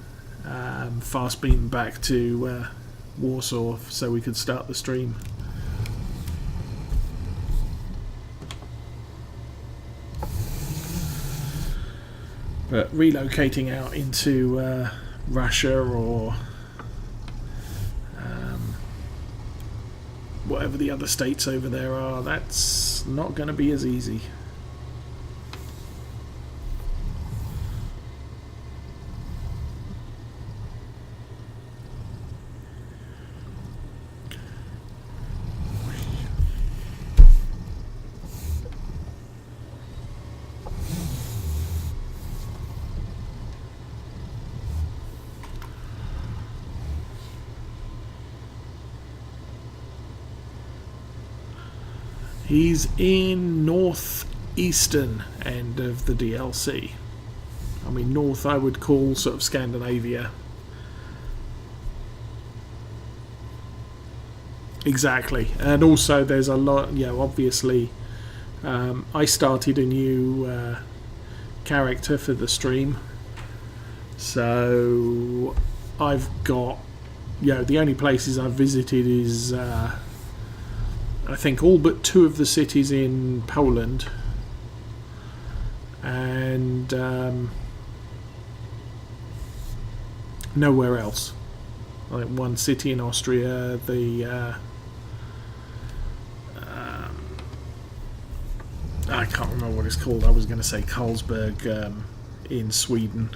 A: fast beam back to Warsaw so we could start the stream. But relocating out into Russia or whatever the other states over there are, that's not going to be as easy. He's in northeastern end of the DLC. I mean, north I would call sort of Scandinavia. Exactly. And also there's a lot, obviously I started a new character for the stream. So I've got, the only places I've visited is I think all but 2 of the cities in Poland and nowhere else. Like 1 city in Austria, I can't remember what it's called. I was going to say Carlsberg in Sweden.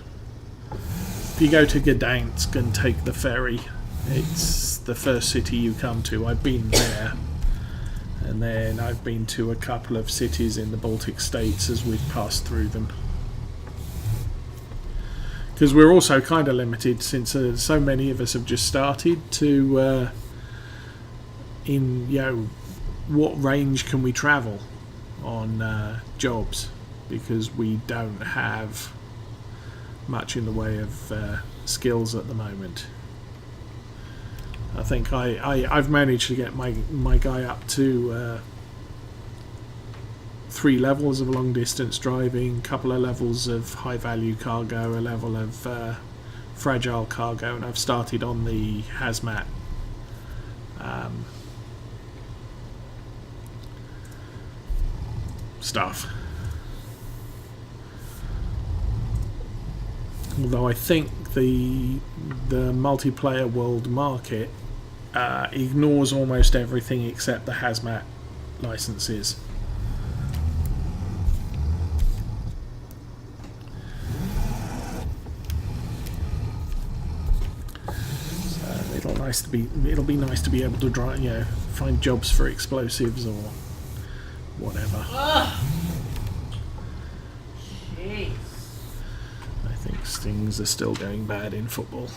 A: If you go to Gdansk and take the ferry, it's the first city you come to. I've been there. And then I've been to a couple of cities in the Baltic states as we've passed through them. Because we're also kind of limited since so many of us have just started to what range can we travel on jobs, because we don't have much in the way of skills at the moment. I think I've managed to get my guy up to 3 levels of long distance driving, couple of levels of high value cargo, a level of fragile cargo, and I've started on the hazmat stuff. Although I think the multiplayer world market ignores almost everything except the hazmat licenses. It'll be nice to be able to find jobs for explosives or whatever.
B: Ugh. Jeez.
A: I think things are still going bad in football.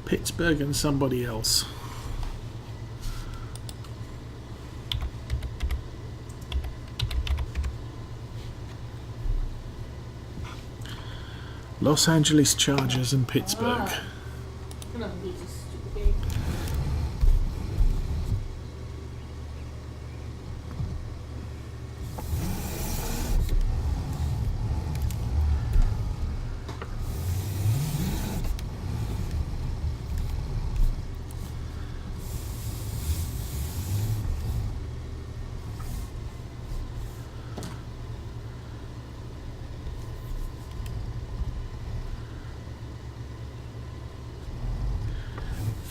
A: Pittsburgh and somebody else. Los Angeles Chargers and Pittsburgh.
B: Another piece of stupid game.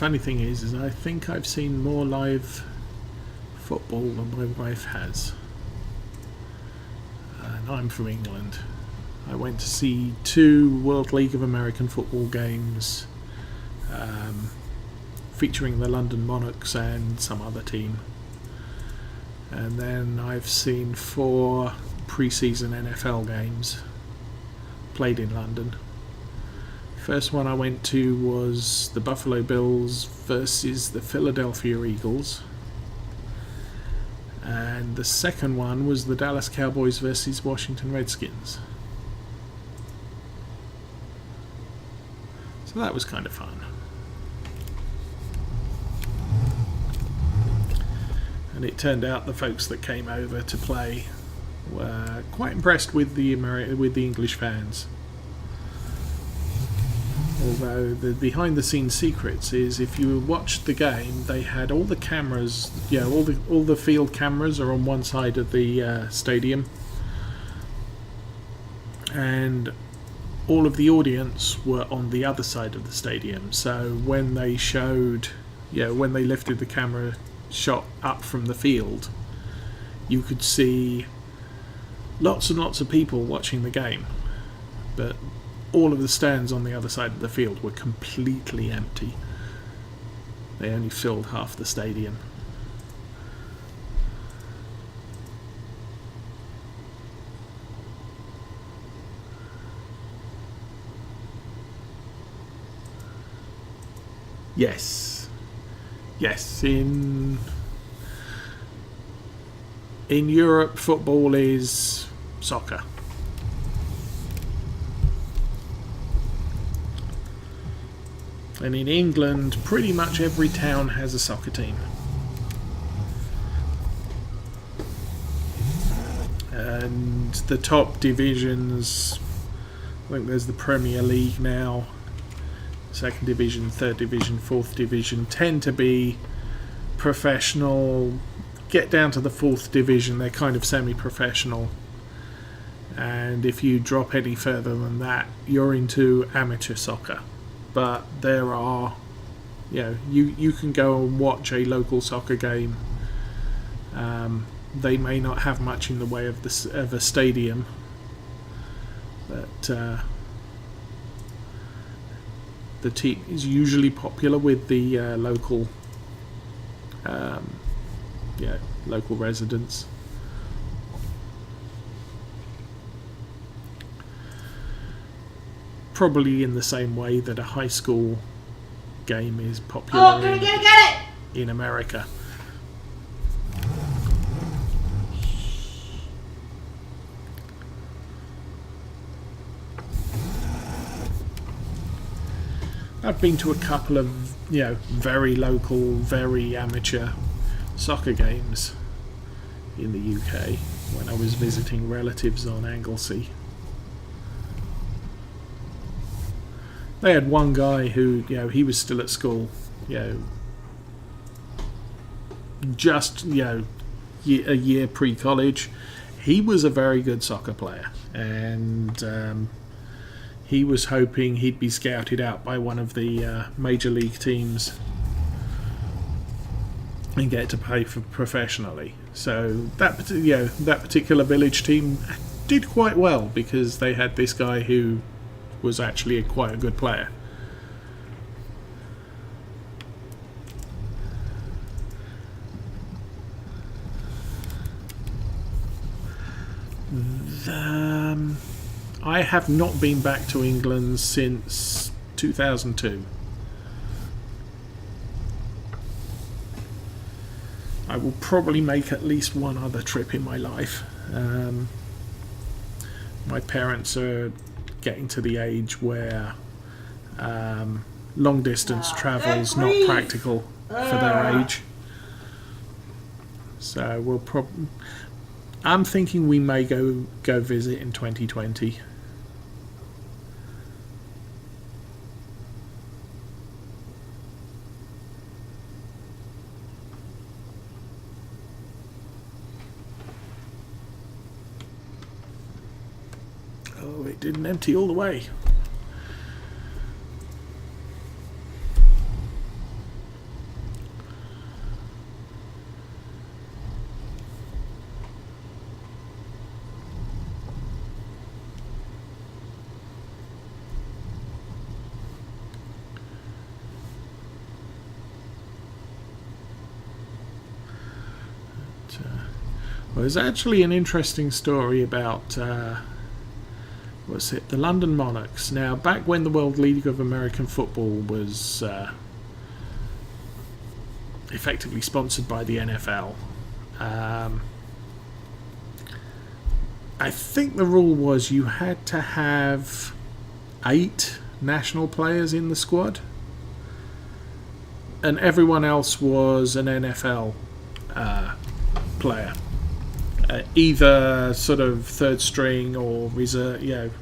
A: Funny thing is I think I've seen more live football than my wife has. And I'm from England. I went to see 2 World League of American Football games featuring the London Monarchs and some other team. And then I've seen 4 pre-season NFL games played in London. First one I went to was the Buffalo Bills versus the Philadelphia Eagles. And the second one was the Dallas Cowboys versus Washington Redskins. So that was kind of fun. And it turned out the folks that came over to play were quite impressed with the English fans. Although the behind-the-scenes secrets is, if you watched the game, they had all the cameras. All the field cameras are on one side of the stadium, and all of the audience were on the other side of the stadium. So when they when they lifted the camera shot up from the field, you could see lots and lots of people watching the game, but all of the stands on the other side of the field were completely empty. They only filled half the stadium. Yes. In Europe, football is soccer. And in England, pretty much every town has a soccer team. And the top divisions, I think there's the Premier League now, Second Division, Third Division, Fourth Division, tend to be professional. Get down to the Fourth Division, they're kind of semi-professional. And if you drop any further than that, you're into amateur soccer. But there are, you can go and watch a local soccer game. They may not have much in the way of a stadium, but the team is usually popular with the local residents. Probably in the same way that a high school game is popular in America. I've been to a couple of, very local, very amateur soccer games in the UK when I was visiting relatives on Anglesey. They had one guy who, he was still at school, just, a year pre-college. He was a very good soccer player, and he was hoping he'd be scouted out by one of the major league teams and get to play for professionally. So that particular village team did quite well because they had this guy who was actually quite a good player. I have not been back to England since 2002. I will probably make at least one other trip in my life. My parents are getting to the age where long distance travel is not practical for their age. So we'll probably... I'm thinking we may go visit in 2020. Oh, it didn't empty all the way. Well, there's actually an interesting story about the London Monarchs. Now, back when the World League of American Football was effectively sponsored by the NFL, I think the rule was you had to have 8 national players in the squad, and everyone else was an NFL player. Either sort of third string or reserve,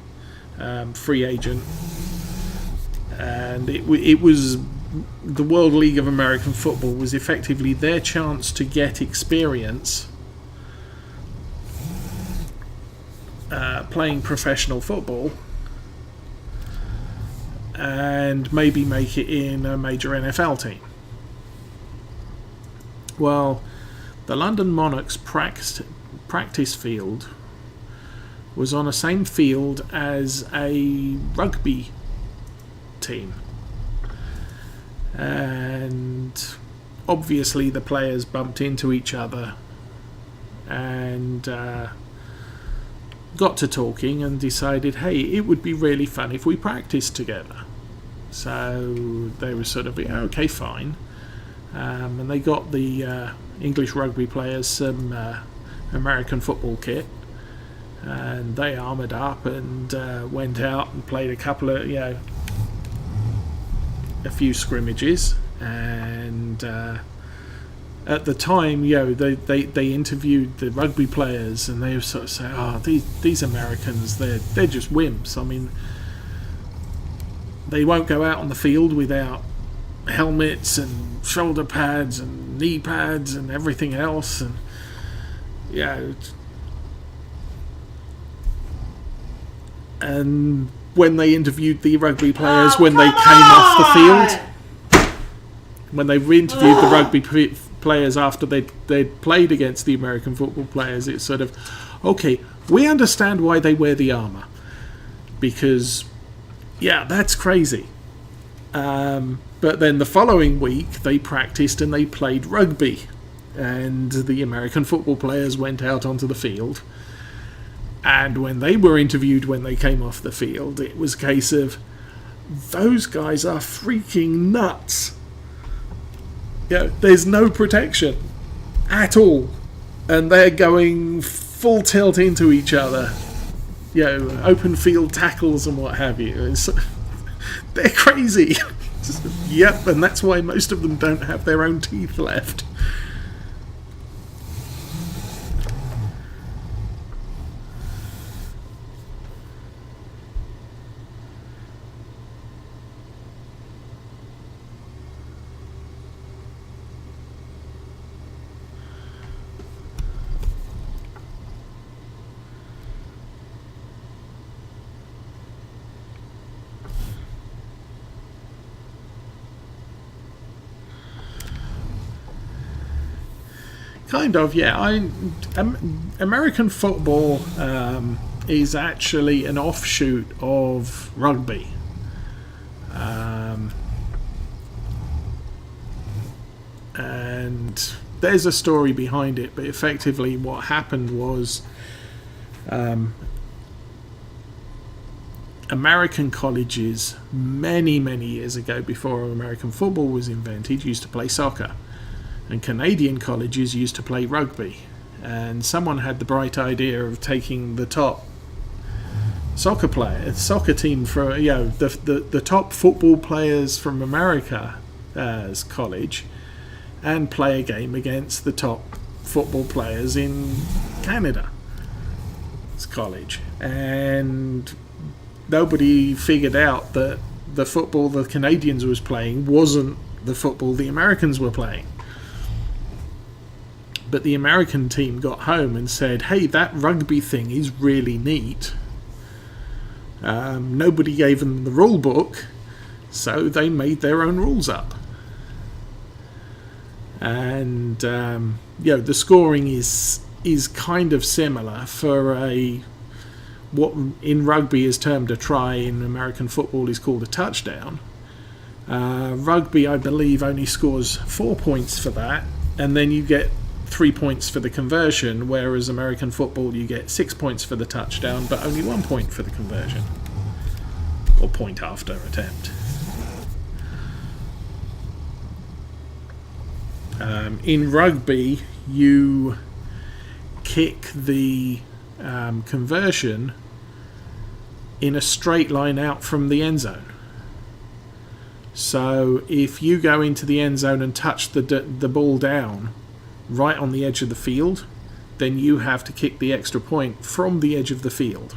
A: free agent, and it was the World League of American Football was effectively their chance to get experience playing professional football and maybe make it in a major NFL team. Well, the London Monarchs practice field was on the same field as a rugby team, and obviously the players bumped into each other and got to talking and decided, hey, it would be really fun if we practiced together. So they were sort of, okay, fine, and they got the English rugby players some American football kit, and they armoured up and went out and played a couple of, a few scrimmages. And at the time, they interviewed the rugby players, and they sort of say, "Oh, these Americans, they're just wimps. I mean, they won't go out on the field without helmets and shoulder pads and knee pads and everything else." And and when they interviewed the rugby players when they came off the field, when they interviewed the rugby players after they'd played against the American football players, it's sort of, okay, we understand why they wear the armour, because that's crazy. But then the following week they practiced and they played rugby, and the American football players went out onto the field, and when they were interviewed when they came off the field, it was a case of, those guys are freaking nuts. There's no protection at all, and they're going full tilt into each other, open field tackles and what have you. They're crazy. Yep, and that's why most of them don't have their own teeth left. Kind of, yeah. American football is actually an offshoot of rugby. And there's a story behind it, but effectively what happened was American colleges, many, many years ago, before American football was invented, used to play soccer. And Canadian colleges used to play rugby. And someone had the bright idea of taking the top soccer team for, the top football players from America's college, and play a game against the top football players in Canada's college. And nobody figured out that the football the Canadians was playing wasn't the football the Americans were playing. But the American team got home and said, hey, that rugby thing is really neat. Nobody gave them the rule book, so they made their own rules up. And, the scoring is kind of similar for what in rugby is termed a try, in American football is called a touchdown. Rugby, I believe, only scores 4 points for that, and then you get 3 points for the conversion, whereas American football you get 6 points for the touchdown but only 1 point for the conversion, or point after attempt. In rugby you kick the conversion in a straight line out from the end zone. So if you go into the end zone and touch the ball down right on the edge of the field, then you have to kick the extra point from the edge of the field.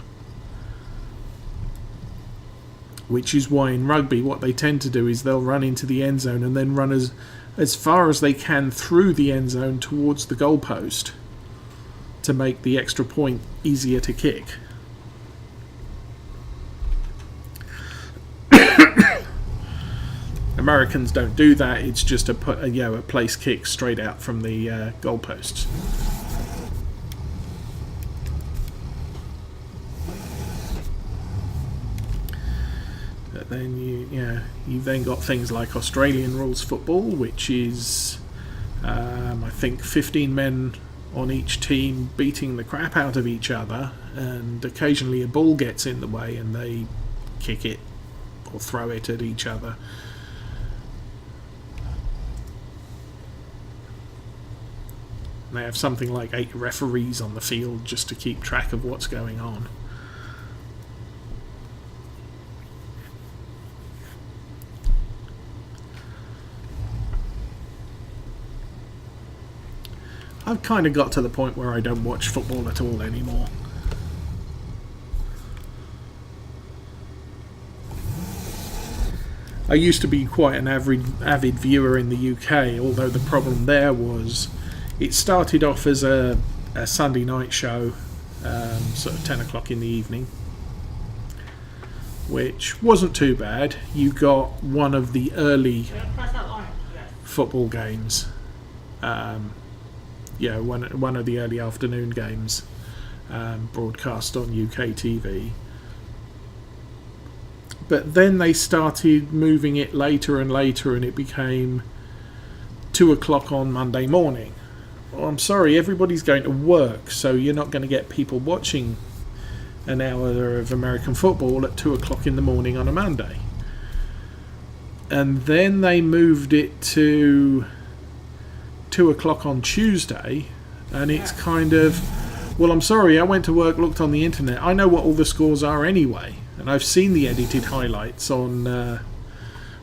A: Which is why in rugby what they tend to do is they'll run into the end zone and then run as far as they can through the end zone towards the goalpost to make the extra point easier to kick. Americans don't do that. It's just a place kick straight out from the goalposts. But then you've then got things like Australian rules football, which is I think 15 men on each team beating the crap out of each other, and occasionally a ball gets in the way and they kick it or throw it at each other. They have something like 8 referees on the field just to keep track of what's going on. I've kind of got to the point where I don't watch football at all anymore. I used to be quite an avid viewer in the UK, although the problem there was it started off as a Sunday night show, sort of 10 o'clock in the evening, which wasn't too bad. You got one of the early football games, one of the early afternoon games broadcast on UK TV. But then they started moving it later and later, and it became 2 o'clock on Monday morning. Well, I'm sorry, everybody's going to work, so you're not going to get people watching an hour of American football at 2 o'clock in the morning on a Monday. And then they moved it to 2 o'clock on Tuesday, and it's kind of, well, I'm sorry, I went to work, looked on the internet, I know what all the scores are anyway, and I've seen the edited highlights on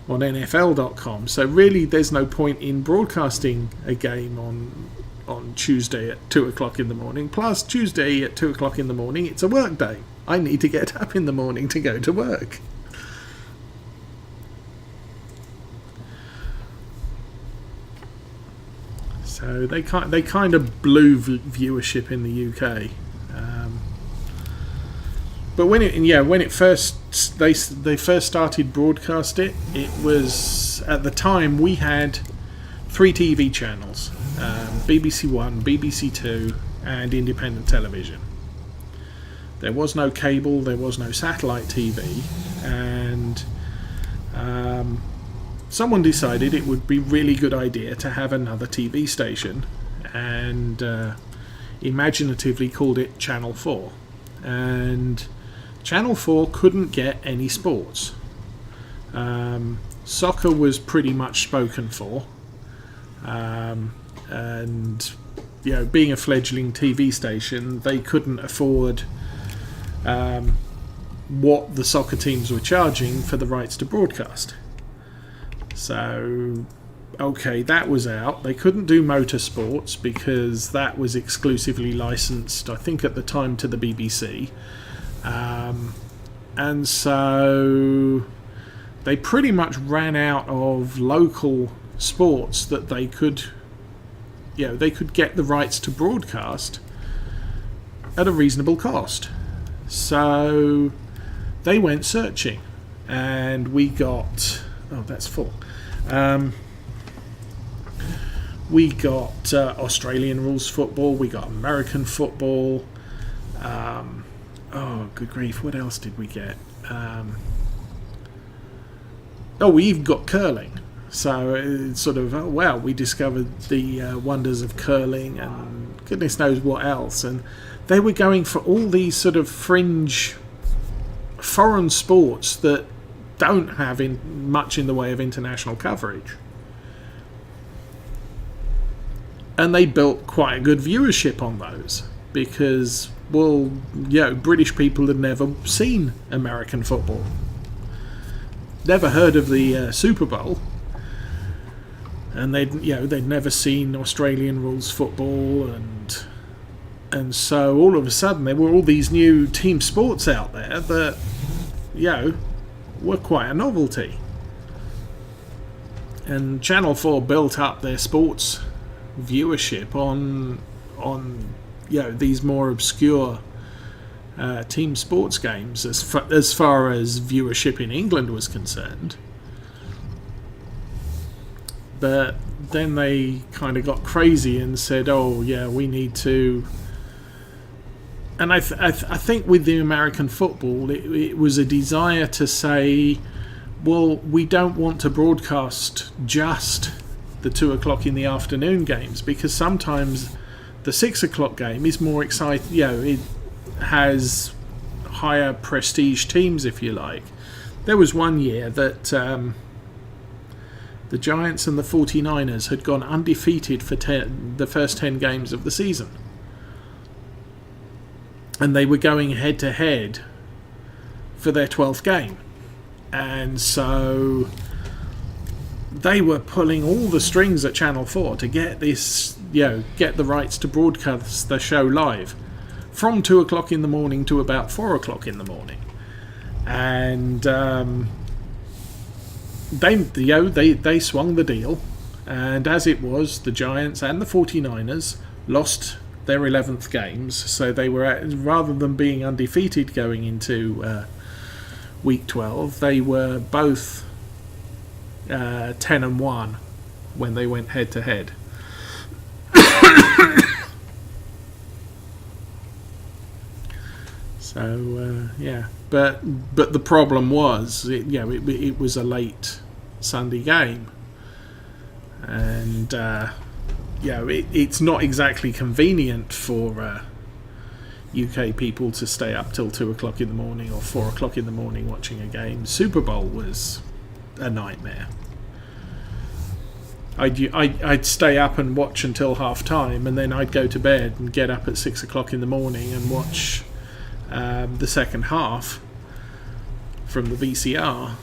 A: on NFL.com. So really, there's no point in broadcasting a game on Tuesday at 2 o'clock in the morning. Plus, Tuesday at 2 o'clock in the morning, it's a work day. I need to get up in the morning to go to work. So they kind of blew viewership in the UK. But when it first they first started broadcast it was, at the time, we had 3 TV channels: BBC One, BBC Two, and independent television. There was no cable, there was no satellite TV, and someone decided it would be a really good idea to have another TV station, and imaginatively called it Channel 4. And Channel 4 couldn't get any sports. Soccer was pretty much spoken for, and being a fledgling TV station, they couldn't afford what the soccer teams were charging for the rights to broadcast. So, okay, that was out. They couldn't do motorsports because that was exclusively licensed, I think at the time, to the BBC. And so they pretty much ran out of local sports that they could get the rights to broadcast at a reasonable cost. So they went searching, and we got... Oh, that's full. We got Australian rules football. We got American football. Oh, good grief! What else did we get? We've got curling. So it's sort of, we discovered the wonders of curling, and goodness knows what else. And they were going for all these sort of fringe foreign sports that don't have much in the way of international coverage. And they built quite a good viewership on those because, British people had never seen American football. Never heard of the Super Bowl. And they'd never seen Australian rules football, and so all of a sudden there were all these new team sports out there that, were quite a novelty. And Channel 4 built up their sports viewership on these more obscure team sports games as far as viewership in England was concerned. But then they kind of got crazy and said, we need to... And I think with the American football, it was a desire to say, we don't want to broadcast just the 2 o'clock in the afternoon games, because sometimes the 6 o'clock game is more exciting. It has higher prestige teams, if you like. There was one year that the Giants and the 49ers had gone undefeated for the first 10 games of the season. And they were going head-to-head for their 12th game. And so they were pulling all the strings at Channel 4 to get this, get the rights to broadcast the show live from 2 o'clock in the morning to about 4 o'clock in the morning. And they swung the deal. And as it was, the Giants and the 49ers lost their 11th games, so they were, rather than being undefeated going into week 12, they were both 10-1 when they went head to head. So but the problem was it was a late Sunday game, and it's not exactly convenient for UK people to stay up till 2 o'clock in the morning or 4 o'clock in the morning watching a game. Super Bowl was a nightmare. I'd stay up and watch until half time, and then I'd go to bed and get up at 6 o'clock in the morning and watch the second half from the VCR.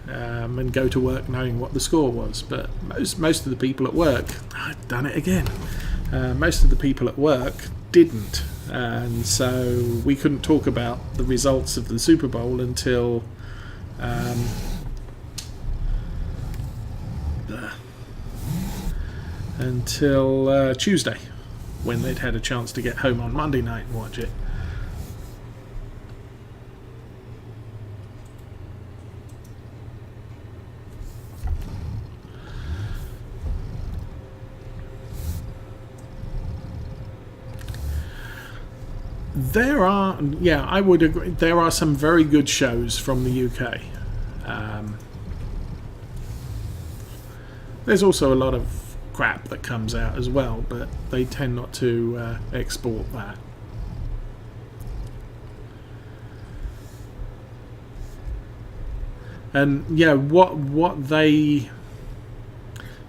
A: and go to work knowing what the score was. But most of the people at work, I've done it again. Most of the people at work didn't, and so we couldn't talk about the results of the Super Bowl until Tuesday, when they'd had a chance to get home on Monday night and watch it. I would agree. There are some very good shows from the UK. There's also a lot of crap that comes out as well, but they tend not to export that. And what they,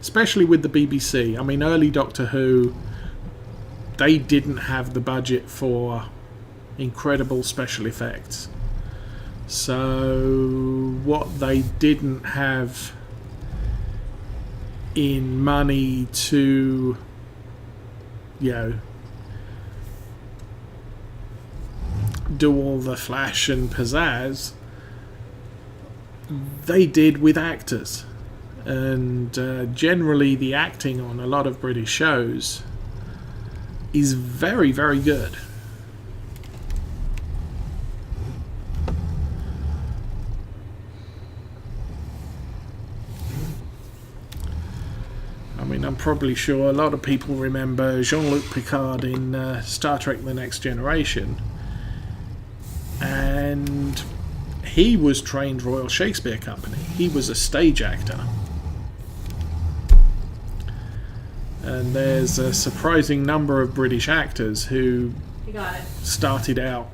A: especially with the BBC, I mean, early Doctor Who, they didn't have the budget for incredible special effects. So what they didn't have in money to, do all the flash and pizzazz, they did with actors. And generally the acting on a lot of British shows is very, very good. I mean, I'm probably sure a lot of people remember Jean-Luc Picard in Star Trek The Next Generation, and he was trained Royal Shakespeare Company. He was a stage actor. And there's a surprising number of British actors who started out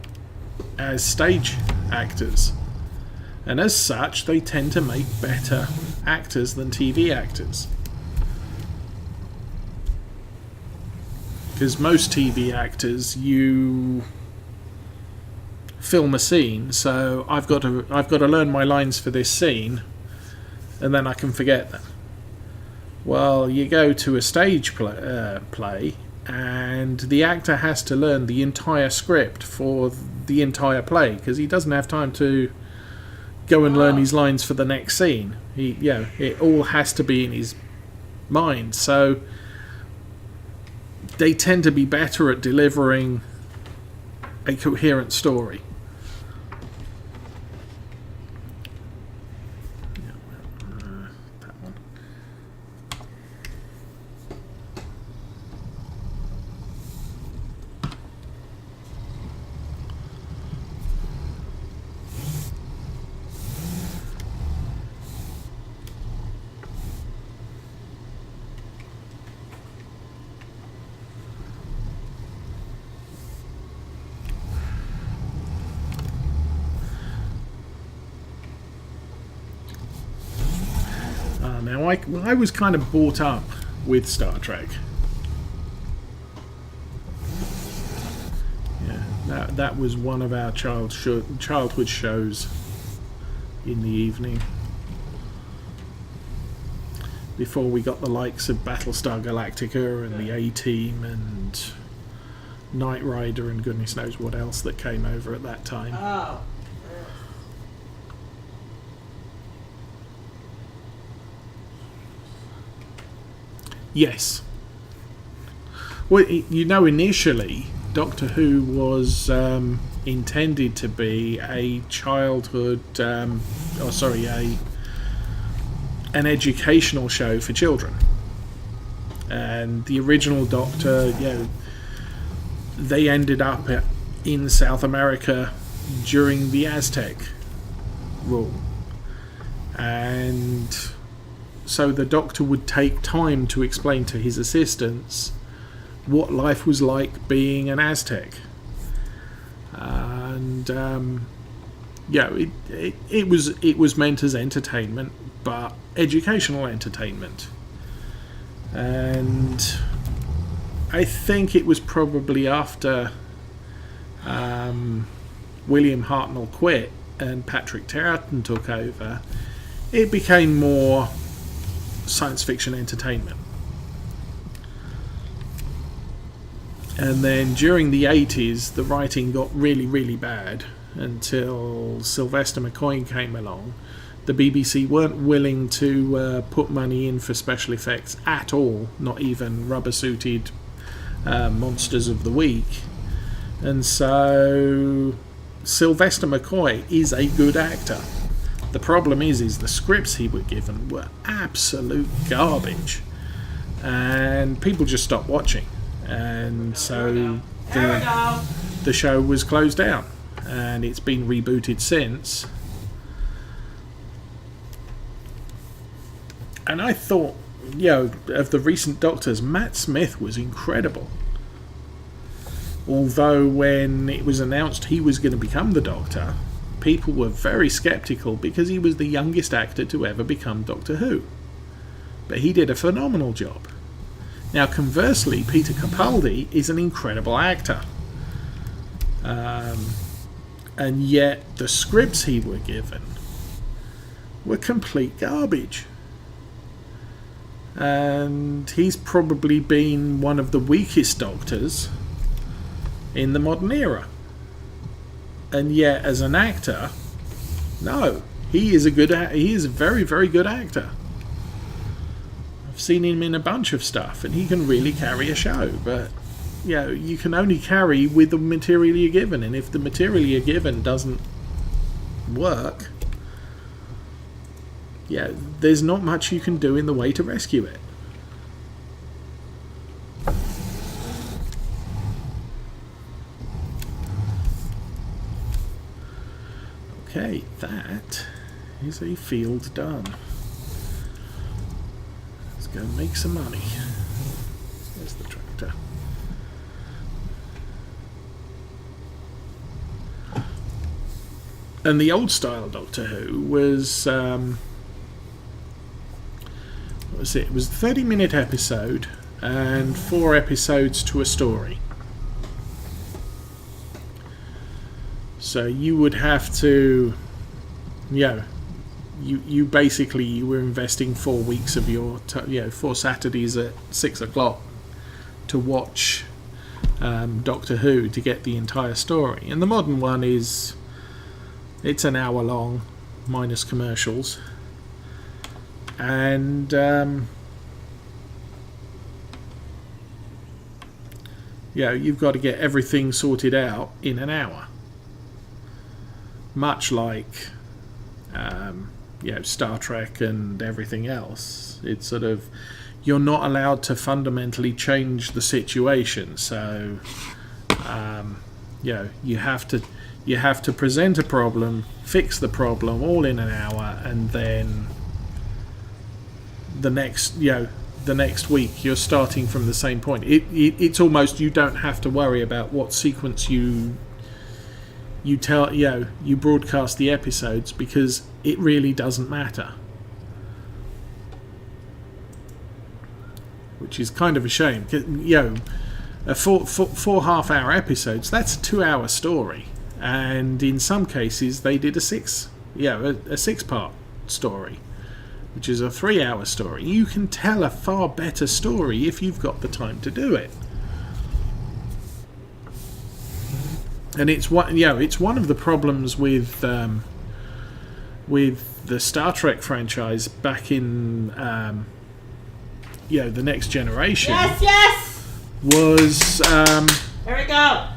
A: as stage actors. And as such, they tend to make better actors than TV actors. Because most TV actors, you film a scene, so I've got to learn my lines for this scene, and then I can forget them. Well, you go to a stage play, and the actor has to learn the entire script for the entire play, because he doesn't have time to go and learn his lines for the next scene. It all has to be in his mind. So they tend to be better at delivering a coherent story. Now, I was kind of brought up with Star Trek. Yeah, that was one of our childhood shows in the evening. Before we got the likes of Battlestar Galactica and the A-Team and Knight Rider and goodness knows what else that came over at that time.
B: Oh.
A: Yes. Well, initially, Doctor Who was intended to be a childhood, an educational show for children. And the original Doctor, they ended up in South America during the Aztec rule. And so the Doctor would take time to explain to his assistants what life was like being an Aztec. And it was meant as entertainment, but educational entertainment. And I think it was probably after William Hartnell quit and Patrick Troughton took over, it became more science fiction entertainment. And then during the 80s, the writing got really, really bad until Sylvester McCoy came along. The BBC weren't willing to put money in for special effects at all, not even rubber-suited monsters of the week. And so Sylvester McCoy is a good actor. The problem is the scripts he was given were absolute garbage. And people just stopped watching. And so the show was closed down, and it's been rebooted since. And I thought, of the recent Doctors, Matt Smith was incredible. Although when it was announced he was going to become the Doctor, people were very sceptical because he was the youngest actor to ever become Doctor Who. But he did a phenomenal job. Now, conversely, Peter Capaldi is an incredible actor. And yet the scripts he were given were complete garbage. And he's probably been one of the weakest Doctors in the modern era. And yet, as an actor, no, he is a very, very good actor. I've seen him in a bunch of stuff, and he can really carry a show. But you can only carry with the material you're given, and if the material you're given doesn't work, there's not much you can do in the way to rescue it. Okay, that is a field done. Let's go make some money. There's the tractor. And the old style Doctor Who was what was it? It was a 30-minute episode and 4 episodes to a story. So you would have to, you basically were investing 4 weeks of your, 4 Saturdays at 6 o'clock to watch Doctor Who to get the entire story. And the modern one it's an hour long, minus commercials. And you've got to get everything sorted out in an hour. Much like Star Trek and everything else. It's sort of, you're not allowed to fundamentally change the situation. So you have to present a problem, fix the problem all in an hour, and then the next week you're starting from the same point. It's almost, you don't have to worry about what sequence you broadcast the episodes, because it really doesn't matter. Which is kind of a shame. A four half-hour episodes, that's a 2-hour story, and in some cases they did a 6-part story, which is a 3-hour story. You can tell a far better story if you've got the time to do it. And it's one of the problems with the Star Trek franchise back in the Next Generation.
B: Yes.
A: Was
B: there we go.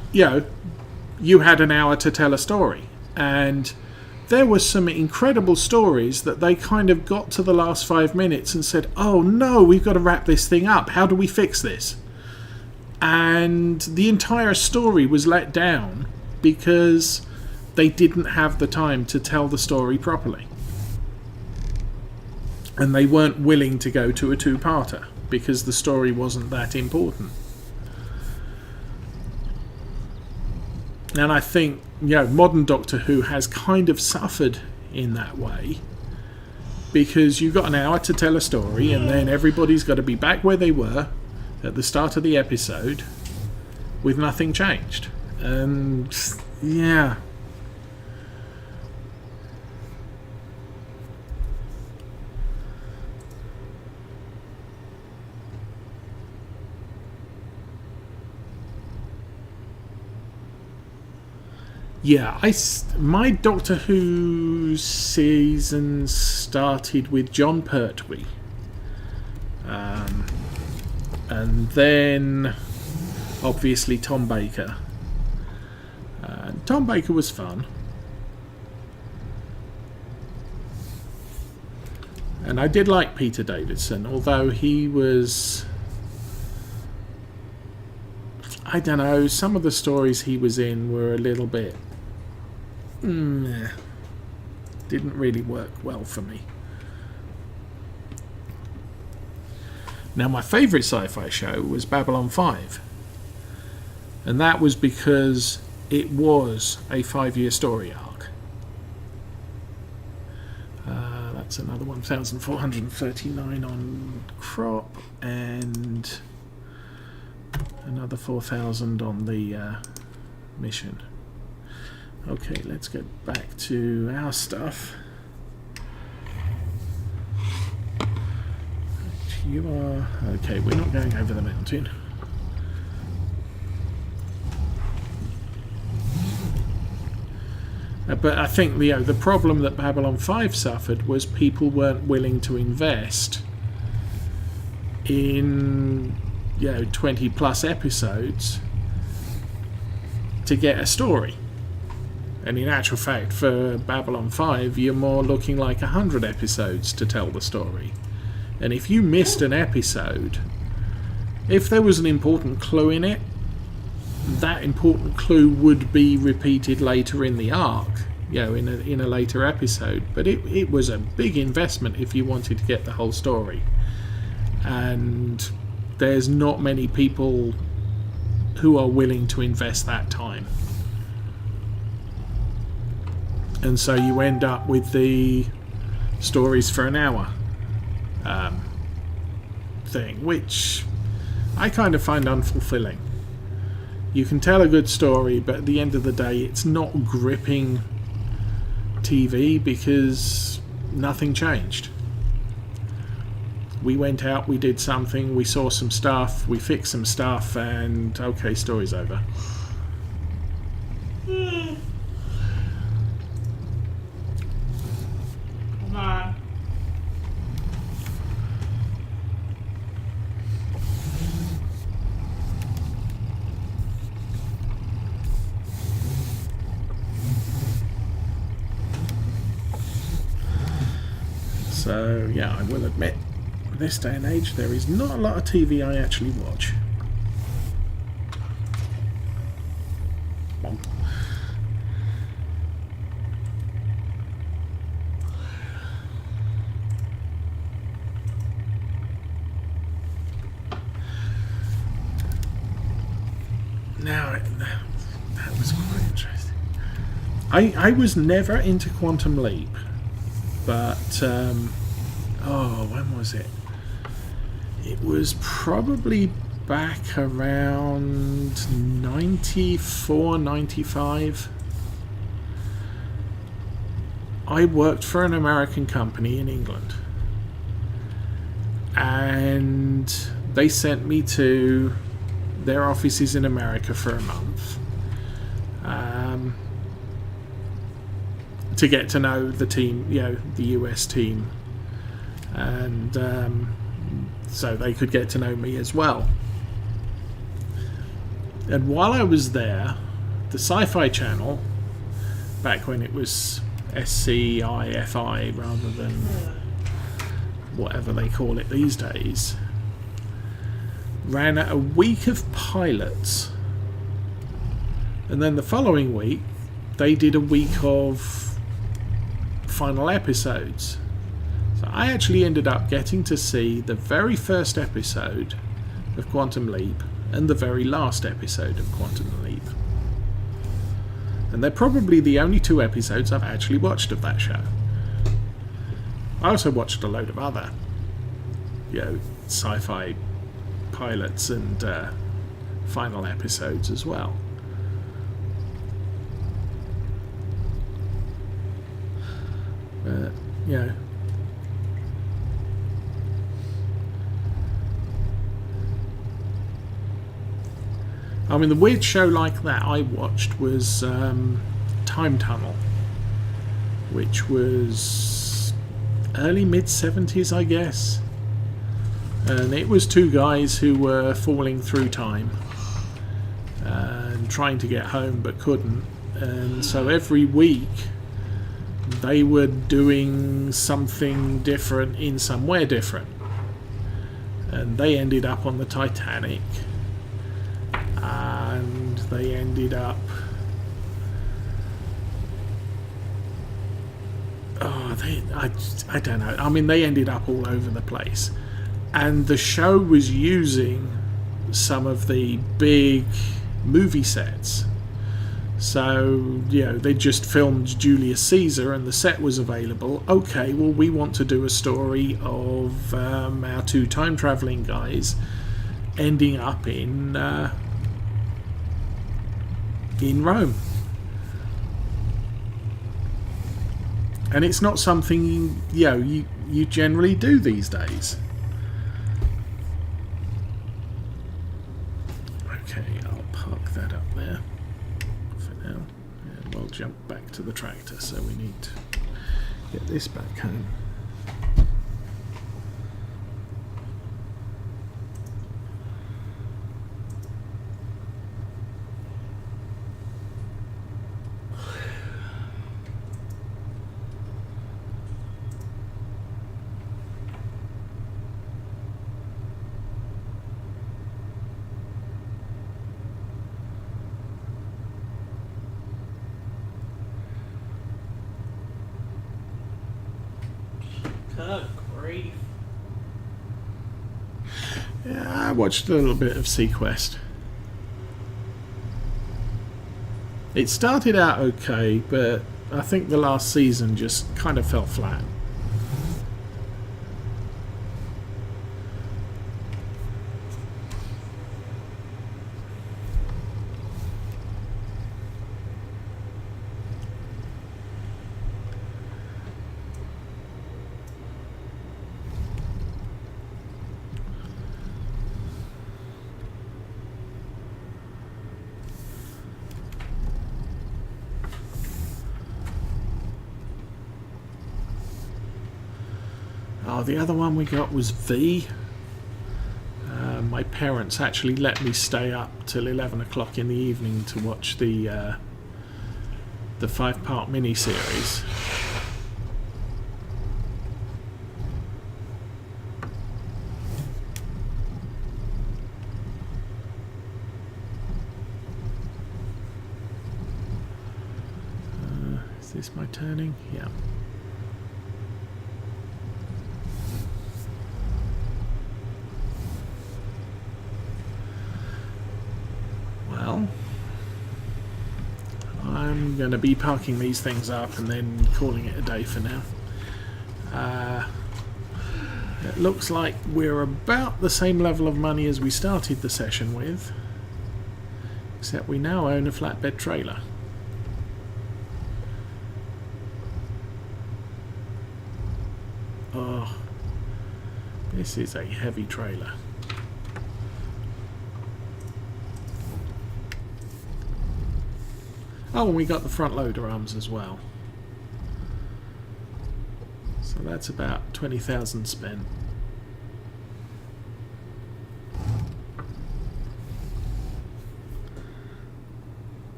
A: You had an hour to tell a story, and there were some incredible stories that they kind of got to the last 5 minutes and said, "Oh no, we've got to wrap this thing up. How do we fix this?" And the entire story was let down because they didn't have the time to tell the story properly. And they weren't willing to go to a 2-parter because the story wasn't that important. And I think, modern Doctor Who has kind of suffered in that way, because you've got an hour to tell a story, and then everybody's got to be back where they were at the start of the episode with nothing changed. And Yeah, my Doctor Who season started with John Pertwee. And then, obviously, Tom Baker. Tom Baker was fun. And I did like Peter Davison, although he was... I don't know, some of the stories he was in were a little bit... didn't really work well for me. Now, my favourite sci-fi show was Babylon 5. And that was because it was a 5-year story arc. That's another 1,439 on crop, and another 4,000 on the mission. Okay, let's get back to our stuff. You are... Okay, we're not going over the mountain. But I think the problem that Babylon 5 suffered was people weren't willing to invest in 20 plus episodes to get a story. And in actual fact, for Babylon 5, you're more looking like 100 episodes to tell the story. And if you missed an episode, if there was an important clue in it, that important clue would be repeated later in the arc, in a later episode. But it was a big investment if you wanted to get the whole story. And there's not many people who are willing to invest that time. And so you end up with the stories for an hour thing, which I kind of find unfulfilling. You can tell a good story, but at the end of the day, it's not gripping TV because nothing changed. We went out, we did something, we saw some stuff, we fixed some stuff, and okay, story's over.
B: Come on.
A: So, yeah, I will admit, this day and age, there is not a lot of TV I actually watch. Now, that was quite interesting. I was never into Quantum Leap, but when was it? It was probably back around 94, 95. I worked for an American company in England, and they sent me to their offices in America for a month to get to know the team, the US team, and so they could get to know me as well. And while I was there, the Sci-Fi Channel, back when it was SCIFI rather than whatever they call it these days, ran a week of pilots, and then the following week they did a week of final episodes. So I actually ended up getting to see the very first episode of Quantum Leap and the very last episode of Quantum Leap. And they're probably the only two episodes I've actually watched of that show. I also watched a load of other, sci-fi pilots and final episodes as well. But, I mean, the weird show like that I watched was time tunnel, which was early mid-70s, I guess. And it was two guys who were falling through time and trying to get home but couldn't. And so every week they were doing something different in somewhere different. And they ended up on the Titanic. And they ended up... I don't know. I mean, they ended up all over the place. And the show was using some of the big movie sets. So, they just filmed Julius Caesar and the set was available. Okay, well, we want to do a story of our two time-travelling guys ending up in Rome. And it's not something, you generally do these days. Okay, I'll park that up there for now. And we'll jump back to the tractor, so we need to get this back home.
B: Good grief.
A: Yeah, I watched a little bit of Sequest. It started out okay, but I think the last season just kind of fell flat. Oh, the other one we got was V. My parents actually let me stay up till 11 o'clock in the evening to watch the 5-part mini-series. Is this my turning? Yeah. I'm going to be parking these things up and then calling it a day for now. It looks like we're about the same level of money as we started the session with, except we now own a flatbed trailer. Oh, this is a heavy trailer. Oh, and we got the front loader arms as well. So that's about 20,000 spent.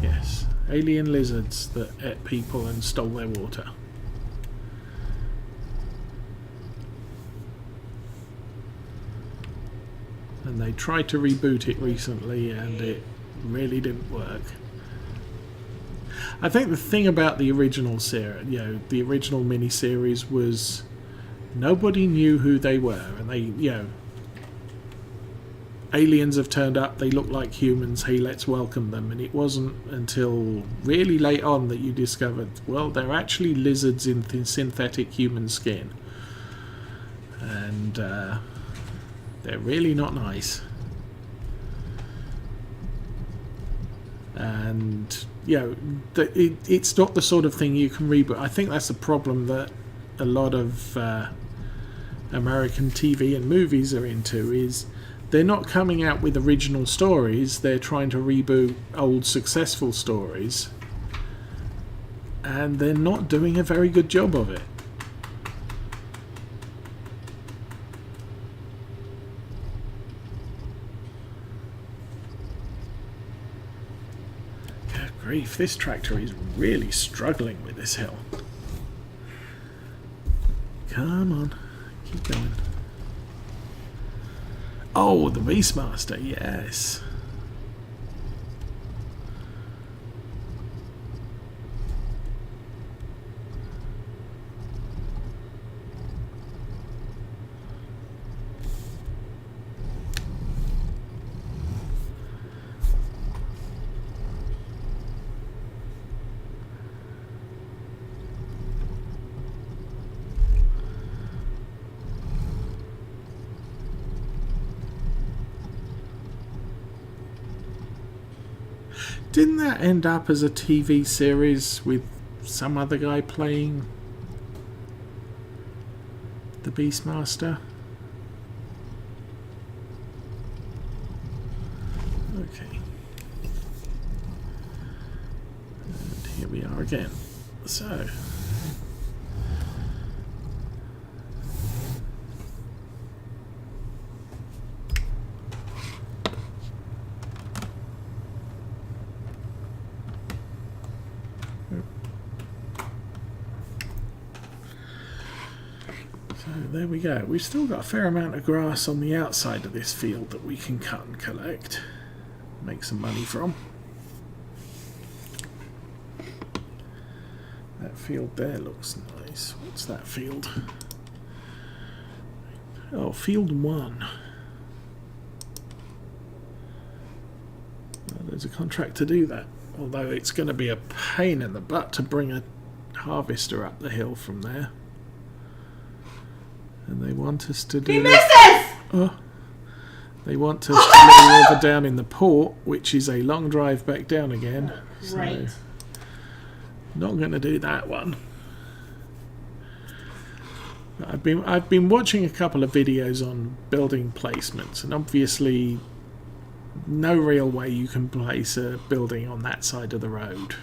A: Yes, alien lizards that ate people and stole their water. And they tried to reboot it recently and it really didn't work. I think the thing about the original series, the original miniseries was nobody knew who they were, and they, aliens have turned up, they look like humans, hey, let's welcome them. And it wasn't until really late on that you discovered, well, they're actually lizards in synthetic human skin. And they're really not nice. And, it's not the sort of thing you can reboot. I think that's the problem, that a lot of American TV and movies are into is they're not coming out with original stories, they're trying to reboot old successful stories, and they're not doing a very good job of it. Good grief, this tractor is really struggling with this hill. Come on, keep going. Oh, the Beastmaster, yes. Didn't that end up as a TV series with some other guy playing the Beastmaster? Okay. And here we are again. So... there we go. We've still got a fair amount of grass on the outside of this field that we can cut and collect. Make some money from. That field there looks nice. What's that field? Oh, field 1. Well, there's a contract to do that. Although it's going to be a pain in the butt to bring a harvester up the hill from there. And they want us to do...
B: He misses!
A: Oh, they want us to lay over down in the port, which is a long drive back down again.
B: Right.
A: So, not going to do that one. I've been watching a couple of videos on building placements, and obviously no real way you can place a building on that side of the road.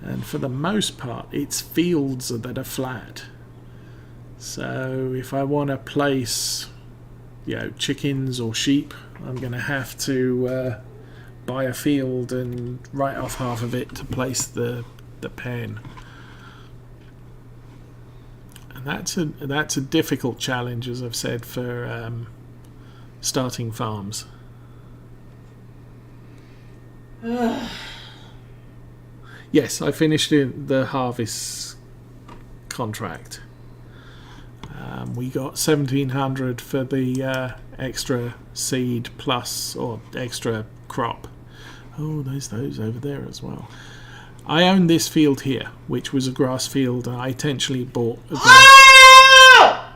A: And for the most part, it's fields that are flat. So if I want to place, chickens or sheep, I'm going to have to buy a field and write off half of it to place the pen. And that's a difficult challenge, as I've said, for starting farms. Yes, I finished the harvest contract. We got 1,700 for the extra seed plus or extra crop. Oh, there's those over there as well. I own this field here, which was a grass field, and I intentionally bought a grass...
B: Oh!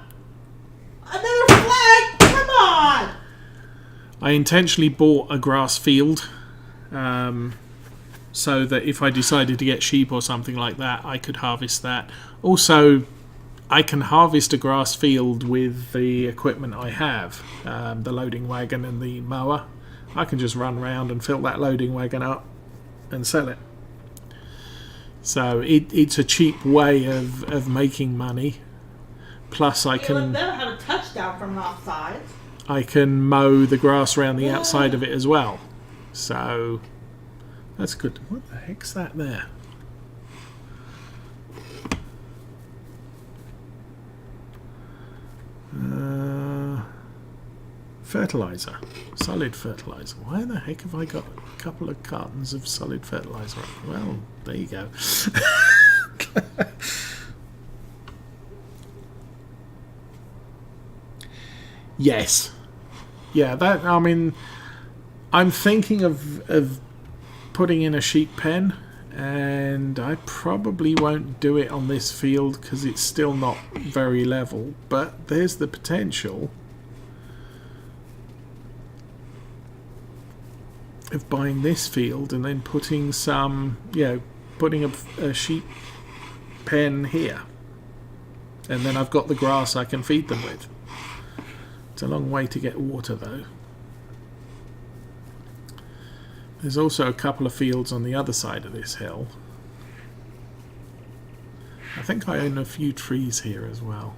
B: Another flag! Come on!
A: I intentionally bought a grass field so that if I decided to get sheep or something like that, I could harvest that. Also, I can harvest a grass field with the equipment I have, the loading wagon and the mower. I can just run around and fill that loading wagon up and sell it. So it's a cheap way of making money. Plus I can...
B: They'll have a touchdown from offside.
A: I can mow the grass around the outside of it as well. So that's good. What the heck's that there? Fertilizer. Solid fertilizer. Why the heck have I got a couple of cartons of solid fertilizer? Well, there you go. Yes. Yeah, that, I mean, I'm thinking of putting in a sheep pen, and I probably won't do it on this field because it's still not very level, but there's the potential of buying this field and then putting some, putting a sheep pen here. And then I've got the grass I can feed them with. It's a long way to get water though. There's also a couple of fields on the other side of this hill. I think I own a few trees here as well.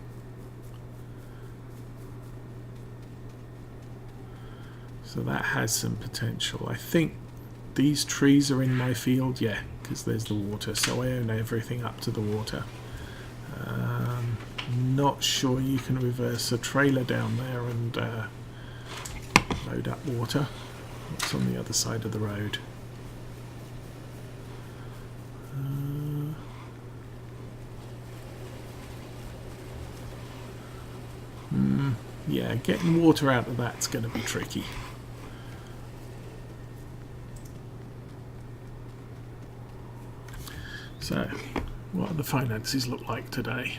A: So that has some potential. I think these trees are in my field, yeah, because there's the water. So I own everything up to the water. Not sure you can reverse a trailer down there and load up water. What's on the other side of the road? Yeah, getting water out of that's going to be tricky. So, what do the finances look like today?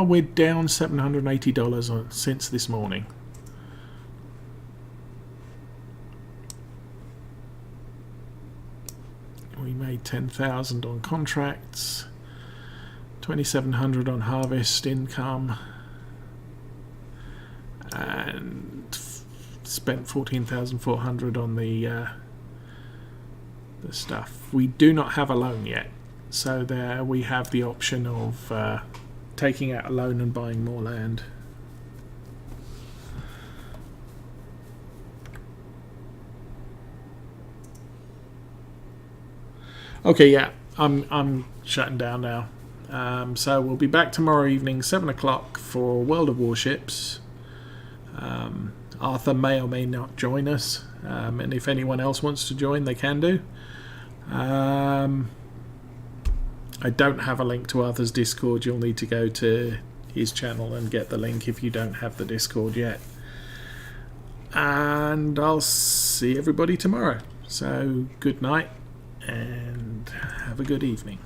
A: We're down $780 since this morning. We made $10,000 on contracts, $2,700 on harvest income, and spent $14,400 on the stuff. We do not have a loan yet, so there we have the option of taking out a loan and buying more land. Okay, yeah, I'm shutting down now. So we'll be back tomorrow evening, 7 o'clock for World of Warships. Arthur may or may not join us, and if anyone else wants to join, they can do. I don't have a link to Arthur's Discord. You'll need to go to his channel and get the link if you don't have the Discord yet. And I'll see everybody tomorrow. So good night and have a good evening.